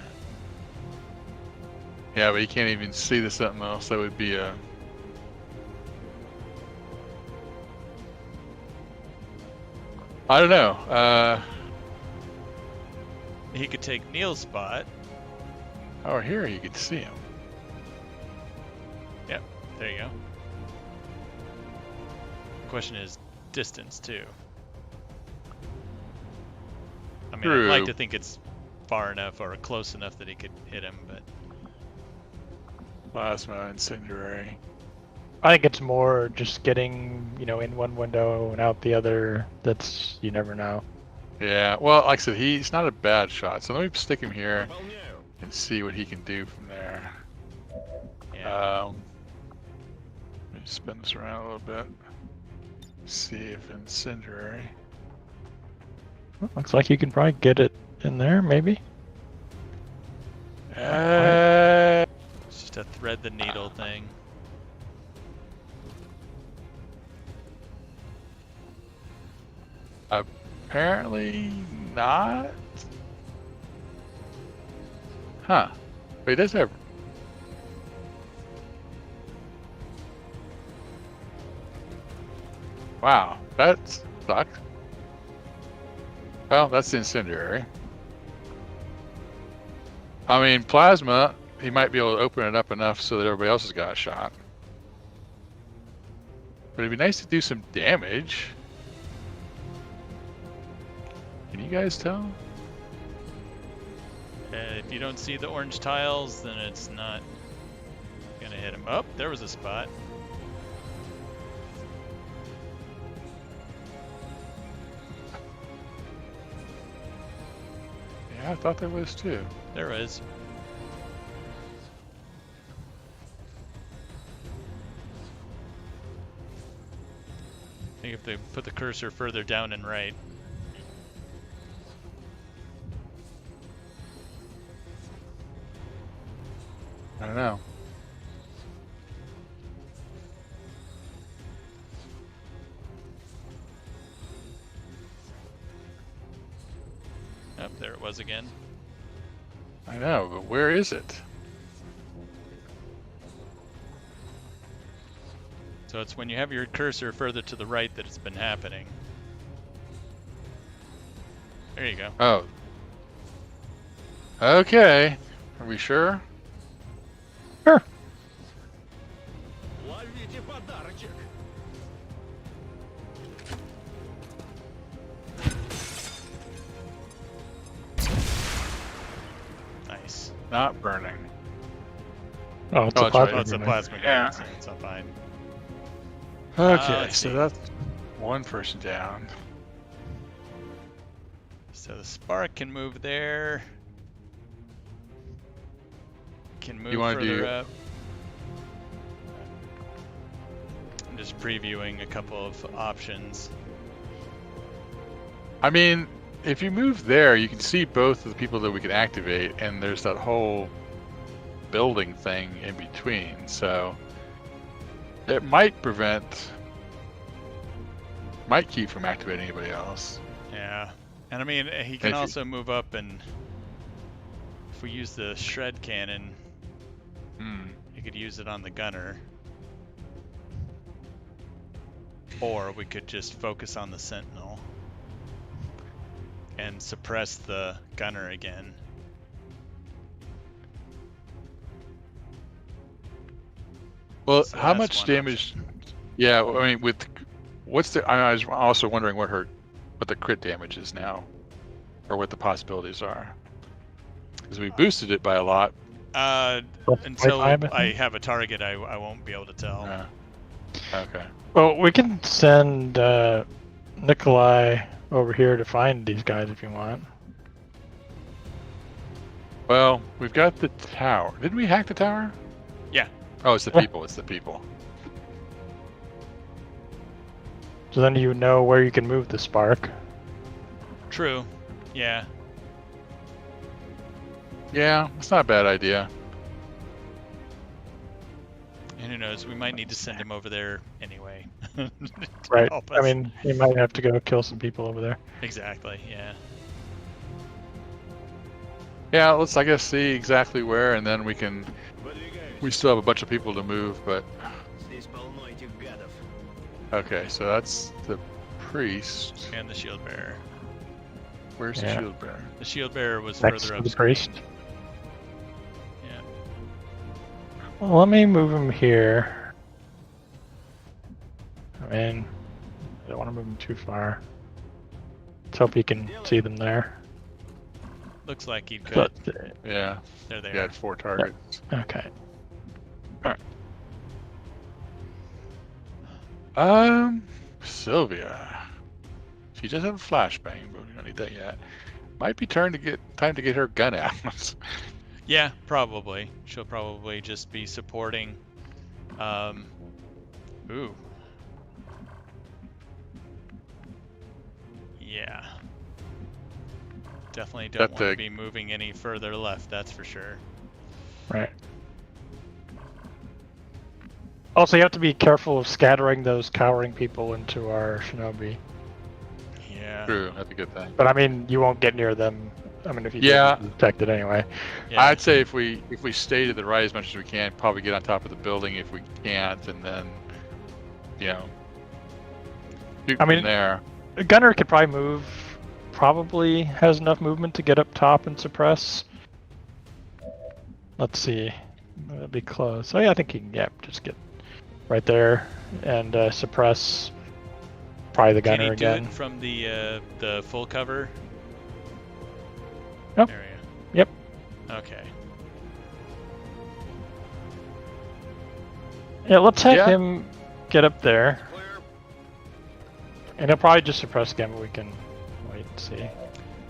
Yeah, but you can't even see the Sentinel, so it would be a... I don't know. He could take Neil's spot. Oh, here you could see him. Yep, there you go. Question is distance too. I mean, I'd like True. to think it's far enough or close enough that he could hit him, but Plasma incendiary. I think it's more just getting, in one window and out the other. That's, you never know. Yeah, well, like I said, he's not a bad shot. So let me stick him here and see what he can do from there. yeah. Let me spin this around a little bit. See if incendiary. Looks like you can probably get it in there, maybe. Uh, It's just a thread the needle thing. apparently not. Huh. But he does have. Wow, that sucks. Well, that's incendiary. I mean, plasma, he might be able to open it up enough so that everybody else has got a shot. But it'd be nice to do some damage. Can you guys tell? If you don't see the orange tiles, then it's not gonna hit him. Oh, there was a spot. Yeah, I thought there was too. There is. I think if they put the cursor further down and right. I don't know. Oh, there it was again. I know, but where is it? So it's when you have your cursor further to the right that it's been happening. There you go. Oh. Okay. Are we sure? Sure. Nice. Not burning. Oh, it's Oh, a that's right. plasma. Oh, it's a grenade. plasma Yeah. grenade, so it's not fine. Okay, let's so see. that's one person down. So the spark can move there. Can move wanna further do- up. I'm just previewing a couple of options. I mean, if you move there, you can see both of the people that we can activate, and there's that whole building thing in between. So it might keep from activating anybody else. Yeah, and I mean he can If you- also move up, and if we use the shred cannon, you could use it on the gunner, or we could just focus on the sentinel and suppress the gunner again. Well, So how that's much one damage? Yeah, I mean, I was also wondering what the crit damage is now, or what the possibilities are, because we boosted it by a lot. Until I think. I have a target, I won't be able to tell. Okay. Well, we can send Nikolai over here to find these guys if you want. Well, we've got the tower. Didn't we hack the tower? Yeah. Oh, it's the people. It's the people. So then you know where you can move the spark. True. Yeah. Yeah, it's not a bad idea. And who knows? We might need to send him over there anyway. to Right. help I us. mean, you might have to go kill some people over there. Exactly. Yeah. Yeah, let's, I guess, see exactly where, and then we still have a bunch of people to move, but... Okay, so that's the priest. And the shield bearer. Where's the shield bearer? The shield bearer was Next further to the upstream. priest. Yeah. Well, let me move him here. I mean, I don't want to move him too far. Let's hope he can see them there. Looks like he could. But, Yeah, There they he are. had 4 targets. okay. Sylvia. She does have a flashbang, but we don't need that yet. Might be time to get her gun out. Yeah, probably. She'll probably just be supporting. Ooh. Yeah. Definitely don't want to be moving any further left, that's for sure. Right. Also, you have to be careful of scattering those cowering people into our shinobi. Yeah. True, that's a good thing. But I mean, you won't get near them. I mean, if you Yeah. detect it anyway. Yeah. I'd say if we stay to the right as much as we can, probably get on top of the building if we can't, and then, shoot I mean, from there. A gunner could probably move. Probably has enough movement to get up top and suppress. Let's see. That'll be close. Oh yeah, I think he can. Just get right there and suppress. Probably the gunner Can he again. do it from the full cover Yep. area? Yep. Okay. Yeah, let's have him get up there. And he'll probably just suppress again, but we can wait and see.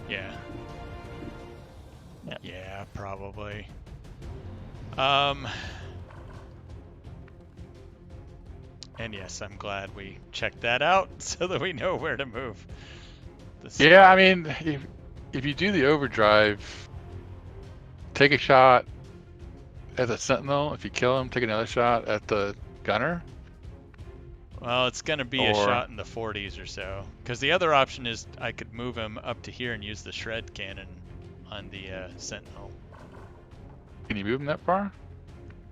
Yeah. Yeah. Yeah, probably. And yes, I'm glad we checked that out so that we know where to move. Yeah, I mean, if you do the overdrive, take a shot at the sentinel. If you kill him, take another shot at the gunner. Well, it's going to be a shot in the 40s or so. Because the other option is I could move him up to here and use the shred cannon on the sentinel. Can you move him that far?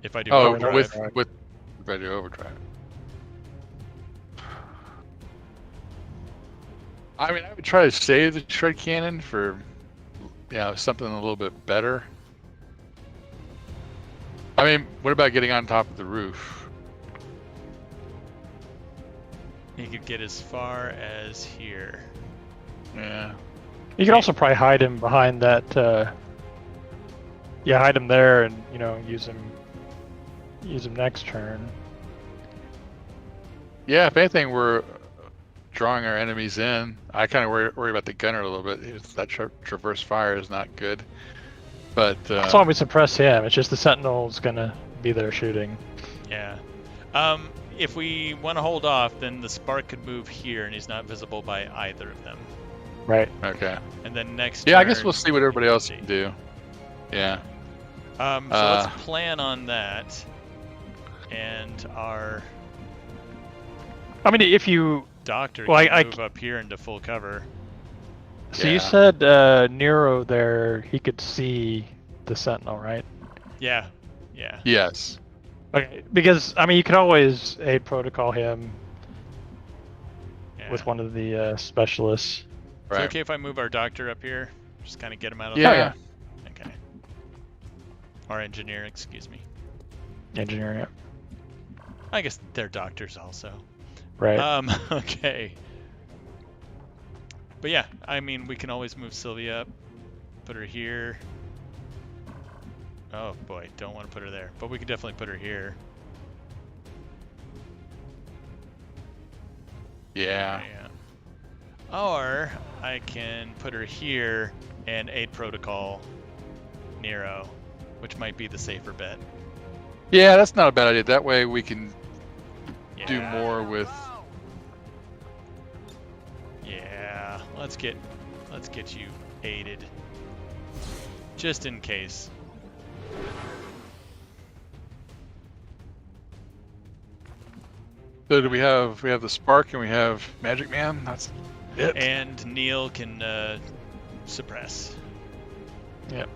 If I do overdrive. overdrive. If I do overdrive. I mean, I would try to save the shred cannon for, something a little bit better. I mean, what about getting on top of the roof? He could get as far as here. Yeah. You can also probably hide him behind that. Hide him there, and use him next turn. Yeah, if anything, we're drawing our enemies in. I kind of worry about the gunner a little bit. That traverse fire is not good. But that's why we suppress him. It's just the Sentinel's gonna be there shooting. Yeah. If we want to hold off, then the spark could move here, and he's not visible by either of them. Right. Okay. And then next. Yeah, I guess turn, we'll see what everybody else can do. Yeah. So let's plan on that. And our I mean, if you doctor well, can move up here into full cover. So you said Nero there, he could see the Sentinel, right? Yeah. Yeah. Yes. Okay, because I mean, you could always aid protocol him with one of the specialists. Is it okay if I move our doctor up here? Just kind of get him out of the way? Yeah. Okay. Our engineer, excuse me. Engineer, yeah. I guess they're doctors also. Right. Okay. But yeah, I mean, we can always move Sylvia up, put her here. Oh boy, don't want to put her there, but we can definitely put her here. Yeah. Or I can put her here and aid protocol Nero, which might be the safer bet. Yeah, that's not a bad idea. That way we can do more with. Yeah, let's get you aided, just in case. So do we have the spark and we have Magic Man? That's it. And Neil can suppress. Yep.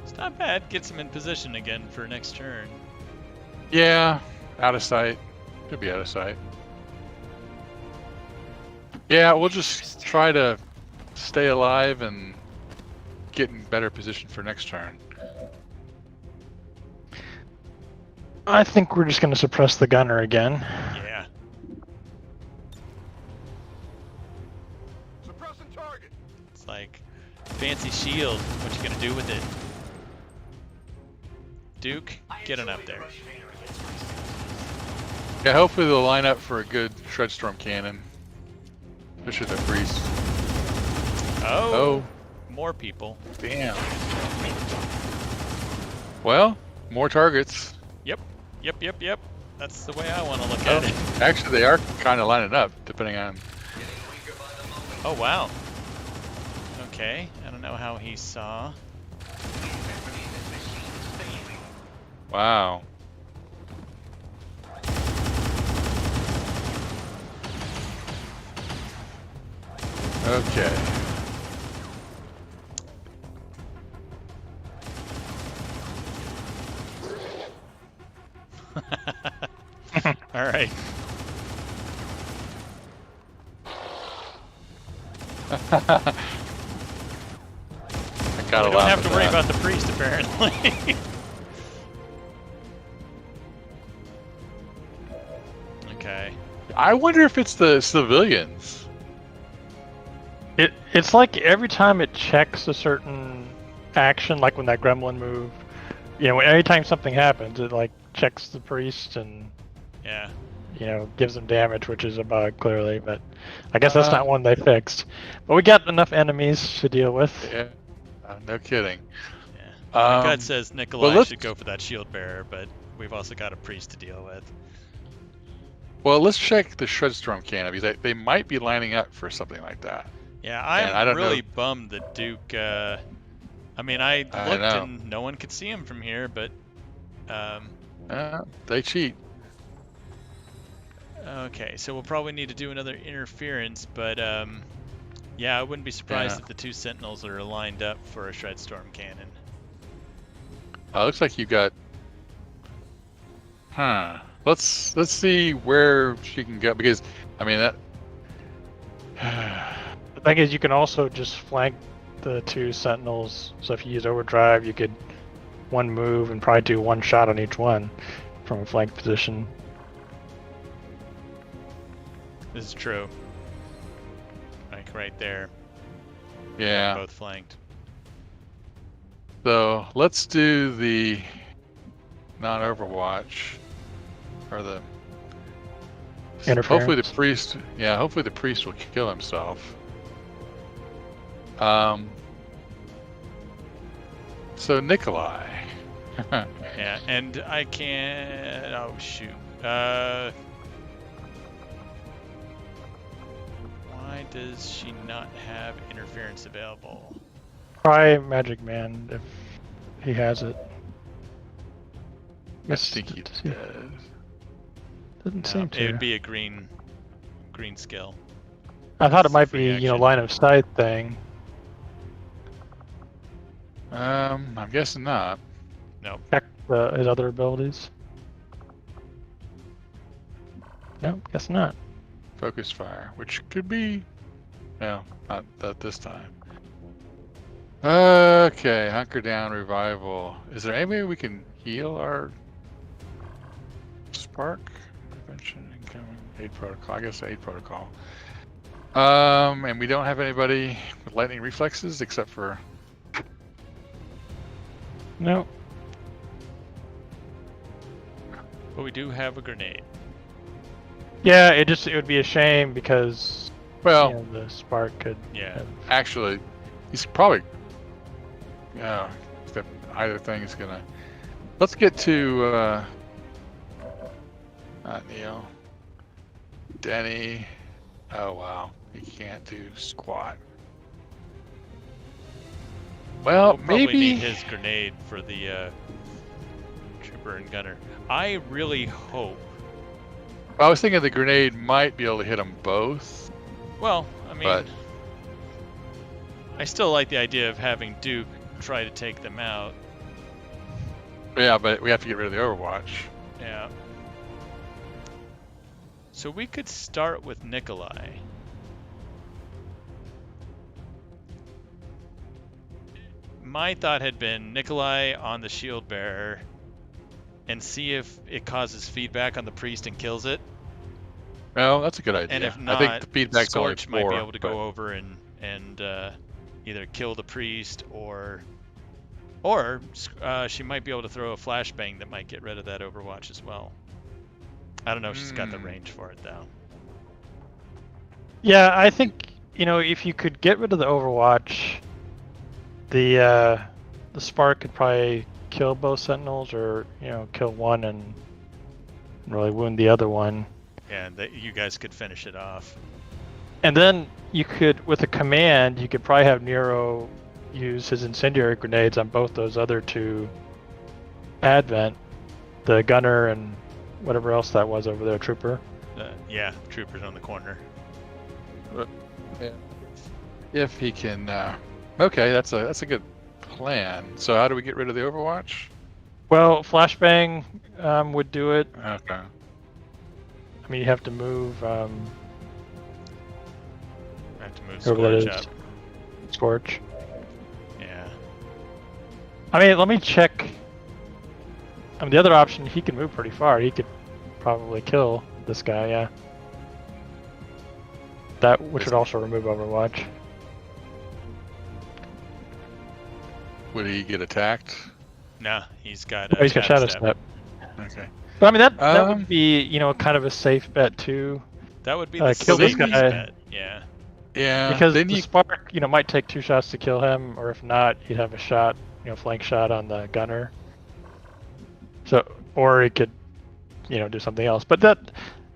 It's not bad. Gets him in position again for next turn. Yeah, out of sight. Could be out of sight. Yeah, we'll just try to stay alive and get in better position for next turn. I think we're just going to suppress the gunner again. Yeah. Suppressing target. It's like fancy shield. What you gonna do with it? Duke, get on up there. Yeah, hopefully they'll line up for a good Shredstorm cannon. Especially the priest. Oh. More people. Damn. Well, more targets. Yep. That's the way I want to look at it. Actually, they are kind of lining up, depending on. Oh wow. Okay, I don't know how he saw. Wow. Okay. All right. We don't have to worry about the priest, apparently. Okay. I wonder if it's the civilians. It's like every time it checks a certain action, like when that gremlin moved, you know, every time something happens, it like checks the priest and gives them damage, which is a bug clearly. But I guess that's not one they fixed. But we got enough enemies to deal with. Yeah, no kidding. Yeah. My gut says Nikolai should go for that shield bearer, but we've also got a priest to deal with. Well, let's check the Shredstorm cannon because they might be lining up for something like that. Yeah, I'm really bummed that Duke. I mean, I looked and no one could see him from here, but they cheat. Okay, so we'll probably need to do another interference, but yeah, I wouldn't be surprised if the two Sentinels are lined up for a Shredstorm cannon. Looks like you got. Let's see where she can go because I mean that. The thing is, you can also just flank the two Sentinels. So if you use overdrive, you could one move and probably do one shot on each one from a flank position. This is true. Like right there. Yeah. Both flanked. So let's do the non-Overwatch, or the hopefully the Interference. priest. Yeah, hopefully the priest will kill himself. So Nikolai. Yeah, and I can't. Oh shoot. Why does she not have interference available? Try Magic Man if he has it. I think he does. Doesn't No, seem to. it would be a green skill. I thought it It's a might free be, action. line of sight thing. I'm guessing not. Nope. Check his other abilities. No, guess not. Focus fire, which could be, no, not that this time. Okay, hunker down, revival. Is there any way we can heal our spark? Prevention, incoming, aid protocol. I guess aid protocol. And we don't have anybody with lightning reflexes except for. No. But we do have a grenade. Yeah, it would be a shame because Well, the spark could. Yeah. actually, he's probably. Yeah, either thing is gonna. Let's get to. Not Neil. Denny. Oh wow, he can't do squat. Well, We'll probably maybe. need his grenade for the trooper and gunner. I really hope. I was thinking the grenade might be able to hit them both. Well, I mean, But- I still like the idea of having Duke try to take them out. Yeah, but we have to get rid of the Overwatch. Yeah. So we could start with Nikolai. My thought had been Nikolai on the shield bearer and see if it causes feedback on the priest and kills it. Well, that's a good idea. And if not, I think the feedback's Scorch only 4, might be able to but- go over and either kill the priest or she might be able to throw a flashbang that might get rid of that Overwatch as well. I don't know if she's got the range for it though. Yeah, I think if you could get rid of the Overwatch, the spark could probably kill both sentinels, or kill one and really wound the other one. Yeah, you guys could finish it off. And then you could, with a command, you could probably have Nero use his incendiary grenades on both those other two Advent, the gunner and whatever else that was over there, trooper. Yeah, troopers on the corner. Yeah. If he can. Okay, that's a good plan. So how do we get rid of the Overwatch? Well, flashbang would do it. Okay. I mean, you have to move. I have to move Whoever that Scorch is. up. Scorch. Yeah. I mean, let me check. I mean, the other option, he can move pretty far. He could probably kill this guy, yeah. That, which would also remove Overwatch. Would he get attacked? Nah, he's got. Oh, he's got Shadow Step. Okay. But I mean, that would be, kind of a safe bet too. That would be the kill this safest guy. bet. Yeah. Yeah. Because then the spark, might take 2 shots to kill him, or if not, you'd have a shot, flank shot on the gunner. So, or he could, do something else. But that,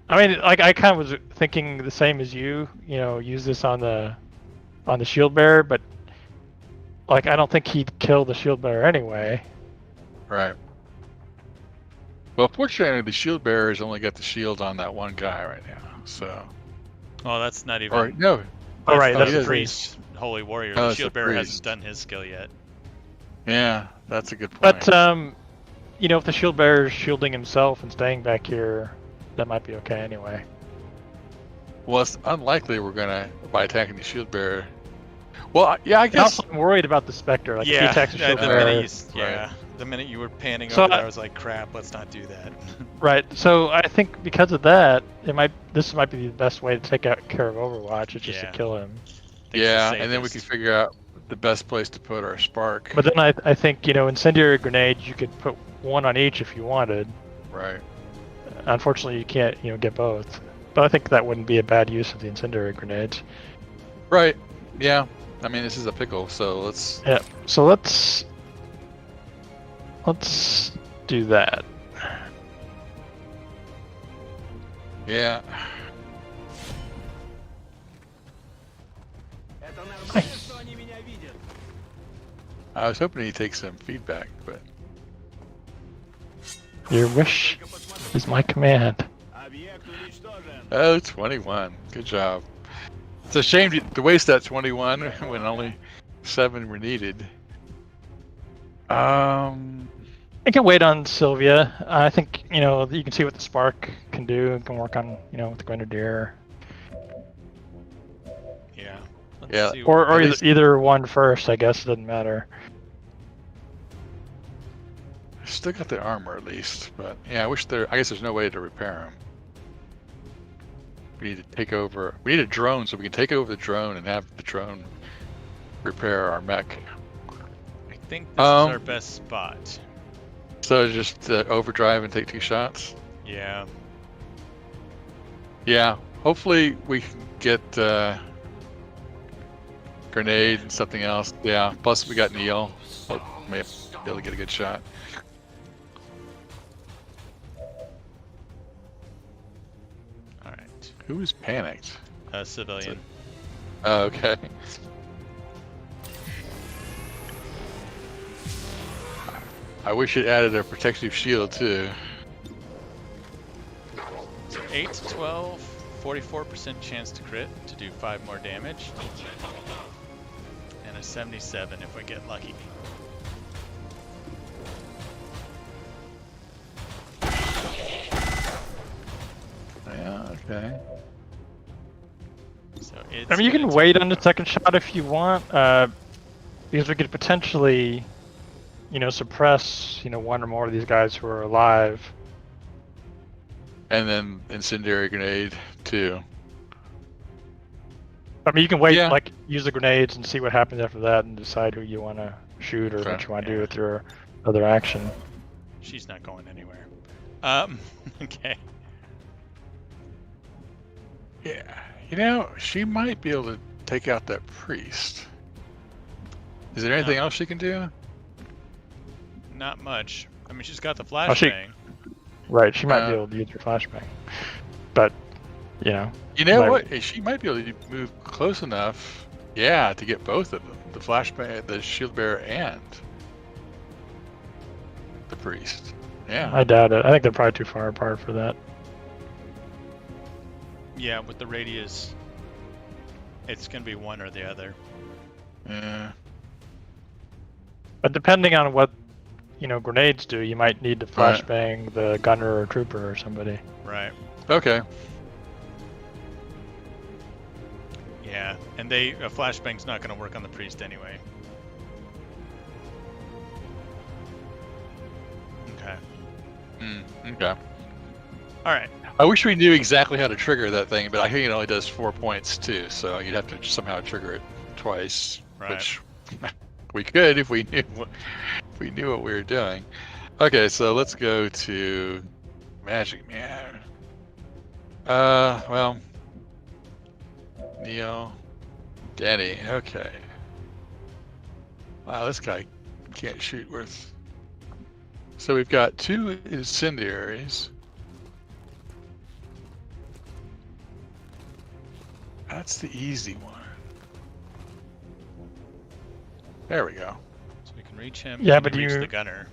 I mean, like I kind of was thinking the same as you. Use this on the shield bearer, but like I don't think he'd kill the shield bearer anyway. Right. Well, fortunately, the shield bearer's only got the shield on that one guy right now. So. Oh, that's not even. Or no. Oh, right, that's the the priest, holy warrior. Oh, The it's shield the bearer hasn't priest. done his skill yet. Yeah, that's a good point. But if the shield bearer's shielding himself and staying back here, that might be okay anyway. Well, it's unlikely we're gonna by attacking the shield bearer. Well, yeah, I And guess. also, I'm worried about the Spectre. Like, if he Yeah, attacks the shield the bearer. minute Right. the minute you were panning So over there, I- I was like, crap, let's not do that. Right. So I think because of that, this might be the best way to take care of Overwatch. Is just Yeah. to kill him. Think it's Yeah, the and then we can safest. figure out the best place to put our spark. But then I think, incendiary grenades, you could put one on each if you wanted. Right. Unfortunately, you can't, get both. But I think that wouldn't be a bad use of the incendiary grenades. Right. Yeah. I mean, this is a pickle, so let's... Yeah, so let's do that. Yeah. Nice. I was hoping he'd take some feedback, but... Your wish is my command. Oh, 21. Good job. It's a shame to waste that 21 when only 7 were needed. I can wait on Sylvia. I think, you can see what the spark can do. It can work on, with the Grenadier. Yeah. Yeah. See Or either one first, I guess. It doesn't matter. Still got the armor at least, but yeah, I guess there's no way to repair them. We need to take over. We need a drone so we can take over the drone and have the drone repair our mech. I think this is our best spot. So just overdrive and take 2 shots. Yeah. Yeah. Hopefully we can get grenade and something else. Yeah. Plus we got Neil. So we may be able to get a good shot. All right. Who is panicked? Civilian. Oh, okay. I wish it added a protective shield too. So 8 to 12, 44% chance to crit to do 5 more damage. And a 77 if we get lucky. Yeah, okay. So it's I mean, you can gonna wait take- on the second shot if you want, because we could potentially, suppress, one or more of these guys who are alive. And then incendiary grenade too. I mean, you can wait, Yeah. use the grenades and see what happens after that and decide who you want to shoot or Okay. what you want to do with your other action. She's not going anywhere. Okay. Yeah, she might be able to take out that priest. Is there anything else she can do? Not much. I mean, she's got the Oh, she- flashbang. Right, she might be able to use your flashbang. But, You know Like- what? She might be able to move close enough, yeah, to get both of them. The flashbang, the shield bearer, and the priest. Yeah. I doubt it. I think they're probably too far apart for that. Yeah, with the radius, it's gonna be one or the other. Yeah. But depending on what, grenades do, you might need to Right. flashbang the gunner or trooper or somebody. Right. Okay. Yeah, and a flashbang's not gonna work on the priest anyway. Okay. Okay. All right. I wish we knew exactly how to trigger that thing, but I think it only does 4 points too, so you'd have to somehow trigger it twice, Right. which we could if we knew what we were doing. Okay, so let's go to Magic Man. Well, Neo, Danny. Okay. Wow, this guy can't shoot worth. So we've got 2 incendiaries. That's the easy one. There we go. So we can reach him. Yeah, and but reach you- the gunner.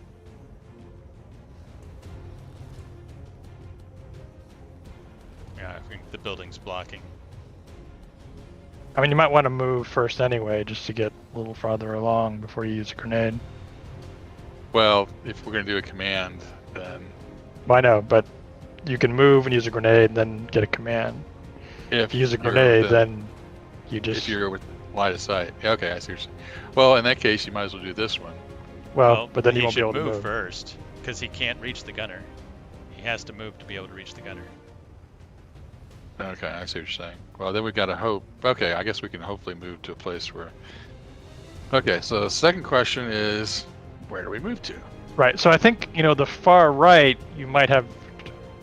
Yeah, I think the building's blocking. I mean, you might want to move first anyway, just to get a little farther along before you use a grenade. Well, if we're gonna do a command, then Well, I know, but you can move and use a grenade and then get a command. If you use a you're grenade, within- then you just... if you're with line of sight. Yeah, okay, I see what you're saying. Well, in that case, you might as well do this one. Well, but then he you won't be should able to move. first, because he can't reach the gunner. He has to move to be able to reach the gunner. Okay, I see what you're saying. Well, then we've got to hope. Okay, I guess we can hopefully move to a place where Okay, so the second question is, where do we move to? Right. So I think the far right you might have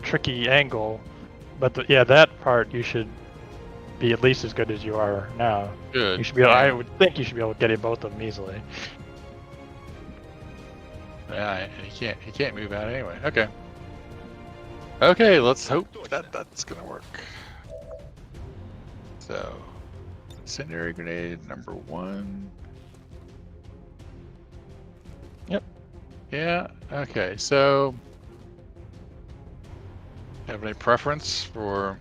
tricky angle, but that part you should be at least as good as you are now. Good. You should be. I Yeah. would think you should be able to get both of them easily. Yeah, he can't move out anyway. Okay. Okay, let's hope that's gonna work. So, incendiary grenade number 1. Yep. Yeah. Okay. So, have any preference for?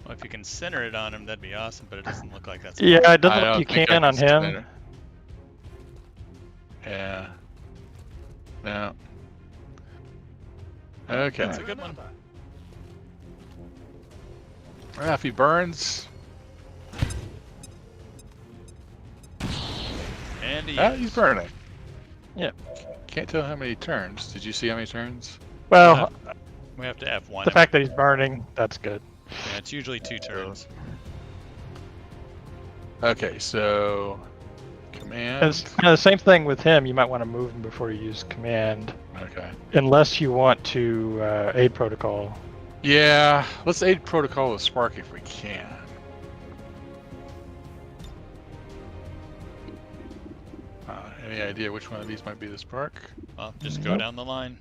Well, if you can center it on him, that'd be awesome. But it doesn't look like that's. Yeah, it doesn't I look don't you think I can on him. center. Yeah. No. Okay. That's a good one. Well, if he burns, And he's burning. Yeah. Can't tell how many turns. Did you see how many turns? Well, we have to F1. the fact that he's burning, that's good. Yeah, it's usually 2 turns. Okay, so command. And it's the same thing with him. You might want to move him before you use command, Okay. unless you want to aid protocol. Yeah, let's aid protocol with Spark if we can. Any idea which one of these might be the Spark? Well, just go down the line.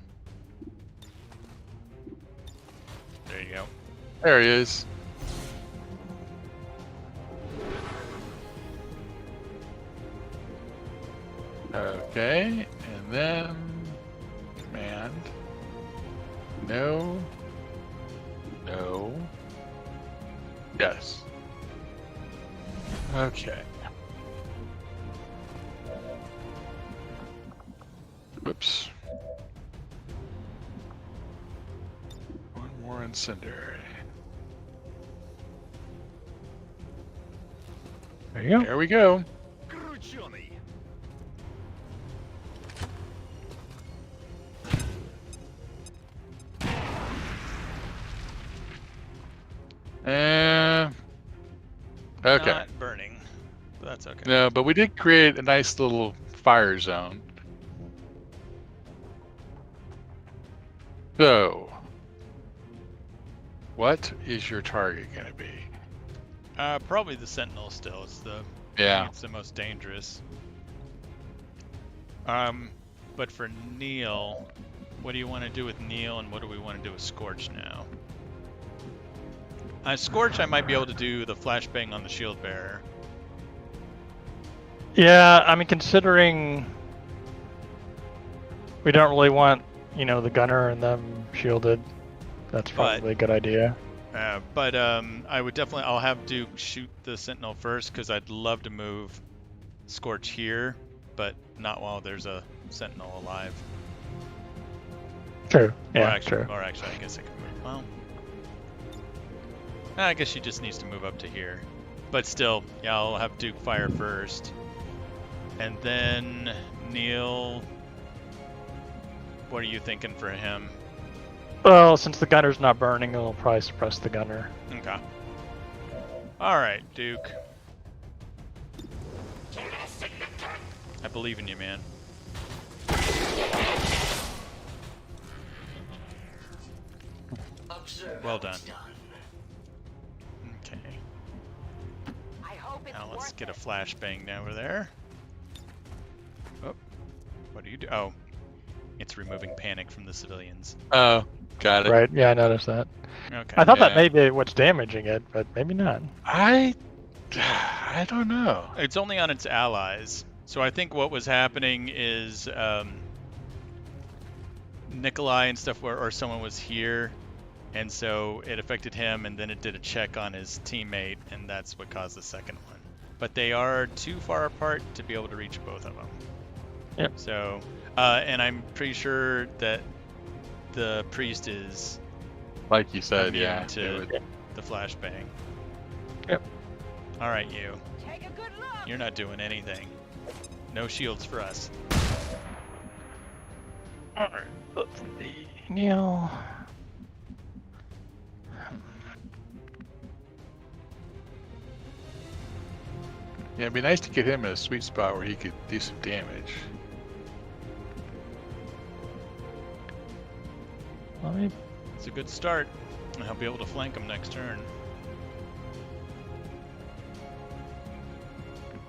There you go. There he is. Okay, and then command. No. No. Yes. Okay. Whoops. One more incendiary. There you go. There we go. Okay. Not burning, but that's okay. No, but we did create a nice little fire zone. So, what is your target going to be? Probably the Sentinel still. It's the Yeah. it's the most dangerous. But for Neil, what do you want to do with Neil, and what do we want to do with Scorch now? Scorch, I might be able to do the flashbang on the shield bearer. Yeah, I mean, considering we don't really want, the gunner and them shielded, that's probably a good idea. But I would definitely, I'll have Duke shoot the Sentinel first, because I'd love to move Scorch here, but not while there's a Sentinel alive. True. Yeah, actually, true. Or actually, I guess I can move. Well, I guess she just needs to move up to here. But still, yeah, I'll have Duke fire first. And then Neil, what are you thinking for him? Well, since the gunner's not burning, it'll probably suppress the gunner. Okay. Alright, Duke. I believe in you, man. Well done. Okay. Now let's get a flashbang over there. Oh, what do you do? Oh, it's removing panic from the civilians. Oh, got it. Right, yeah, I noticed that. Okay. I thought that may be what's damaging it, but maybe not. I don't know. It's only on its allies. So I think what was happening is Nikolai and stuff, or someone was here, and so it affected him, and then it did a check on his teammate, and that's what caused the second one. But they are too far apart to be able to reach both of them. Yep. So, and I'm pretty sure that the priest is Like you said, immune yeah. to the flashbang. Yep. All right, you. You're not doing anything. No shields for us. Alright, let's see. Neil. Yeah, it'd be nice to get him in a sweet spot where he could do some damage. It's a good start. I'll be able to flank him next turn.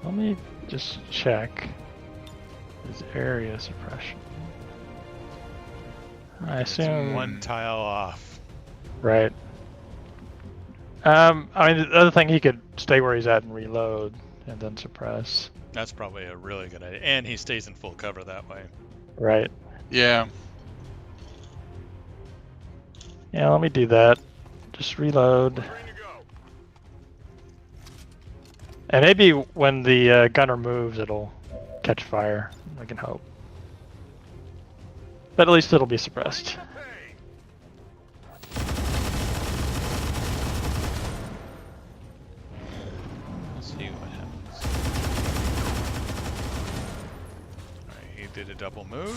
Let me just check his area suppression. I It's assume one tile off. Right. I mean, the other thing, he could stay where he's at and reload, and then suppress. That's probably a really good idea, and he stays in full cover that way. Right. Yeah. Yeah, let me do that. Just reload. And maybe when the gunner moves, it'll catch fire. I can hope. But at least it'll be suppressed. Let's see what happens. Alright, he did a double move.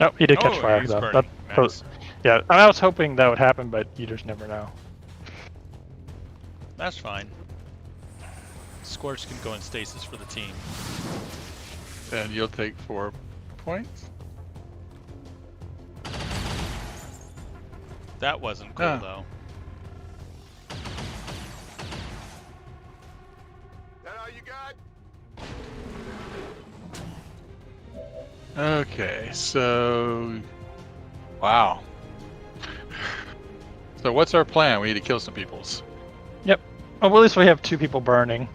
No, he did catch Oh, fire he's though. burning. Nice. Yeah, I was hoping that would happen, but you just never know. That's fine. Scorch can go in stasis for the team. And you'll take 4 points. That wasn't cool though. That all you got? Okay, so... Wow. So what's our plan? We need to kill some peoples. Yep. Oh, well, at least we have 2 people burning.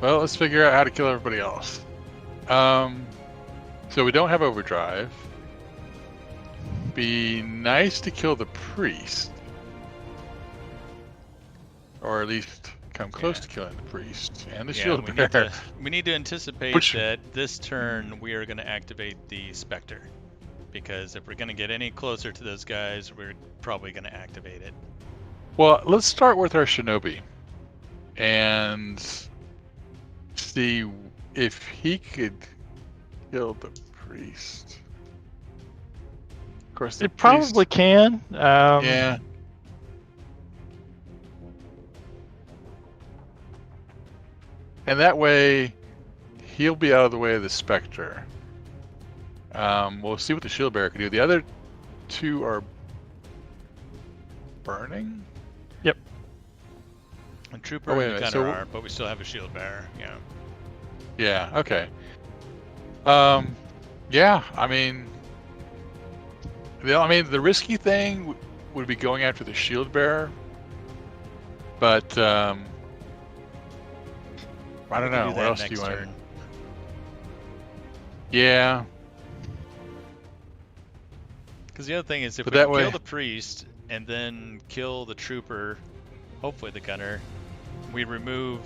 Well, let's figure out how to kill everybody else. So we don't have overdrive. Be nice to kill the priest. Or at least come close to killing the priest and the shield bearer. We need to anticipate that this turn we are going to activate the Spectre. Because if we're going to get any closer to those guys, we're probably going to activate it. Well, let's start with our Shinobi. And see if he could kill the priest. Of course, the It probably can. Yeah. And that way, he'll be out of the way of the Spectre. We'll see what the shield bearer can do. The other 2 are burning? Yep. The trooper and the gunner are, but we still have a shield bearer. Yeah. Yeah. Okay. Yeah. I mean, the risky thing would be going after the shield bearer, but I don't know. What else do you want? Yeah. Because the other thing is, if we kill the priest and then kill the trooper, hopefully the gunner, we remove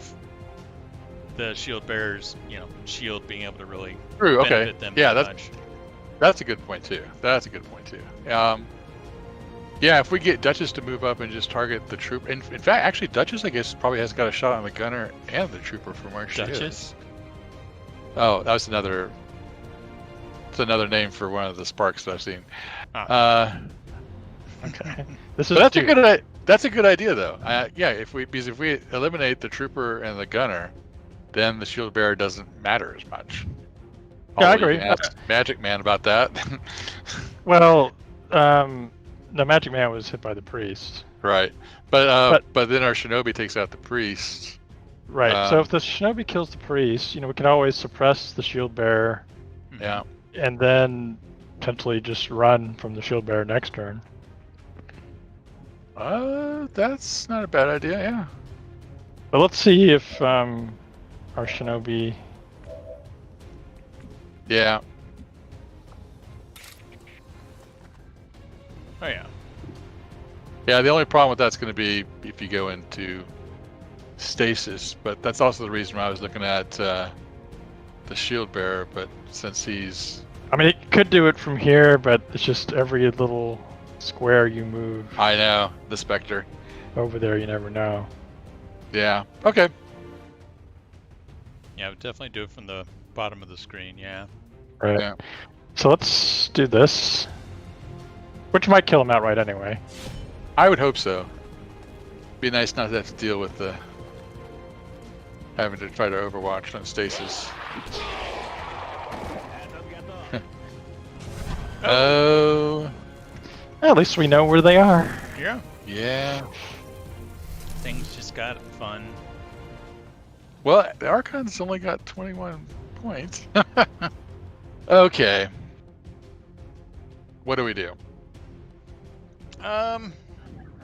the shield bearer's, shield being able to really benefit them. Yeah, much. That's a good point too. Yeah, if we get Duchess to move up and just target the trooper. In fact, actually, Duchess, I guess, probably has got a shot on the gunner and the trooper from where she is. Oh, that was another. It's another name for one of the sparks that I've seen. Okay. That's a good idea though. Yeah, because if we eliminate the trooper and the gunner, then the shield bearer doesn't matter as much. Yeah, I agree. Ask Magic Man about that. Well, the Magic Man was hit by the priest. Right, but then our Shinobi takes out the priest. Right. So if the Shinobi kills the priest, we can always suppress the shield bearer. Yeah. And then potentially just run from the shield bearer next turn. That's not a bad idea, yeah. But let's see if our Shinobi... Yeah. Oh, yeah. Yeah, the only problem with that's going to be if you go into stasis, but that's also the reason why I was looking at the shield bearer, but since he's... I mean, it could do it from here, but it's just every little square you move. I know, the Spectre. Over there, you never know. Yeah, okay. Yeah, I would definitely do it from the bottom of the screen, yeah. Right. Yeah. So let's do this. Which might kill him outright anyway. I would hope so. Be nice not to have to deal with the having to try to overwatch on stasis. Oh. At least we know where they are. Yeah. Yeah. Things just got fun. Well, the Archon's only got 21 points. Okay. What do we do?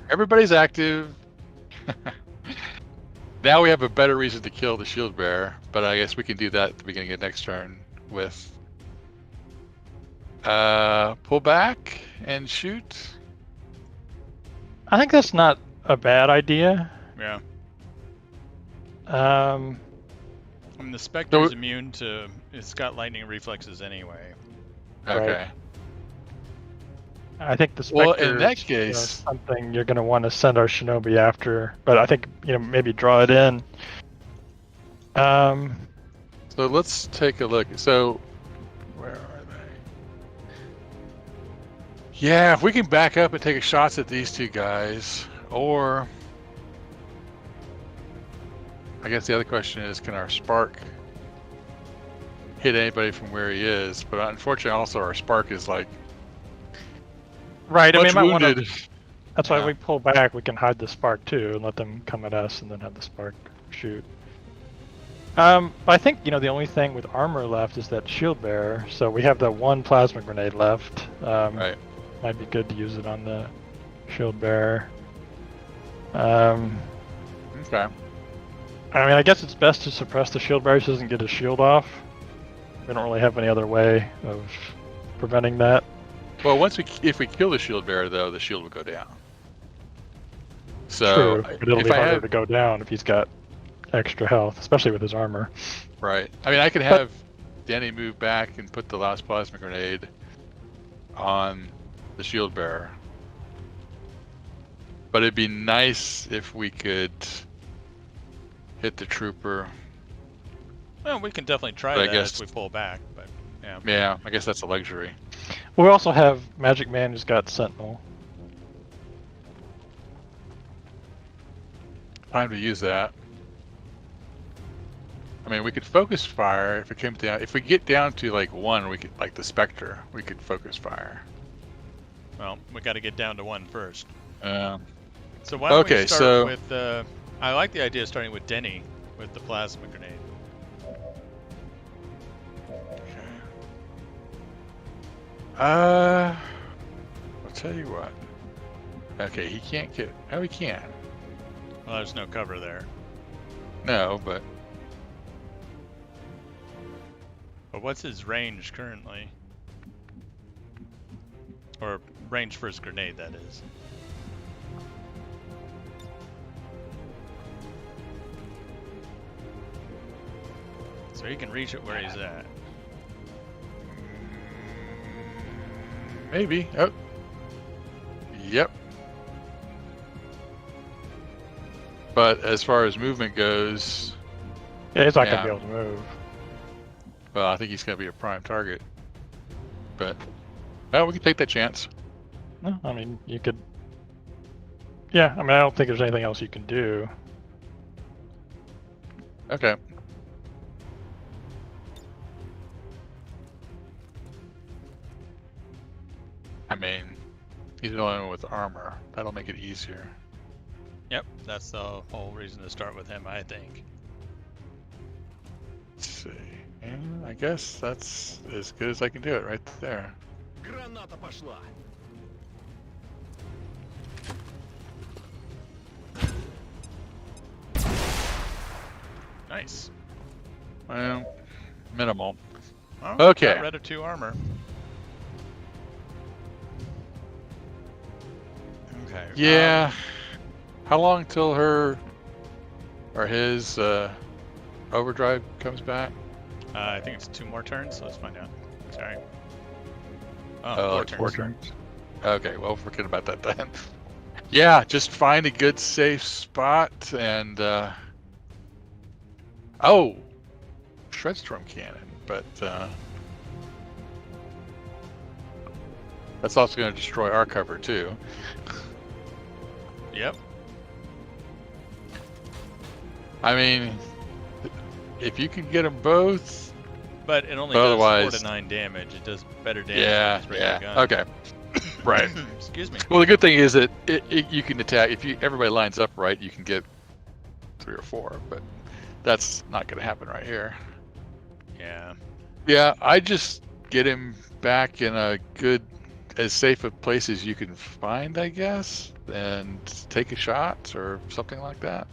Everybody's active. Now we have a better reason to kill the shield bearer, but I guess we can do that at the beginning of next turn with pull back and shoot. I think that's not a bad idea. Yeah. I mean, the Spectre's immune to... It's got lightning reflexes anyway. Okay. Right. I think the Spectre Well, in that is, case... something you're going to want to send our Shinobi after, but I think, maybe draw it in. So let's take a look. So, where are they? Yeah, if we can back up and take a shots at these two guys, or... I guess the other question is, can our Spark hit anybody from where he is? But unfortunately, also our Spark is like right. much I mean, wounded. That's why we pull back. We can hide the Spark too, and let them come at us, and then have the Spark shoot. But I think the only thing with armor left is that shield bearer. So we have the one plasma grenade left. Right. Might be good to use it on the shield bearer. Okay. I mean, I guess it's best to suppress the shield bearer so he doesn't get his shield off. We don't really have any other way of preventing that. Well, if we kill the shield bearer, though, the shield will go down. So True, but it'll be harder to go down if he's got extra health, especially with his armor. Right. I mean, I could have Denny move back and put the last plasma grenade on the shield bearer. But it'd be nice if we could hit the trooper. Well, we can definitely try that if we pull back, but yeah. Yeah, I guess that's a luxury. We also have Magic Man who's got Sentinel. Time to use that. I mean, we could focus fire if it came down. If we get down to like 1, we could, like the Spectre, we could focus fire. Well, we got to get down to 1 first. So why don't we start with? I like the idea of starting with Denny with the plasma grenade. I'll tell you what. Okay, he can't get. Oh, he can. Well, there's no cover there. No, but what's his range currently? Or range for his grenade, that is. So he can reach it where he's at. maybe. Oh. Yep. But as far as movement goes, yeah, he's not gonna be able to move. Well, I think he's gonna be a prime target. But well, we can take that chance. No, I mean you could. Yeah, I mean I don't think there's anything else you can do. Okay. I mean, he's the only one with armor. That'll make it easier. Yep, that's the whole reason to start with him, I think. Let's see. And I guess that's as good as I can do it right there. Граната пошла. Nice. Well, minimal. Oh, okay. Got rid of 2 armor. Okay. Yeah. How long till her or his overdrive comes back? I think it's 2 more turns, so let's find out. Sorry. Oh, 4 it's turns. 4 turns. Okay, well, forget about that then. Yeah, just find a good safe spot and oh, Shredstorm cannon, but that's also going to destroy our cover too. Yep. I mean, if you can get them both. But it only Otherwise, does 4 to 9 damage. It does better damage yeah, with regular yeah. gun. Okay. Right. Excuse me. Well, the good thing is that you can attack if everybody lines up right. You can get 3 or 4, but that's not going to happen right here. Yeah. Yeah, I just get him back in a good, as safe a place as you can find, I guess, and take a shot or something like that.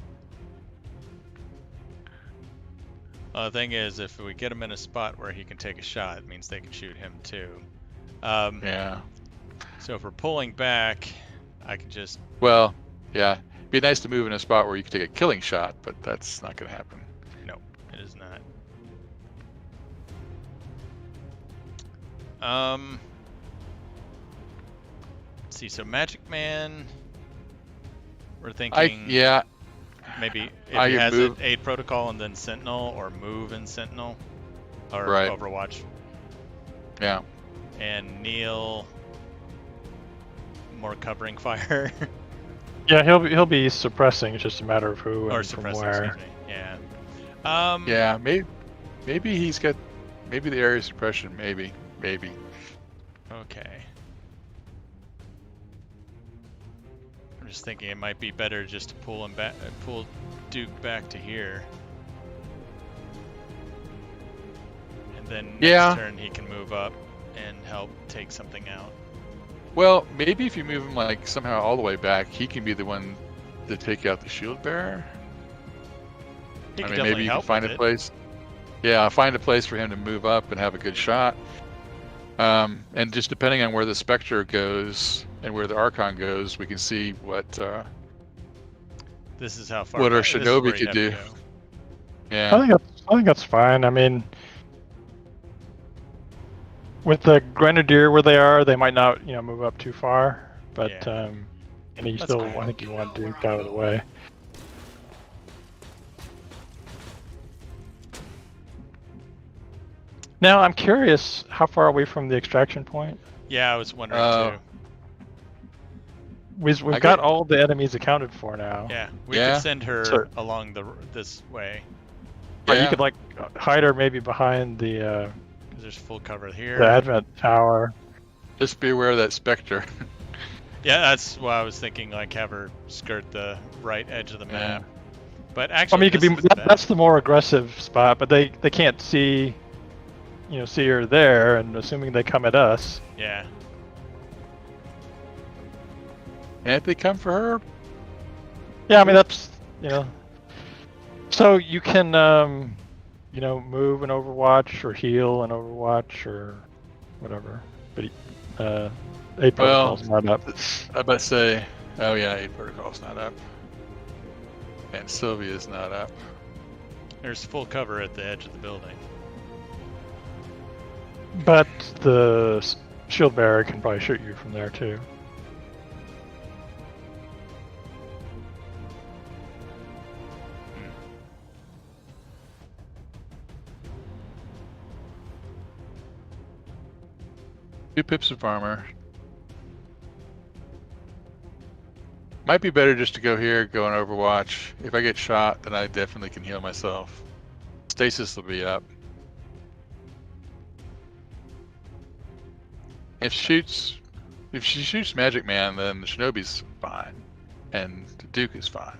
The thing is, if we get him in a spot where he can take a shot, it means they can shoot him too. Yeah. So if we're pulling back, I can just... Well, yeah. It'd be nice to move in a spot where you can take a killing shot, but that's not going to happen. No, it is not. Let's see, so Magic Man, we're thinking... Yeah. Maybe if I he could has move. it, Aid Protocol and then Sentinel, or move in Sentinel, or Right. Overwatch. Yeah. And Neil, more covering fire. Yeah, he'll be suppressing. It's just a matter of who Or and from suppressing, where. excuse me. Yeah. Yeah, maybe he's got, maybe the area suppression, maybe. Okay. I'm just thinking it might be better just to pull him back, pull Duke back to here. And then next turn he can move up and help take something out. Well, maybe if you move him like somehow all the way back, he can be the one to take out the shield bearer. He can maybe you can help find with a it. place. Yeah, find a place for him to move up and have a good shot. And just depending on where the Spectre goes and where the Archon goes, we can see what This is how far. what our this is Shinobi where you could have do. to go. Yeah. I think that's fine. I mean, with the Grenadier where they are, they might not, move up too far. But Yeah. and you That's still, fine. I think you want Duke out of the way. Now I'm curious, how far are we from the extraction point? Yeah, I was wondering too. We've I got got- all the enemies accounted for now. Yeah, we Yeah. could send her So- along this way. But you Yeah. could hide her maybe behind the 'Cause there's full cover here. Advent Tower. Just be aware of that Spectre. Yeah, that's why I was thinking, like, have her skirt the right edge of the Yeah. map. But I actually, mean, you could this be isn't bad. that's the more aggressive spot, but they can't see her there, and assuming they come at us. Yeah. And if they come for her, Yeah, I mean that's So you can move in Overwatch or heal in Overwatch or whatever. But A protocol's not up. I bet say, oh yeah, Aid Protocol's not up. And Sylvia's not up. There's full cover at the edge of the building. But the shield bearer can probably shoot you from there too. Two pips of armor. Might be better just to go here, go on Overwatch. If I get shot, then I definitely can heal myself. Stasis will be up. If she shoots Magic Man, then the Shinobi's fine. And the Duke is fine.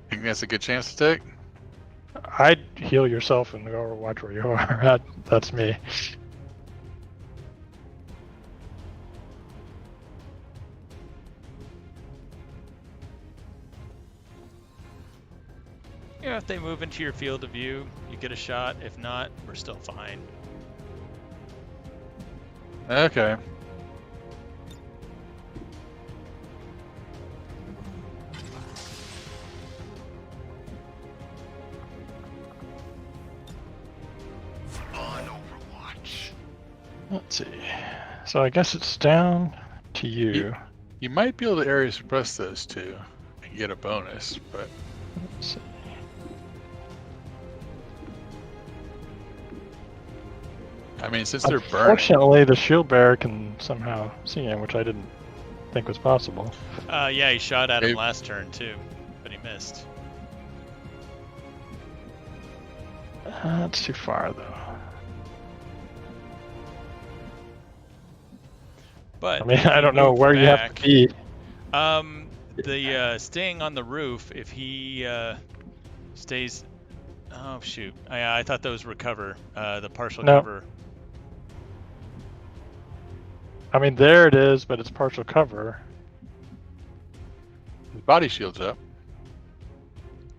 Think that's a good chance to take? I'd heal yourself and go Overwatch where you are. That's me. Yeah, if they move into your field of view, you get a shot. If not, we're still fine. Okay. Let's see. So I guess it's down to you. You might be able to area suppress those two and get a bonus, but Let's see. I mean, since they're burning, Unfortunately, the shield bearer can somehow see him, which I didn't think was possible. Yeah, he shot at him Maybe- last turn too, but he missed. That's too far though. But I mean, if I he don't know moved where you have back- to be. The staying on the roof, if he stays. Oh shoot! I thought those were cover. The partial No. cover. I mean, there it is, but it's partial cover. His body shield's up.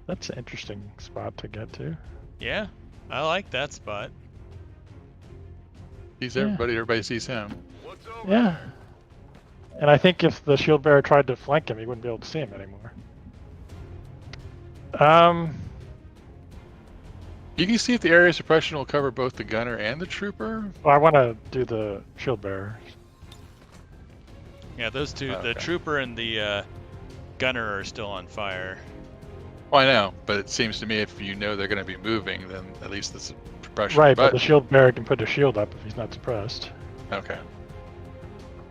That's an interesting spot to get to. Yeah, I like that spot. Sees Yeah. everybody. Everybody sees him. What's over Yeah. And I think if the shield bearer tried to flank him, he wouldn't be able to see him anymore. You can see if the area of suppression will cover both the gunner and the trooper. Well, I want to do the shield bearer. Yeah, those two, the Okay. trooper and the gunner, are still on fire. Well, I know, but it seems to me if you know they're going to be moving, then at least the suppression. Right, but the shield bearer can put a shield up if he's not suppressed. Okay.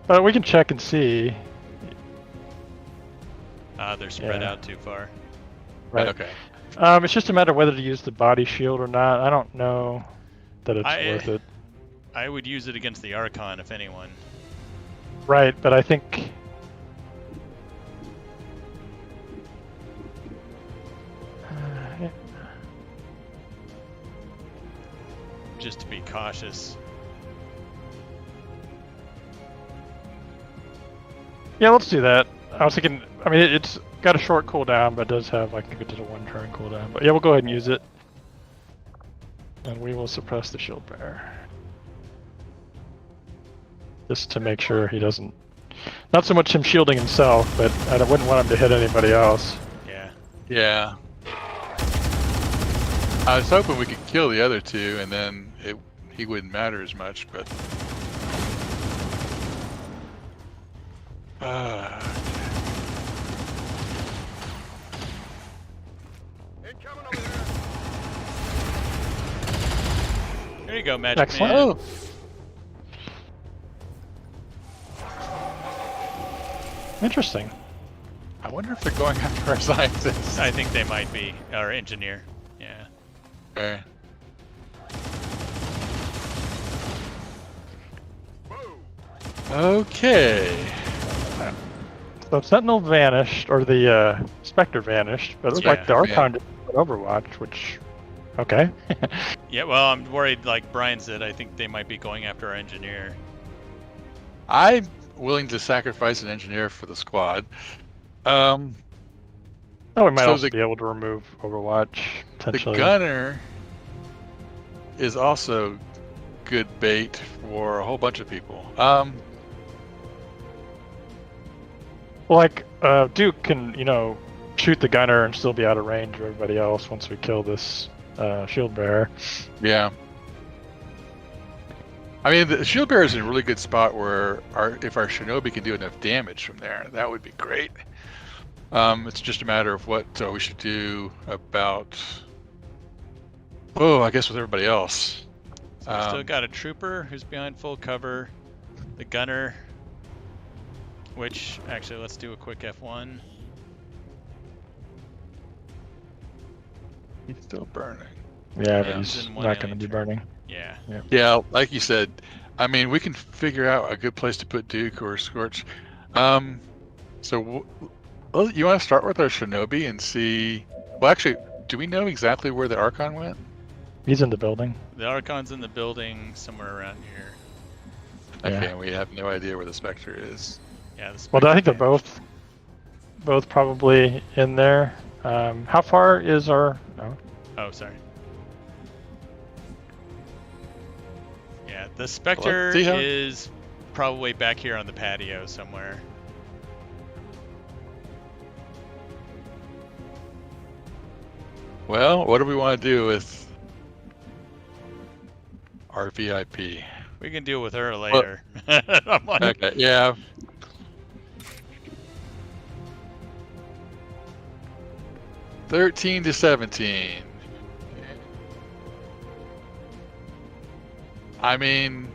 But we can check and see. They're spread Yeah. out too far. Right. Okay. It's just a matter of whether to use the body shield or not. I don't know that it's worth it. I would use it against the Archon, if anyone. Right, but I think... yeah. Just to be cautious. Yeah, let's do that. I was thinking, I mean, it's got a short cooldown, but it does have, like, I think it does a 1-turn cooldown. But yeah, we'll go ahead and use it. And we will suppress the shield bearer. Just to make sure he doesn't... Not so much him shielding himself, but I wouldn't want him to hit anybody else. Yeah. Yeah. I was hoping we could kill the other two, and then he wouldn't matter as much, but. Incoming over there. There you go, Magic Excellent. Man. Interesting. I wonder if they're going after our scientists. I think they might be. Our engineer. Yeah. Okay. Okay. So Sentinel vanished, or the Spectre vanished, but it looked like the Yeah. Archon did Overwatch, which... Okay. Yeah, well, I'm worried, like Brian said, I think they might be going after our engineer. I'm willing to sacrifice an engineer for the squad. Oh, we might So also the- be able to remove Overwatch, The potentially. gunner is also good bait for a whole bunch of people. Well, like, Duke can, shoot the gunner and still be out of range of everybody else once we kill this shield bearer. Yeah. I mean, the shield bearer is in a really good spot where if our shinobi can do enough damage from there, that would be great. It's just a matter of what we should do about. Oh, I guess with everybody else. So we still got a trooper who's behind full cover, the gunner, which actually let's do a quick F1. He's still burning. Yeah, but Yeah. he's In one not going to alien be turn. burning. Yeah. Yeah, like you said, I mean, we can figure out a good place to put Duke or Scorch. So, well, you want to start with our shinobi and see? Well, actually, do we know exactly where the Archon went? He's in the building. The Archon's in the building somewhere around here. Yeah. Okay, we have no idea where the Spectre is. Yeah. The Well, I think they're Spectre both probably in there. How far is our... Oh, Oh, sorry. Yeah, the Spectre see how- is probably back here on the patio somewhere. Well, what do we want to do with our VIP? We can deal with her later. I'm like, Okay, yeah. $13 to $17. I mean,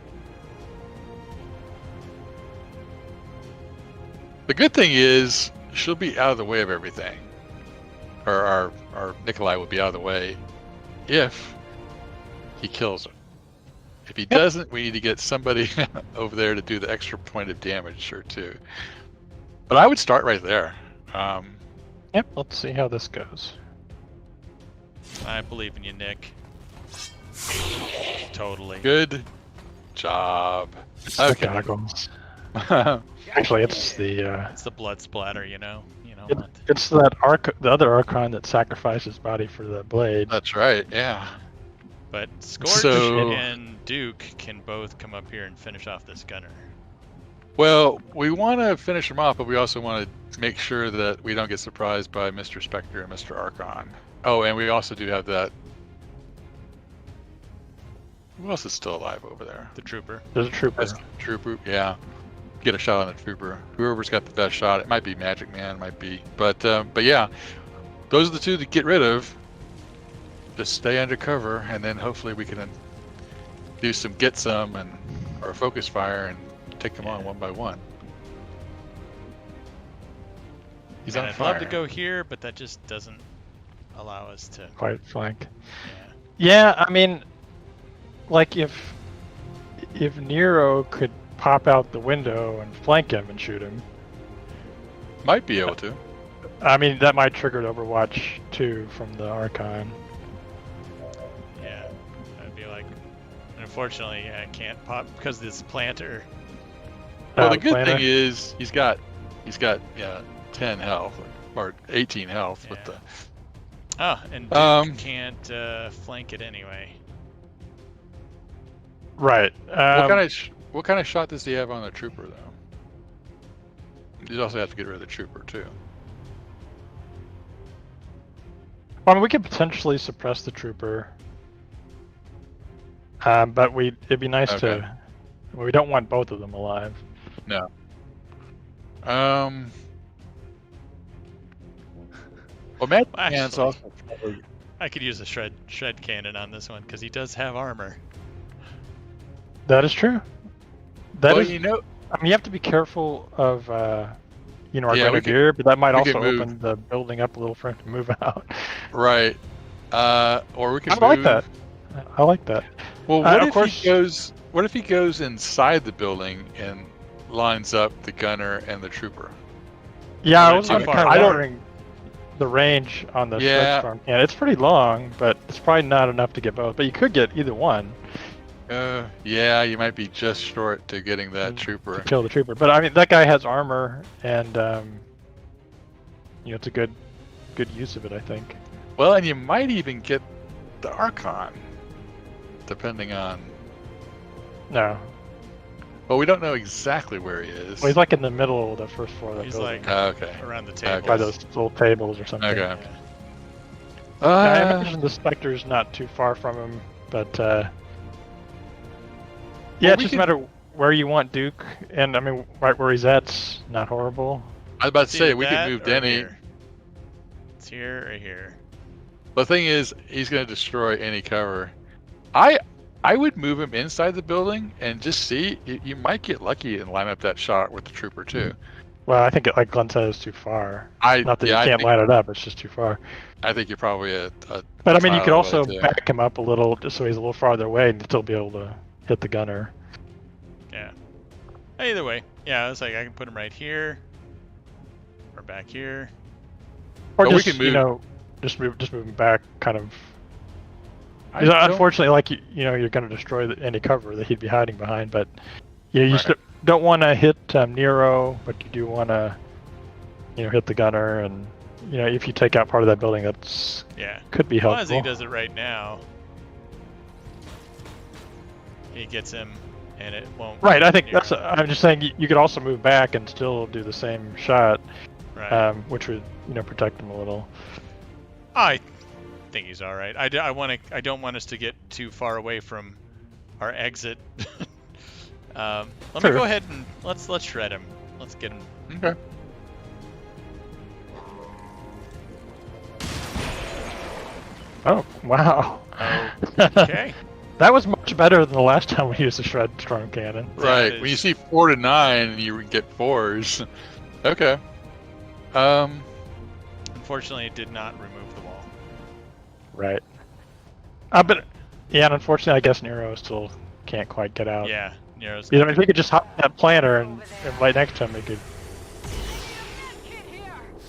The good thing is she'll be out of the way of everything. Or our Nikolai will be out of the way if he kills her. If he doesn't, we need to get somebody over there to do the extra point of damage or two. But I would start right there. Yep, let's see how this goes. I believe in you, Nick. Totally. Good job. It's the goggles. Actually, it's the it's the blood splatter, you know. It's that the other Archon that sacrificed his body for the blade. That's right. Yeah. But Scorch and Duke can both come up here and finish off this gunner. Well, we want to finish him off, but we also want to make sure that we don't get surprised by Mr. Spectre and Mr. Archon. Oh, and we also do have that. Who else is still alive over there? The trooper. There's a trooper. Trooper, yeah. Get a shot on the trooper. Whoever's got the best shot. It might be Magic Man, it might be. But yeah, those are the two to get rid of. Just stay undercover, and then hopefully we can do some or focus fire and take them on one by one. He's on fire. I'd love to go here, but that just doesn't allow us to quite flank. Yeah, I mean, like if Nero could pop out the window and flank him and shoot him, might be able to. I mean, that might trigger Overwatch 2 from the Archon. Yeah, I'd be like, unfortunately, I can't pop because of this planter. Well, the good thing is he's got 10 health or 18 health with the. Oh, and Duke can't flank it anyway. Right. What kind of shot does he have on the trooper, though? You also have to get rid of the trooper, too. Well, I mean, we could potentially suppress the trooper. But it'd be nice to... Well, we don't want both of them alive. No. Well, Magic Man's also... I could use a shred cannon on this one, because he does have armor. That is true. I mean, you have to be careful of, our Grenadier, but that might also open the building up a little for him to move out. Right. Or we can move. Like that. I like that. Well, what if he goes inside the building and lines up the gunner and the trooper? Yeah, I was kind of wondering the range on the Shred Storm cannon. It's pretty long, but it's probably not enough to get both. But you could get either one. Yeah, you might be just short to getting that trooper. To kill the trooper. But I mean, that guy has armor, and it's a good use of it, I think. Well, and you might even get the Archon, depending on. No. Well, we don't know exactly where he is. Well, he's like in the middle of the first floor of that he's building. Like around the table. By those little tables or something. Okay. I imagine the Spectre's not too far from him, but. Yeah, it's just a matter where you want Duke, and I mean, right where he's at's not horrible. I was about to say, we can move Denny. Here. It's here or here. The thing is, he's going to destroy any cover. I would move him inside the building and just see. You might get lucky and line up that shot with the trooper, too. Well, I think, like Glenn said, it's too far. Not that you can't line it up, it's just too far. I think you're probably But I mean, you could also back him up a little, just so he's a little farther away and still be able to hit the gunner. Yeah. Either way, yeah, I was like, I can put him right here, or back here, or just we can move. Just move him back, kind of. Unfortunately, like you're going to destroy any cover that he'd be hiding behind. But you don't want to hit Nero, but you do want to, hit the gunner, and if you take out part of that building, that's could be helpful. As he does it right now. He gets him, and it won't. Right, I think I'm just saying you could also move back and still do the same shot, which would protect him a little. I think he's all right. I don't want us to get too far away from our exit. Let me go ahead and let's shred him. Let's get him. Okay. Oh wow. Okay. That was much better than the last time we used the Shred Storm Cannon. Right. When you see 4 to 9 and you get 4s. Okay. Unfortunately, it did not remove the wall. Right. But yeah, and unfortunately, I guess Nero still can't quite get out. Yeah, Nero's. You know, if we could just hop that planter and right next to him, we could.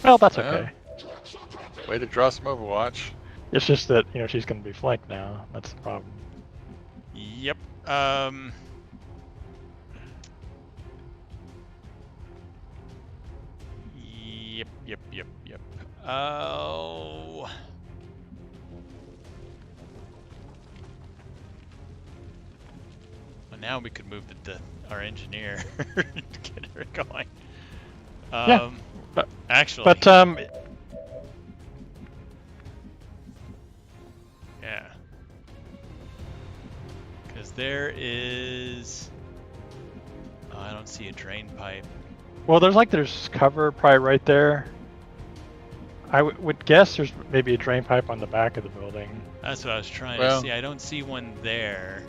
Well, that's okay. Way to draw some Overwatch. It's just that she's going to be flanked now. That's the problem. Yep. Yep. Oh. Well, now we could move our engineer to get her going. Yeah. Actually. But yeah. Because there is. Oh, I don't see a drain pipe. Well, there's cover probably right there. I would guess there's maybe a drain pipe on the back of the building. That's what I was trying to see. I don't see one there.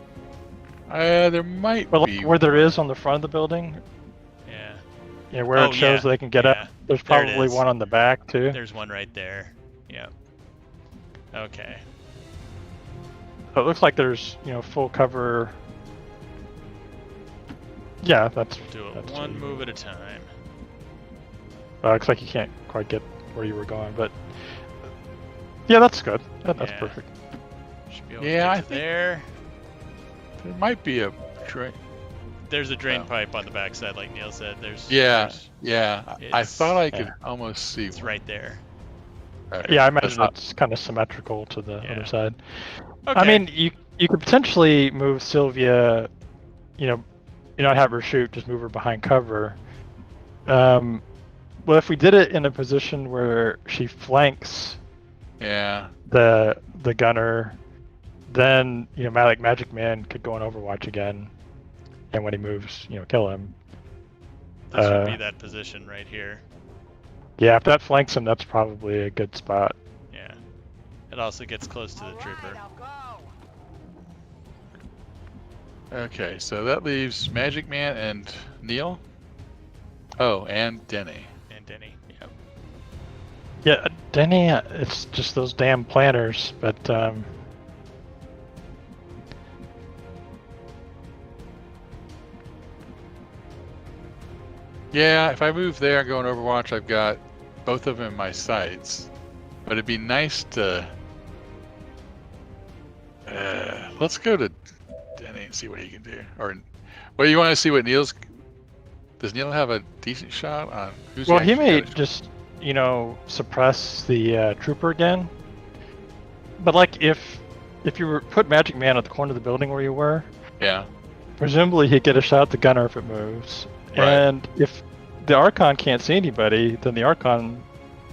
There might be. Where there is on the front of the building. Yeah. Yeah, where it shows they can get up. There's probably one on the back too. There's one right there. Yep. Okay. So it looks like there's full cover. Yeah, that's. Do it one move at a time. Looks like you can't quite get where you were going, but yeah, that's good. That's perfect. Should be able to get to there. There might be a drain. There's a drain pipe on the backside, like Neil said. Yeah. I thought I could almost see. It's right there. Okay. Yeah, I imagine it's kind of symmetrical to the other side. Okay. I mean, you could potentially move Sylvia. You not have her shoot, just move her behind cover. Well, if we did it in a position where she flanks. Yeah. The gunner, then Magic Man could go on Overwatch again, and when he moves, kill him. This would be that position right here. Yeah, if that flanks him, that's probably a good spot. Yeah. It also gets close to the trooper. Okay, so that leaves Magic Man and Neil. Oh, and Denny. Yep. Yeah, Denny, it's just those damn planners, but yeah, if I move there and go on Overwatch, I've got both of them in my sights. But it'd be nice to... let's go to Denny and see what he can do. Or, well, you want to see what Neil's... Does Neil have a decent shot on who's... Well, he may just, suppress the trooper again. But, like, if you put Magic Man at the corner of the building where you were... Yeah. Presumably he'd get a shot at the gunner if it moves. Right. And if the Archon can't see anybody, then the Archon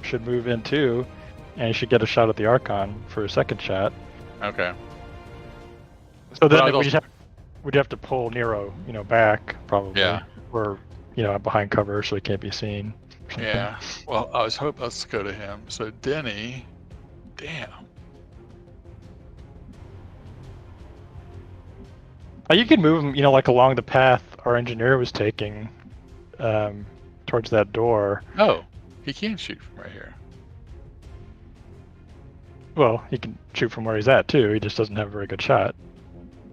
should move in too, and he should get a shot at the Archon for a second shot. Okay. So then we'd have to pull Nero, back probably. Yeah. Or, behind cover so he can't be seen. Yeah. Well, let's go to him. So Denny, damn. You can move him, like along the path our engineer was taking, towards that door. Oh, he can shoot from right here. Well, he can shoot from where he's at too. He just doesn't have a very good shot.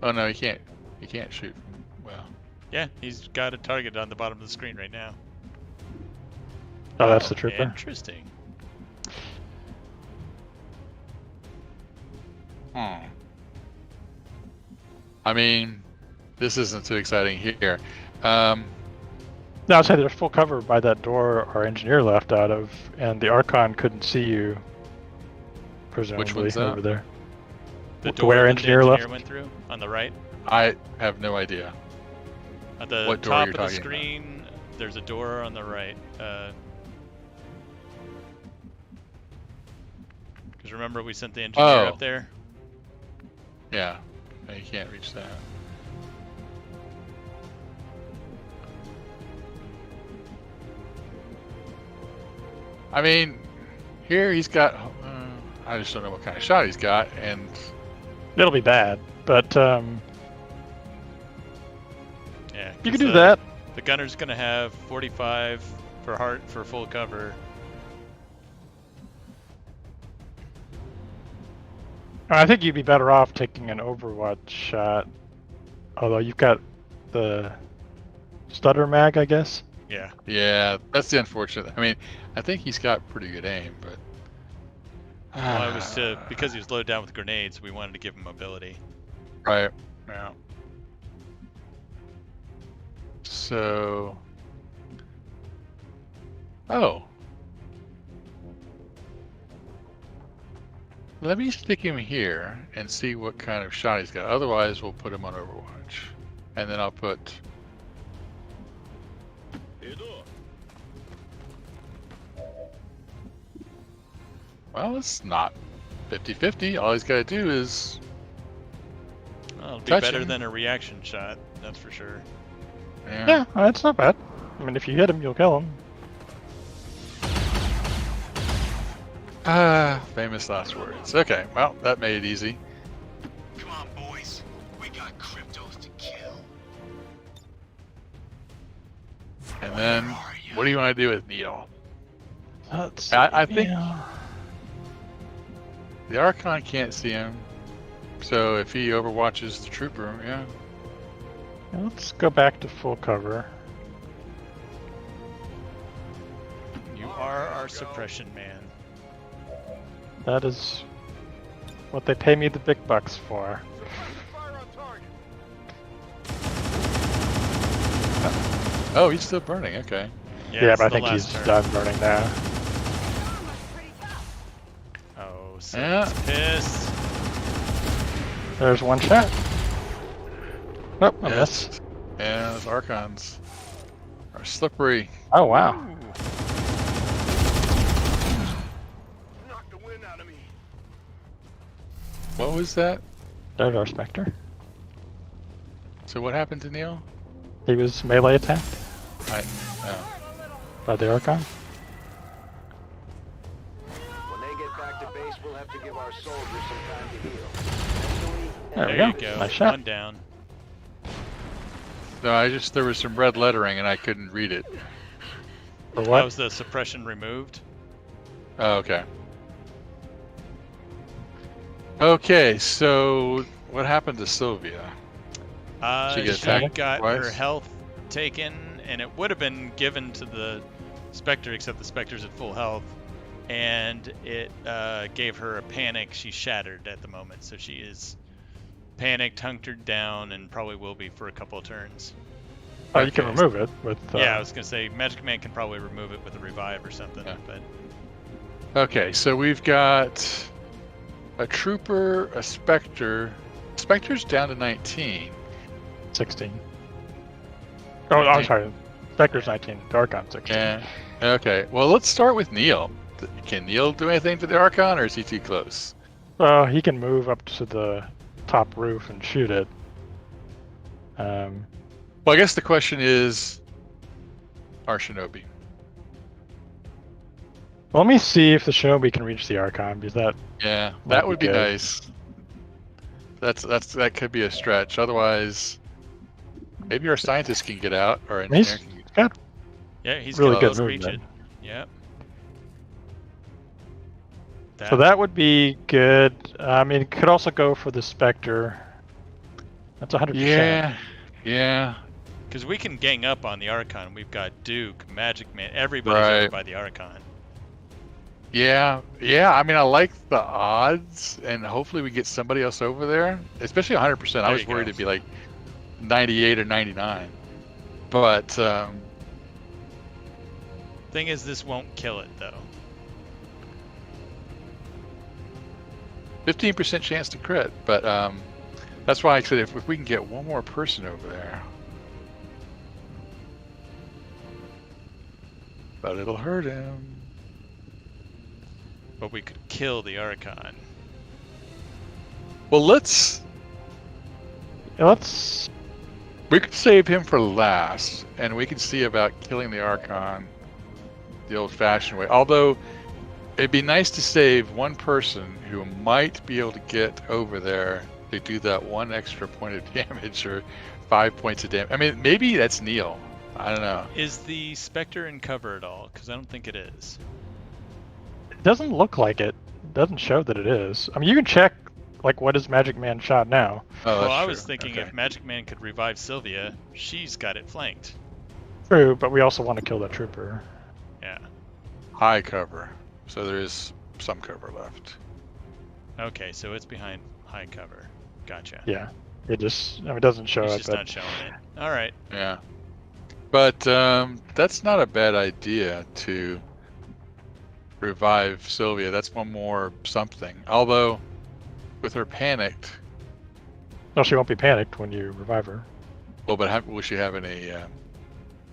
Oh no, he can't. He can't shoot from well. Yeah, he's got a target on the bottom of the screen right now. Oh, that's the trooper. Interesting. I mean, this isn't too exciting here. No, I'd say there's full cover by that door our engineer left out of, and the Archon couldn't see you, presumably. Which one's that? Over there. The door where that engineer the left? engineer went through on the right. I have no idea. At the What door top you're of the talking screen, there's a door on the right. Because remember we sent the engineer up there? Yeah. No, you can't reach that. I mean, here he's got... I just don't know what kind of shot he's got, and... It'll be bad, but Yeah. you can do that. The gunner's going to have 45 for full cover. I think you'd be better off taking an Overwatch shot. Although you've got the stutter mag, I guess. Yeah. Yeah, that's the unfortunate. I mean, I think he's got pretty good aim, but. Well, it was because he was loaded down with grenades. We wanted to give him mobility. Right. Yeah. So. Oh. Let me stick him here and see what kind of shot he's got. Otherwise, we'll put him on Overwatch. And then I'll put... Well, it's not 50-50. All he's got to do is... Well, it'll be touch better him. than a reaction shot, that's for sure. Yeah, that's not bad. I mean, if you hit him, you'll kill him. Famous last words. Okay, well, that made it easy. Come on, boys. We got cryptos to kill. And then, what do you want to do with Neil? Let's I think yeah. the Archon can't see him, so if he overwatches the Trooper, yeah. Let's go back to full cover. You are our suppression man. That is what they pay me the big bucks for. Oh, he's still burning, okay. Yeah, it's but I the think last he's turn. done burning now. Oh, so Yeah. pissed. There's one shot. Oh, I Yes. missed. Yeah, those Archons are slippery. Oh, wow. Knock the wind out of me. What was that? There's our Spectre. So what happened to Neil? He was melee attacked Oh. by the Archon. When they get back to base, we'll have to give our soldiers some time to heal. There we you go. go. Nice shot. One down. No, there was some red lettering and I couldn't read it. For That what? was the suppression removed. Oh, okay. Okay, so what happened to Sylvia? She She get attacked got her twice? health taken, and it would have been given to the Spectre, except the Spectre's at full health, and it gave her a panic. She's shattered at the moment, so she is panicked, hunkered down, and probably will be for a couple of turns. Oh, you can Okay. remove it with. Yeah, I was gonna say Magic Man can probably remove it with a revive or something, Yeah. but Okay, so we've got a Trooper, a Spectre. Spectre's down to 19. 16. Oh, I'm 19. sorry. Spectre's 19. The Archon 16. Yeah. Okay, well, let's start with Neil. Can Neil do anything to the Archon, or is he too close? Well, he can move up to the top roof and shoot it. Well, I guess the question is, our Shinobi. Let me see if the Shinobi can reach the Archon, because that Yeah, Might that be would be good. nice. That could be a stretch. Otherwise, maybe our scientist can get out, or engineer He's can get got yeah, he's really gonna good almost reach it. movement. Yep. So that would be good. I mean, it could also go for the Spectre. That's 100%. Yeah. Because we can gang up on the Archon. We've got Duke, Magic Man, everybody's Right. over by the Archon. Yeah. I mean, I like the odds, and hopefully we get somebody else over there, especially 100%. I There was you worried go. it'd be like 98 or 99. But, Thing is, this won't kill it though. 15% chance to crit. But that's why I said if we can get one more person over there. But it'll hurt him. But we could kill the Archon. Well, let's... We could save him for last, and we can see about killing the Archon the old-fashioned way. Although, it'd be nice to save one person who might be able to get over there to do that one extra point of damage or 5 points of damage. I mean, maybe that's Neil. I don't know. Is the Spectre in cover at all? Because I don't think it is. It doesn't look like it. It doesn't show that it is. I mean, you can check, like, what is Magic Man shot now? Oh, Well, that's I true. was thinking Okay. if Magic Man could revive Sylvia, she's got it flanked. True, but we also want to kill that trooper. Yeah. High cover, so there is some cover left. Okay, so it's behind high cover. Gotcha. Yeah. It just, I mean, it doesn't show He's it, just but not showing it. All right. Yeah, but that's not a bad idea to revive Sylvia. That's one more something. Although, with her panicked, no, she won't be panicked when you revive her. well, but will she have any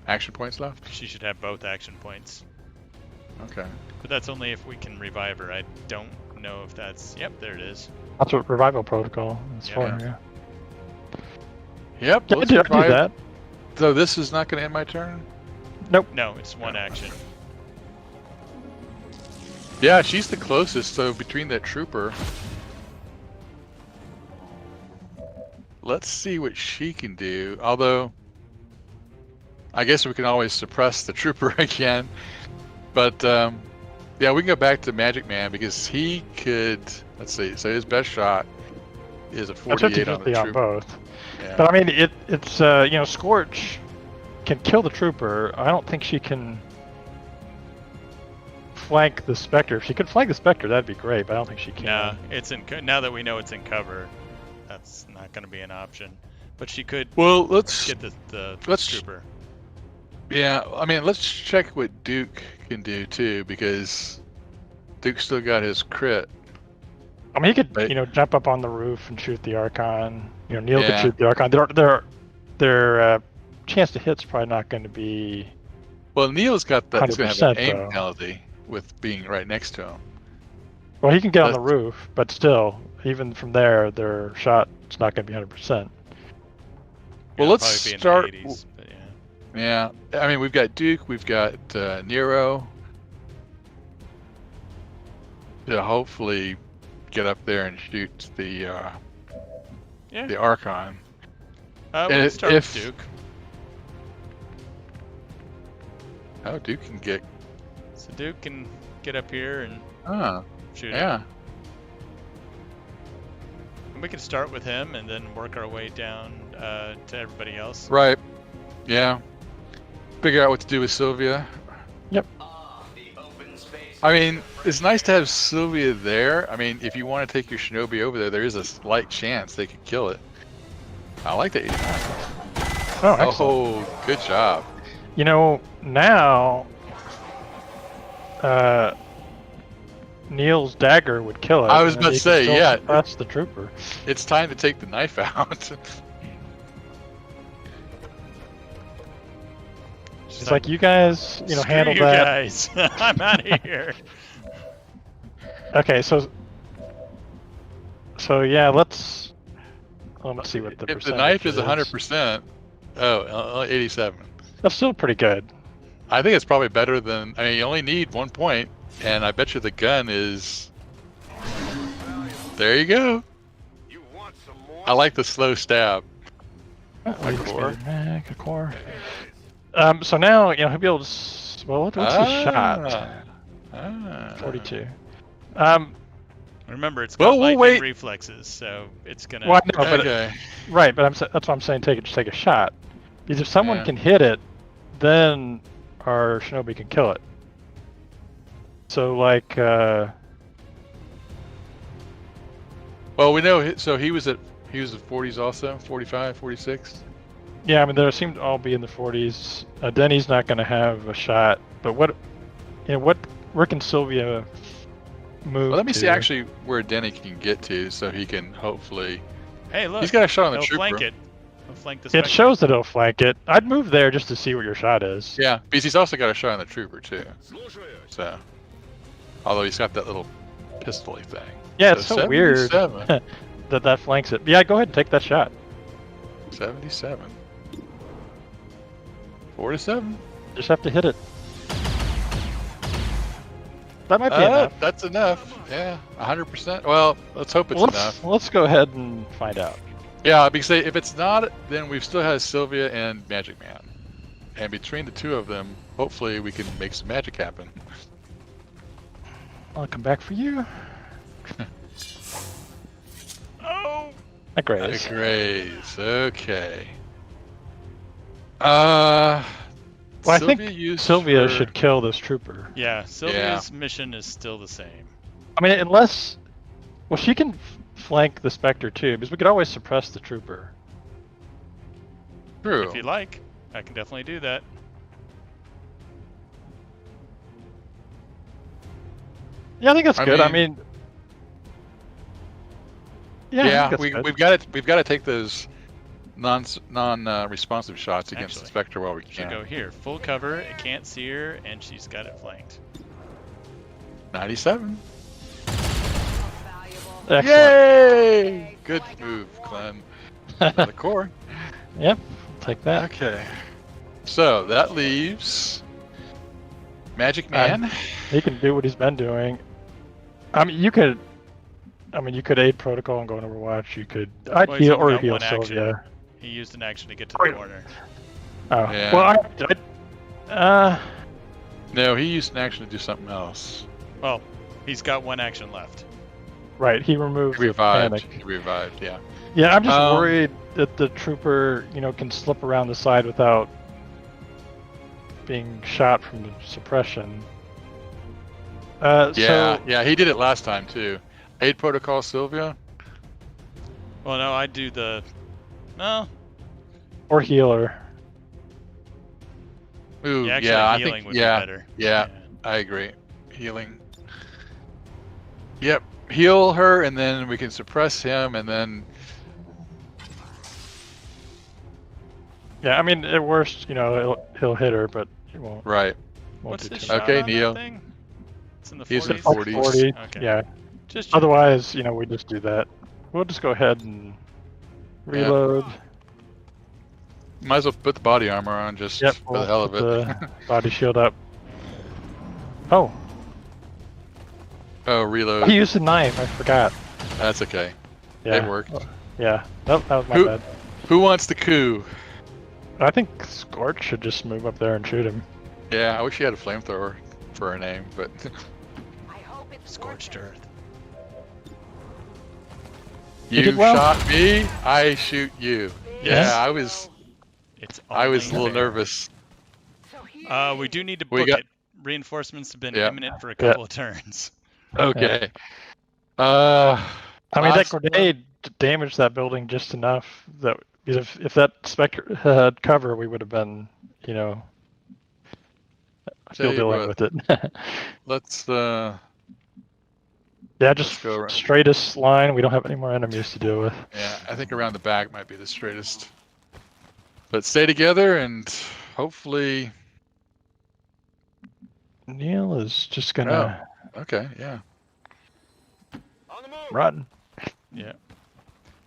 action points left? She should have both action points. Okay. But that's only if we can revive her. I don't know if that's... Yep, there it is. That's what revival protocol is Yeah. for, yeah. Yep. Yeah, let's I do revive- that. So this is not going to end my turn? No, it's one action. Yeah, she's the closest, so between that trooper... Let's see what she can do, although... I guess we can always suppress the trooper again. But, yeah, we can go back to Magic Man, because he could... Let's see, so his best shot is a 48 on the 50-50 on trooper. both. Yeah. But I mean, it's you know, Scorch can kill the trooper. I don't think she can flank the Spectre. If she could flank the Spectre, that'd be great, but I don't think she can. Nah, it's in... Now that we know it's in cover, that's not going to be an option. But she could Well, let's... get the let's- trooper. Yeah, I mean, let's check what Duke can do, too, because Duke's still got his crit. I mean, he could, But- you know, jump up on the roof and shoot the Archon. You know, Neil could Yeah. shoot the Archon. Their chance to hit's probably not going to be. Well, Neil's got that. He's going to have an 100% aim though. penalty with being right next to him. Well, he can get on the That's- roof, but still, even from there, their shot's not going to be 100%. Well, It'll let's probably be start. in the 80s, but yeah. Yeah, I mean, we've got Duke, we've got Nero. To hopefully get up there and shoot the Yeah. the Archon. We and can if- start if- with Duke. Oh, Duke can get. So Duke can get up here and Oh, shoot him. yeah. And we can start with him and then work our way down to everybody else. Right. Yeah. Figure out what to do with Sylvia. I mean, it's nice to have Sylvia there. I mean, if you want to take your Shinobi over there, there is a slight chance they could kill it. I like the 89. Oh, excellent. Oh, good job. You know, now Neil's dagger would kill it. I was and about he to could say, still yeah. suppress the trooper. It's time to take the knife out. It's like you guys, you know, Screw handle you that. guys. I'm out of here. Okay, so yeah, let's see what the If the knife is percentage 100%, oh, 87. That's still pretty good. I think it's probably better than. I mean, you only need 1 point, and I bet you the gun is. There you go. You want some more? I like the slow stab. Like core. core. So now, you know, he'll be able to. Well, what's his shot? 42. Remember, it's Well, got we'll lightning wait. reflexes, so it's gonna. Well, I know, but Okay. right, but that's what I'm saying. Just take a shot. Because if someone Yeah. can hit it, then our Shinobi can kill it. So like, Well, we know. So he was at 40s also, 45, 46. yeah, I mean, there seem to all be in the 40s. Denny's not going to have a shot, but where can Sylvia move? Well, let me see to? actually where Denny can get to, so he can hopefully. Hey, look. He's got a shot on the he'll trooper. flank it. He'll flank the It Spectre. shows that it'll flank it. I'd move there just to see what your shot is. Yeah, because he's also got a shot on the trooper too. So, although he's got that little pistol-y thing. Yeah, it's so weird 77. that flanks it. Yeah, go ahead and take that shot. 77. 4 to 7. Just have to hit it. That might be enough. That's enough. Yeah, 100%. Well, let's hope it's Well, enough. let's go ahead and find out. Yeah, because if it's not, then we've still had Sylvia and Magic Man. and between the two of them, hopefully we can make some magic happen. I'll come back for you. Oh! A graze. Graze. Okay. Well, I think used Sylvia for- should kill this trooper. Yeah, Sylvia's mission is still the same. I mean, unless... Well, she can flank the Spectre too, because we could always suppress the trooper. True. If you like, I can definitely do that. Yeah, I think that's good. I mean... Yeah, I think that's good. we've got to take those non-responsive shots against the Spectre while we Should can. go here. Full cover, it can't see her, and she's got it flanked. 97. Excellent. Yay! Good move, Glenn. Another core. Yep, take that. Okay. So that leaves Magic Man. He can do what he's been doing. I mean, you could aid protocol and go into Overwatch. You could, I'd Well, he's heal only or got heal one action. Sylvia. He used an action to get to the corner. Oh, Yeah. well, No, he used an action to do something else. Well, he's got one action left. right. He removed He revived. the panic. He revived. Yeah. Yeah, I'm just worried that the trooper, can slip around the side without being shot from the suppression. Yeah, he did it last time too. Aid protocol, Sylvia. Well, no, I do the... No. Or healer. Ooh, Yeah, actually, I healing think would be yeah, better. yeah, I agree. Healing. Yep, heal her, and then we can suppress him, and then. Yeah, I mean, at worst, he'll hit her, but he won't. Right. What's do his too shot much. Okay, on Neo. that thing? It's in the 40s? He's in 40s. 40, Okay. yeah. Just Otherwise, we just do that. We'll just go ahead and reload. Might as well put the body armor on just Yep, for the hell of put it. the body shield up. Oh, Oh, reload. he used a knife. I forgot. That's okay. Yeah. It worked. Yeah, that was my Who- bad. Who wants the coup? I think Scorch should just move up there and shoot him. Yeah, I wish he had a flamethrower for a name, but Scorched earth. you did well. shot me, I shoot you. Yes. Yeah, I was a little only fair. nervous. We do need to We book got- it. Reinforcements have been Yeah. imminent for a couple of turns. Okay. I mean, that last- grenade damaged that building just enough that if that Spectre had cover, we would have been, still Tell you dealing what, with it. Let's Yeah, just go around. straightest line. We don't have any more enemies to deal with. Yeah, I think around the back might be the straightest. But stay together and hopefully. Neil is just gonna Okay, yeah. run. Yeah.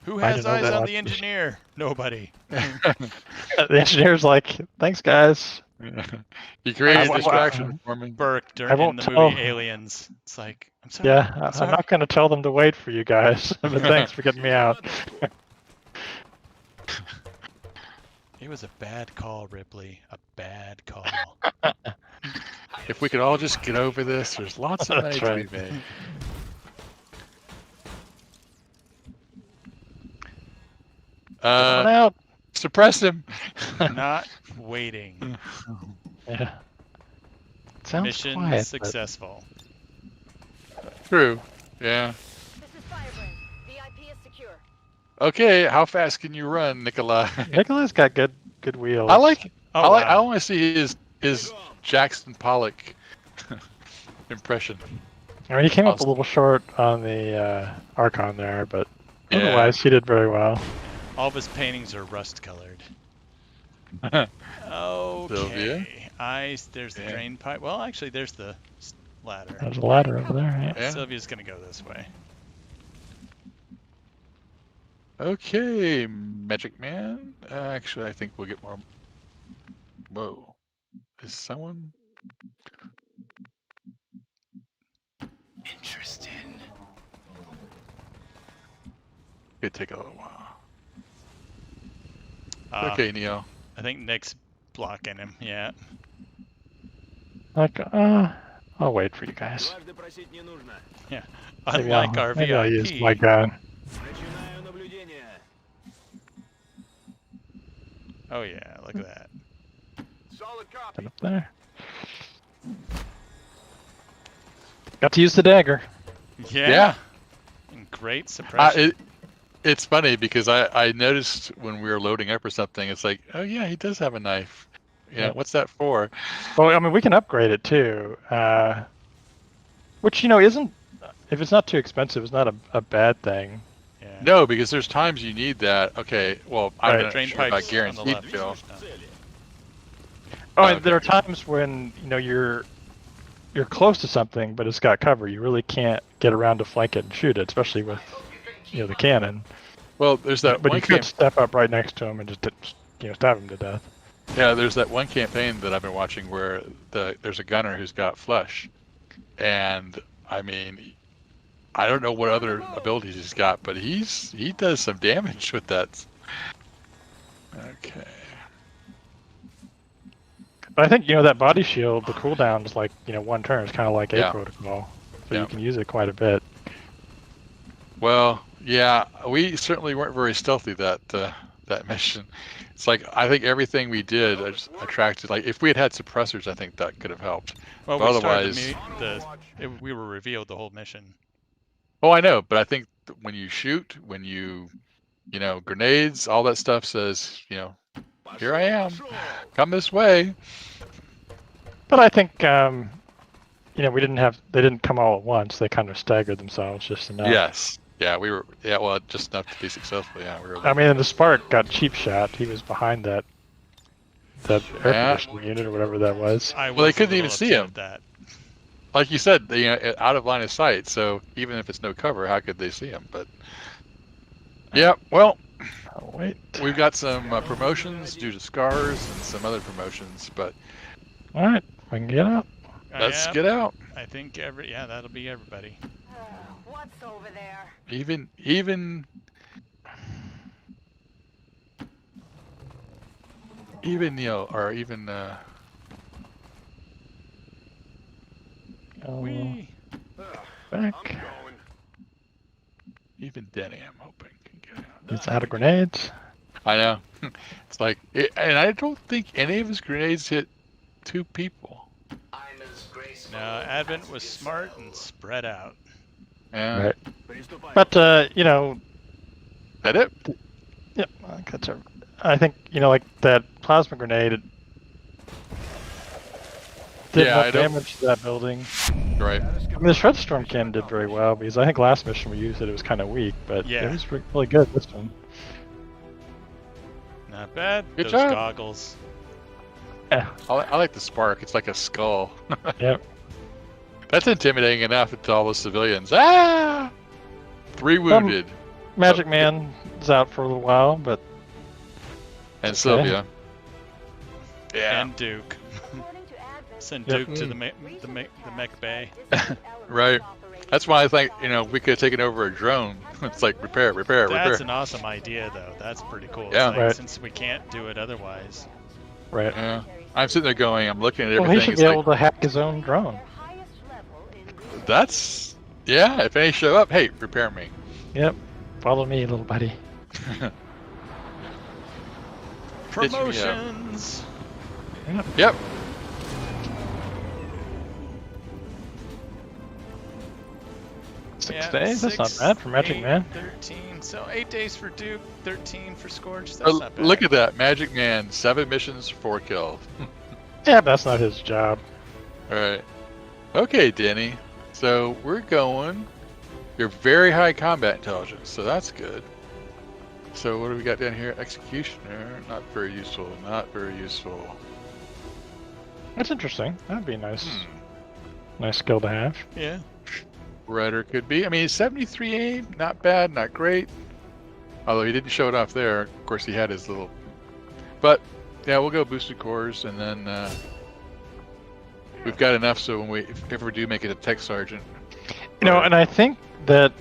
Who I has didn't know eyes that on was- the engineer? Nobody. The engineer's like, "Thanks, guys." You created I- a distraction for me. Burke I during in won't the tell- movie Aliens. It's like, I'm sorry. Yeah, I'm I'm sorry. not gonna tell them to wait for you guys, but thanks for getting me out. It was a bad call, Ripley. A bad call. If we could all just get over this, there's lots of money That's to right. be made. Run out. Suppress him. Not waiting. Yeah. Sounds Mission quiet, but- successful. True. Yeah. This is Firebrand. VIP is secure. Okay, how fast can you run, Nikolai? Nikolai's got good wheels. I like. Oh, I like. wow. I want to see his Jackson Pollock impression. I mean, he came up a Awesome. little short on the Archon there, but Yeah. otherwise he did very well. All of his paintings are rust colored. Sylvia? Okay. There's the Yeah. drain pipe. Well, actually, there's the ladder. There's a ladder over there. Yeah. Yeah. Sylvia's gonna go this way. Okay, Magic Man. Actually, I think we'll get more. Whoa. Is someone? Interesting. Could take a little while. Ah, Okay, Neo. I think Nick's blocking him. Yeah. Like, I'll wait for you guys. Yeah. Maybe Unlike our maybe I'll use my VIP. gun. Oh yeah, look at that. Solid Put copy. it up there. Got to use the dagger. Yeah. And great suppression. It's funny because I noticed when we were loading up or something, it's like, oh yeah, he does have a knife. Yeah, what's that for? Well, I mean, we can upgrade it too. Which, isn't, if it's not too expensive, it's not a bad thing. Yeah. No, because there's times you need that. Okay, well, I'm not Drain sure about pipes on the guaranteed left. fill. Oh, Okay. and there are times when, you're close to something, but it's got cover. You really can't get around to flank it and shoot it, especially with, the cannon. Well, there's that But one you could step up right next to him and just, stab him to death. Yeah, there's that one campaign that I've been watching where there's a gunner who's got flush, and I mean, I don't know what other abilities he's got, but he does some damage with that. Okay. But I think, that body shield, the cooldown is like, one turn. It's kind of like Yeah. a protocol. So Yeah. you can use it quite a bit. Well, yeah, we certainly weren't very stealthy that mission. It's like I think everything we did attracted. Like if we had suppressors, I think that could have helped. Well, but we otherwise, we were revealed the whole mission. Oh, I know, but I think when you shoot, when you grenades, all that stuff says, here I am, come this way. But I think, they didn't come all at once. They kind of staggered themselves just enough. Yes. Yeah, we were. Yeah, well, just enough to be successful. Yeah, we were. I mean, the Spark got cheap shot. He was behind that air conditioning unit or whatever that was. Well, they couldn't even see him. Like you said, out of line of sight. So even if it's no cover, how could they see him? But yeah, well, we've got some promotions due to scars and some other promotions. But all right, we can get out. Let's get out. I think that'll be everybody. What's over there? Even or even back. Even Denny, I'm hoping can get out. He's out of grenades. I know. It's like, and I don't think any of his grenades hit 2 people. No, Advent was smart and spread out. Yeah. Right. But that it? Yep. I think like that plasma grenade. It did enough damage to that building. Right. I mean, the Shredstorm cannon did very well because I think last mission we used it was kind of weak, but it was really good this one. Not bad. Good Those job. goggles. Yeah. I like the spark. It's like a skull. Yep. That's intimidating enough to all the civilians. Ah! 3 wounded. Magic Man is out for a little while, but and Sylvia. Yeah. And Duke. Send Duke to the mech bay. Right. That's why I think we could have taken over a drone. It's like repair. That's an awesome idea, though. That's pretty cool. Yeah. Like, right. Since we can't do it otherwise. Right. Yeah. I'm sitting there going, I'm looking at everything. Well, he should it's be like, able to hack his own drone. That's if any show up, hey, repair me. Yep. Follow me, little buddy. Promotions. Yep. Six days? That's not bad for Magic Man. 13. So 8 days for Duke, 13 for Scourge. That's not bad. Look at that, Magic Man, 7 missions, 4 kills. Yeah, but that's not his job. All right. Okay, Denny. So we're going. You're very high combat intelligence, so that's good. So what do we got down here? Executioner, not very useful. Not very useful. That's interesting. That'd be a nice skill to have. Yeah. Rudder could be. I mean, 73 aim, not bad, not great. Although he didn't show it off there. Of course, he had his little. But yeah, we'll go boosted cores, and then we've got enough. So when if we do make it a tech sergeant, and I think that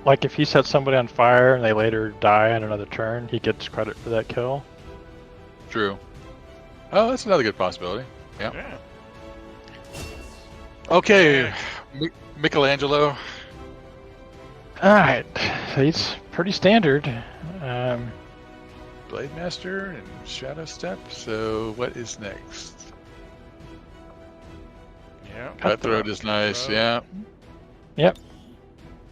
like if he sets somebody on fire and they later die on another turn, he gets credit for that kill. True. Oh, that's another good possibility. Yeah. Yeah. Okay, Michelangelo. All right, he's pretty standard. Blade Master and Shadow Step. So what is next? Yeah. Cutthroat is nice. Yeah. Yep.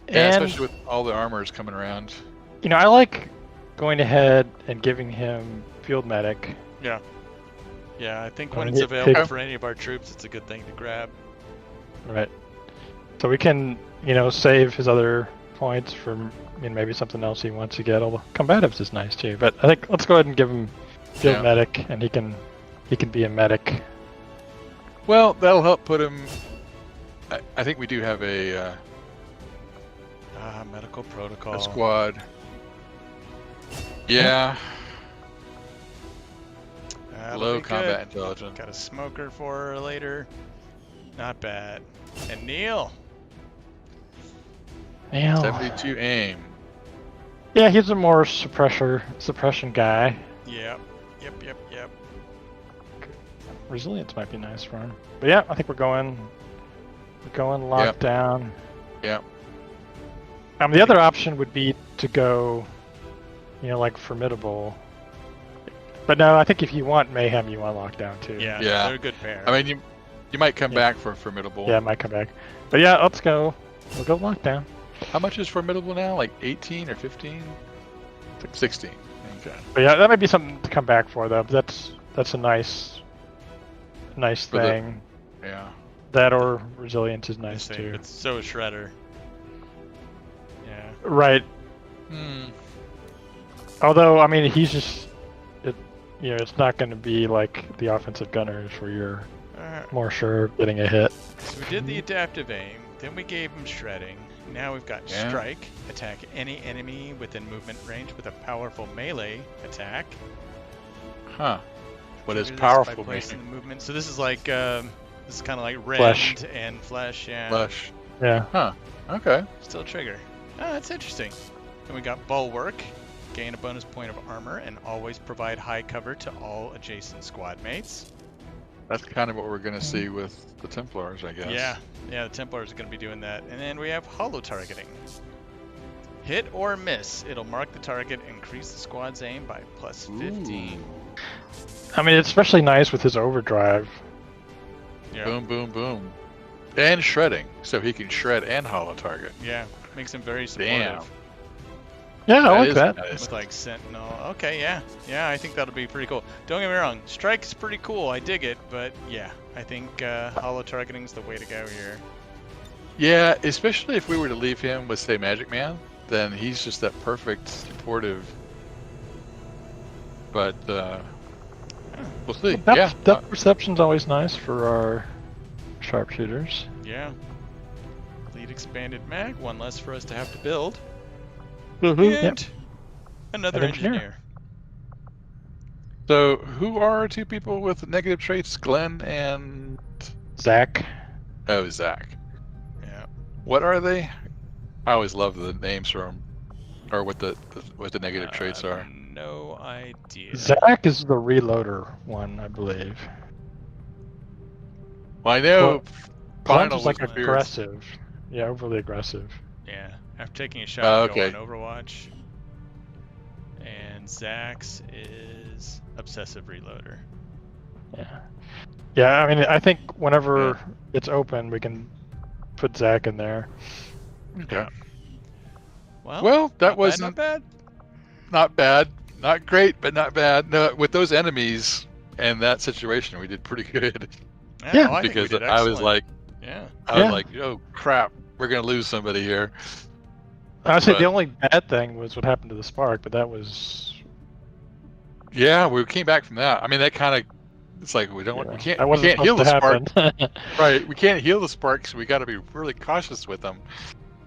Yeah, And especially with all the armors coming around. you know, I like going ahead and giving him Field Medic. Yeah. Yeah, I think when Oh, it's he- available he- for any of our troops, it's a good thing to grab. Right. So we can, you know, save his other points for maybe something else he wants to get. Although combatives is nice too. But I think let's go ahead and give him Field Yeah. Medic, and he can be a medic. Well, that'll help put him. I think we do have a Medical protocol. squad. Yeah. That'll Low be combat good. intelligence. Got a smoker for her later. Not bad. And Neil. Yeah. 72 aim. Yeah, he's a more suppression guy. Yep. Resilience might be nice for him. But yeah, I think we're going lockdown. Yeah. The other option would be to go, you know, like formidable. But no, I think if you want mayhem, you want lockdown too. Yeah. Yeah. They're a good pair. I mean, you might come back for formidable. Yeah, it might come back. But yeah, let's go. We'll go lockdown. How much is formidable now? Like 18 or 15? 16. Okay. But yeah, that might be something to come back for though. But that's a nice For the- thing. Yeah. That or resilience is nice Same, too. but so is Shredder. Yeah. Right. Although I mean, he's just, you know, it's not going to be like the offensive gunners where you're more sure of getting a hit. So we did the adaptive aim, then we gave him shredding. Now we've got Yeah. strike, attack any enemy within movement range with a powerful melee attack. Huh. What is Trigger this powerful by placing meaning? the movement. So this is like this is kind of like rend Flesh. and flesh. Yeah. Flush. Yeah. Huh. Okay. Still trigger. Oh, that's interesting. Then we got bulwark. Gain a bonus point of armor and always provide high cover to all adjacent squad mates. That's kind of what we're going to see with the Templars, I guess. Yeah, the Templars are going to be doing that. And then we have hollow targeting. Hit or miss, it'll mark the target, increase the squad's aim by plus 15. I mean, it's especially nice with his overdrive. Yeah. Boom, boom, boom. And shredding, so he can shred and hollow target. Yeah, makes him very supportive. Damn. Yeah, I like is that. nice. With like Sentinel. Okay, yeah, I think that'll be pretty cool. Don't get me wrong, Strike's pretty cool. I dig it, but yeah, I think hollow targeting's the way to go here. Yeah, especially if we were to leave him with, say, Magic Man, then he's just that perfect supportive. But we'll see. Yeah. Depth perception's always nice for our sharpshooters. Yeah. Lead expanded mag, one less for us to have to build. Yep. And another An engineer. engineer. So who are two people with negative traits? Glenn and Zach. oh, Zach. Yeah. What are they? I always love the names for them, or what the negative traits are. No idea. Zach is the reloader one, I believe. Well, I know. Glenn's Final is like was fierce. aggressive. Yeah, overly aggressive. Yeah. After taking a shot, Okay. go on Overwatch. And Zach's is obsessive reloader. Yeah. Yeah, I mean, I think whenever it's open, we can put Zach in there. Okay. Well, that not wasn't bad. not bad, not great, but not bad. No, with those enemies and that situation, we did pretty good. Yeah, I think we because did I was excellent. like, Yeah. I was like, oh crap, we're gonna lose somebody here. I would say But- the only bad thing was what happened to the Spark, but that was Yeah, we came back from that. I mean, that kind of, it's like we don't, we that can't wasn't heal the supposed spark, to happen. right? We can't heal the sparks. So we got to be really cautious with them.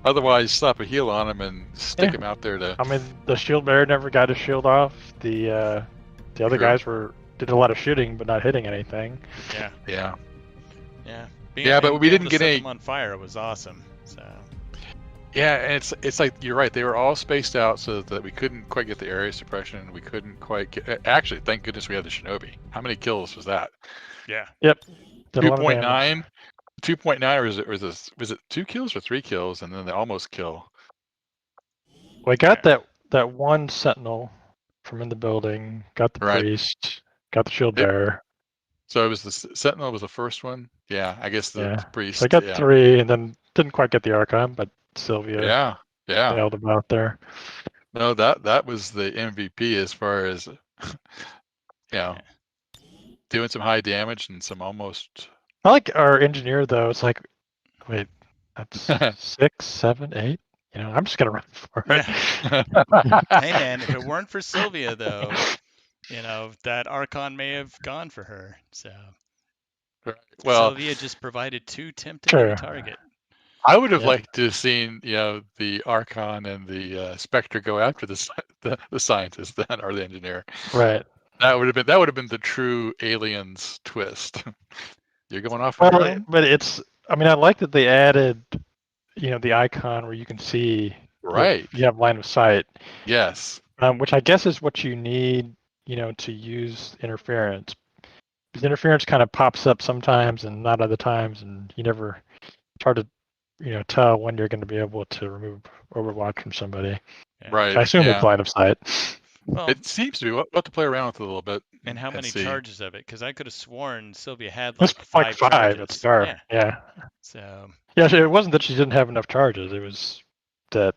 Otherwise, slap a heal on them and stick Yeah. them out there to. I mean, the shield bearer never got his shield off. The other True. guys did a lot of shooting, but not hitting anything. Yeah. Yeah. Yeah. Yeah, but we being didn't able to get set any- them on fire was awesome. So. Yeah, and it's like you're right. They were all spaced out so that we couldn't quite get the area suppression. We couldn't quite get. Actually, thank goodness we had the Shinobi. How many kills was that? Yeah. Yep. Did a lot of 2.9. damage. 2.9, or was it 2 kills or 3 kills, and then the almost kill? We got Yeah. that one sentinel from in the building. Got the Right. priest. Got the shield It- bearer. So it was the Sentinel was the first one. Yeah, I guess the Yeah. priest. So I got Yeah. 3, and then didn't quite get the Archon, but Sylvia Yeah. nailed him out there. No, that was the MVP as far as doing some high damage and some almost. I like our engineer though. It's like, wait, that's 6, 7, 8. You know, I'm just gonna run for it. Hey man, if it weren't for Sylvia though, that Archon may have gone for her. So Well, Sylvia just provided too tempting of a target. I would have liked to have seen, the Archon and the Spectre go after the scientist then, or the engineer. Right. That would have been the true Aliens twist. You're going off on your own? But I mean, I like that they added, the icon where you can see. Right. You have line of sight. Yes. Which I guess is what you need, to use interference. Because interference kind of pops up sometimes and not other times, and it's hard to, tell when you're going to be able to remove Overwatch from somebody. Yeah. Right. I assume it's line of sight. Well, it seems to be. We'll have to play around with it a little bit. And how many charges of it? Because I could have sworn Sylvia had It's like 5 charges. at start. Yeah. So. Yeah, it wasn't that she didn't have enough charges. It was that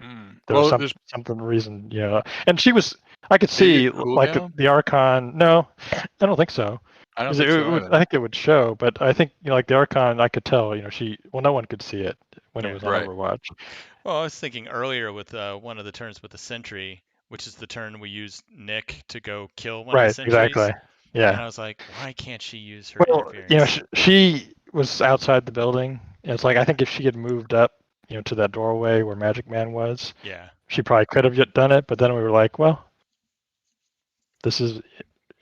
there was something reason, And she was. I could see like the Archon. No, I don't think so. I don't think so I think it would show, but I think like the Archon, I could tell. No one could see it when it was on Overwatch. Well, I was thinking earlier with one of the turns with the sentry, which is the turn we use Nick to go kill one of the sentries. Exactly. Yeah. And I was like, why can't she use her interference? She was outside the building. It's like I think if she had moved up, to that doorway where Magic Man was, she probably could have done it. But then we were like, well, this is,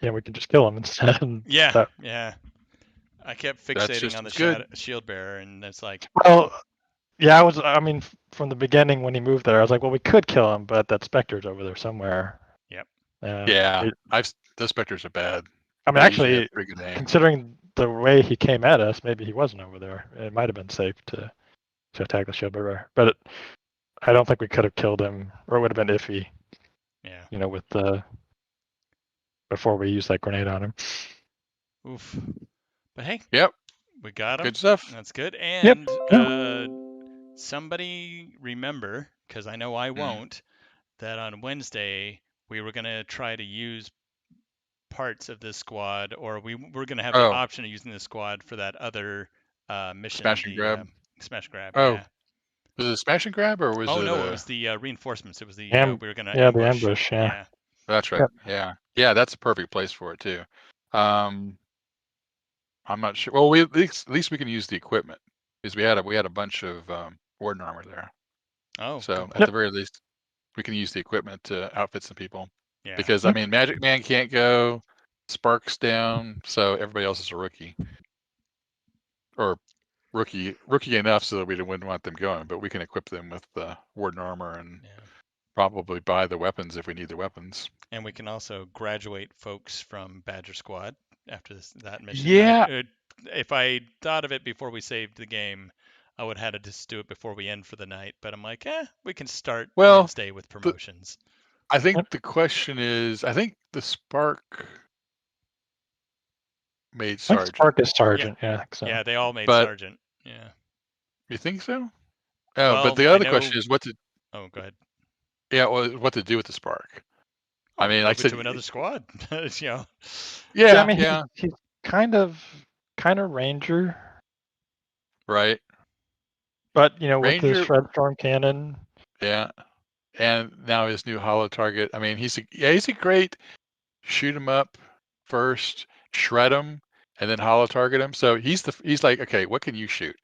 we can just kill him instead. Yeah. I kept fixating on the shield bearer, and it's like. Well, yeah, I mean, from the beginning when he moved there, I was like, well, we could kill him, but that Spectre's over there somewhere. Yep. Those Spectres are bad. I mean, actually, considering the way he came at us, maybe he wasn't over there. It might have been safe to attack the shield bearer, but I don't think we could have killed him, or it would have been iffy. Yeah. With before we used that grenade on him. Oof. But hey. Yep. We got him. Good stuff. That's good. And somebody remember, because I know I won't, that on Wednesday we were going to try to use parts of this squad, or we were going to have the option of using the squad for that other mission. Smash and grab. Smash and grab. Oh. Yeah. Was it smash and grab, or was it? Oh no, it was the reinforcements. It was the we were going to the ambush. Yeah. That's right. Yeah, that's a perfect place for it too. I'm not sure. Well, at least we can use the equipment because we had a bunch of warden armor there. Oh. So at the very least, we can use the equipment to outfit some people. Yeah. Because I mean, Magic Man can't go, Spark's down, so everybody else is a rookie, or rookie enough so that we wouldn't want them going. But we can equip them with the warden armor and probably buy the weapons if we need the weapons. And we can also graduate folks from Badger Squad after that mission. Yeah. If I thought of it before we saved the game, I would have had to just do it before we end for the night. But I'm like, we can start Wednesday with promotions. I think the question is, I think the Spark made Sergeant. Spark is Sergeant, yeah. I think so. Yeah, they all made Sergeant. Yeah. You think so? Oh, but the other question is what to. Oh, go ahead. Yeah, well, what to do with the Spark? I mean, like I said, to another squad. Yeah, I mean, he's kind of Ranger, right? But with his Shred Storm cannon. Yeah, and now his new holo target. I mean, he's a great shoot him up first, shred him, and then holo target him. So he's like, okay, what can you shoot?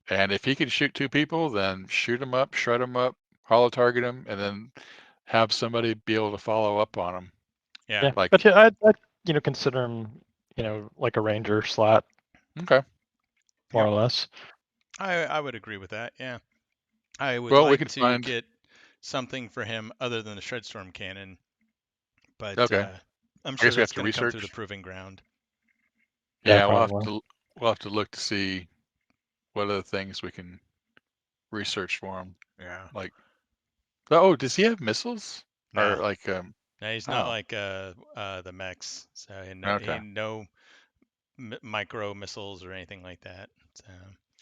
And if he can shoot 2 people, then shoot him up, shred him up, holo target him, and then have somebody be able to follow up on him. Yeah. Like, but I'd consider him, like a Ranger slot. Okay. More or less. I would agree with that. Yeah. I would Well, we like can to find. get something for him other than the Shredstorm cannon, but Okay. I'm I sure guess we have that's to going to come through the research. proving ground. Yeah, Yeah, probably. we'll have to look to see what other things we can research for him. Yeah. Like, oh, does he have missiles? Or No, like, no, he's not oh, like the mechs. So he okay. no micro missiles or anything like that. So.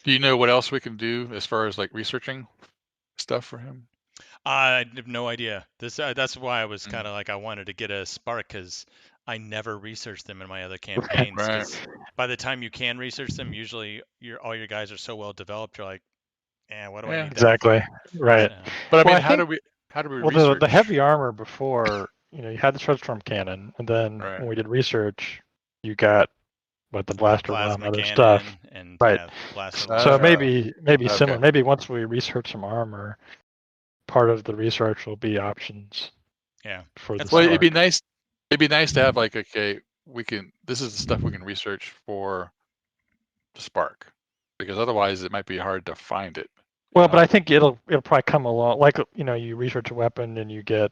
Do you know what else we can do as far as like researching stuff for him? I have no idea. That's why I was Mm. kind of like I wanted to get a spark because I never researched them in my other campaigns. Right. Because by the time you can research them, usually all your guys are so well developed. You're like, what do I Yeah. need that Exactly. for? Right. So, But I Well, mean, I think how do we well the research? heavy armor before, you had the Shredstorm cannon, and then Right. when we did research, you got the blaster bomb, plasma other stuff. cannon and Right. blaster So launcher. maybe Okay. similar. Maybe once we research some armor, part of the research will be options. Yeah. For the That's Well, fine. it'd be spark. nice. It'd be nice to have like, okay, this is the stuff we can research for the spark, because otherwise it might be hard to find it. Well, but I think it'll probably come along. Like you research a weapon and you get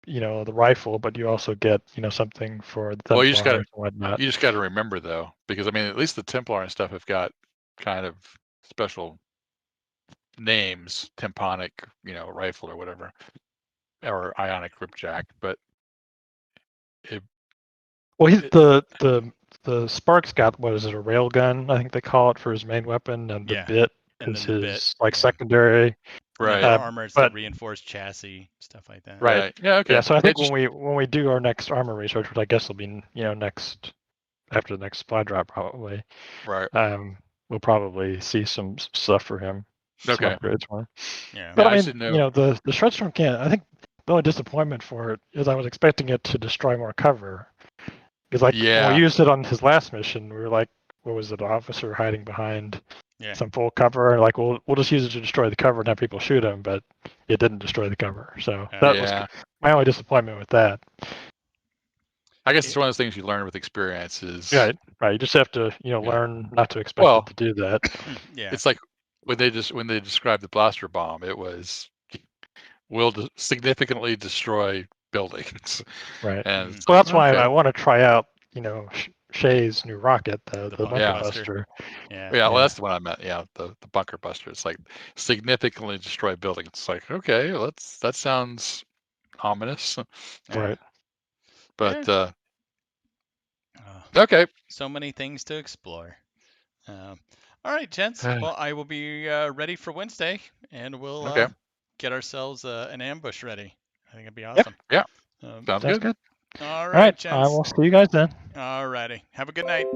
the rifle, but you also get something for the Well, Templars and whatnot. you just got to remember though, because I mean, at least the Templar and stuff have got kind of special names, Temponic, rifle or whatever, or Ionic Ripjack. But it, Well, he's it the Spark's got, what is it, a rail gun? I think they call it, for his main weapon, and the Yeah. bit And is then the bit, his like yeah. secondary. And then right, for armor, it's the But reinforced chassis, stuff like that. right, yeah, okay, yeah. So I It think just- when we do our next armor research, which I guess will be next after the next supply drop probably, right, we'll probably see some stuff for him, some okay, upgrades for him. Yeah. But yeah, I I mean, should know. the Shredstorm cannon, I think the only disappointment for it is I was expecting it to destroy more cover. Because when Yeah, we used it on his last mission, we were like, what was it, an officer hiding behind some full cover, and like we'll just use it to destroy the cover and have people shoot him, but it didn't destroy the cover. So that was my only disappointment with that. I guess it's one of those things you learn with experience. Is right. You just have to learn not to expect it to do that. Yeah. It's like when they described the blaster bomb, it was will significantly destroy buildings. Right. And So that's why I want to try out, Shay's new rocket, the bunker buster. Yeah. Well, that's the one I meant. Yeah, the bunker buster. It's like significantly destroy buildings. It's like, okay, that sounds ominous. Right. But okay. So many things to explore. All right, gents. Well, I will be ready for Wednesday, and we'll get ourselves an ambush ready. I think it'd be awesome. Yeah. Sounds good. All right, gents. I will see you guys then. All righty. Have a good night.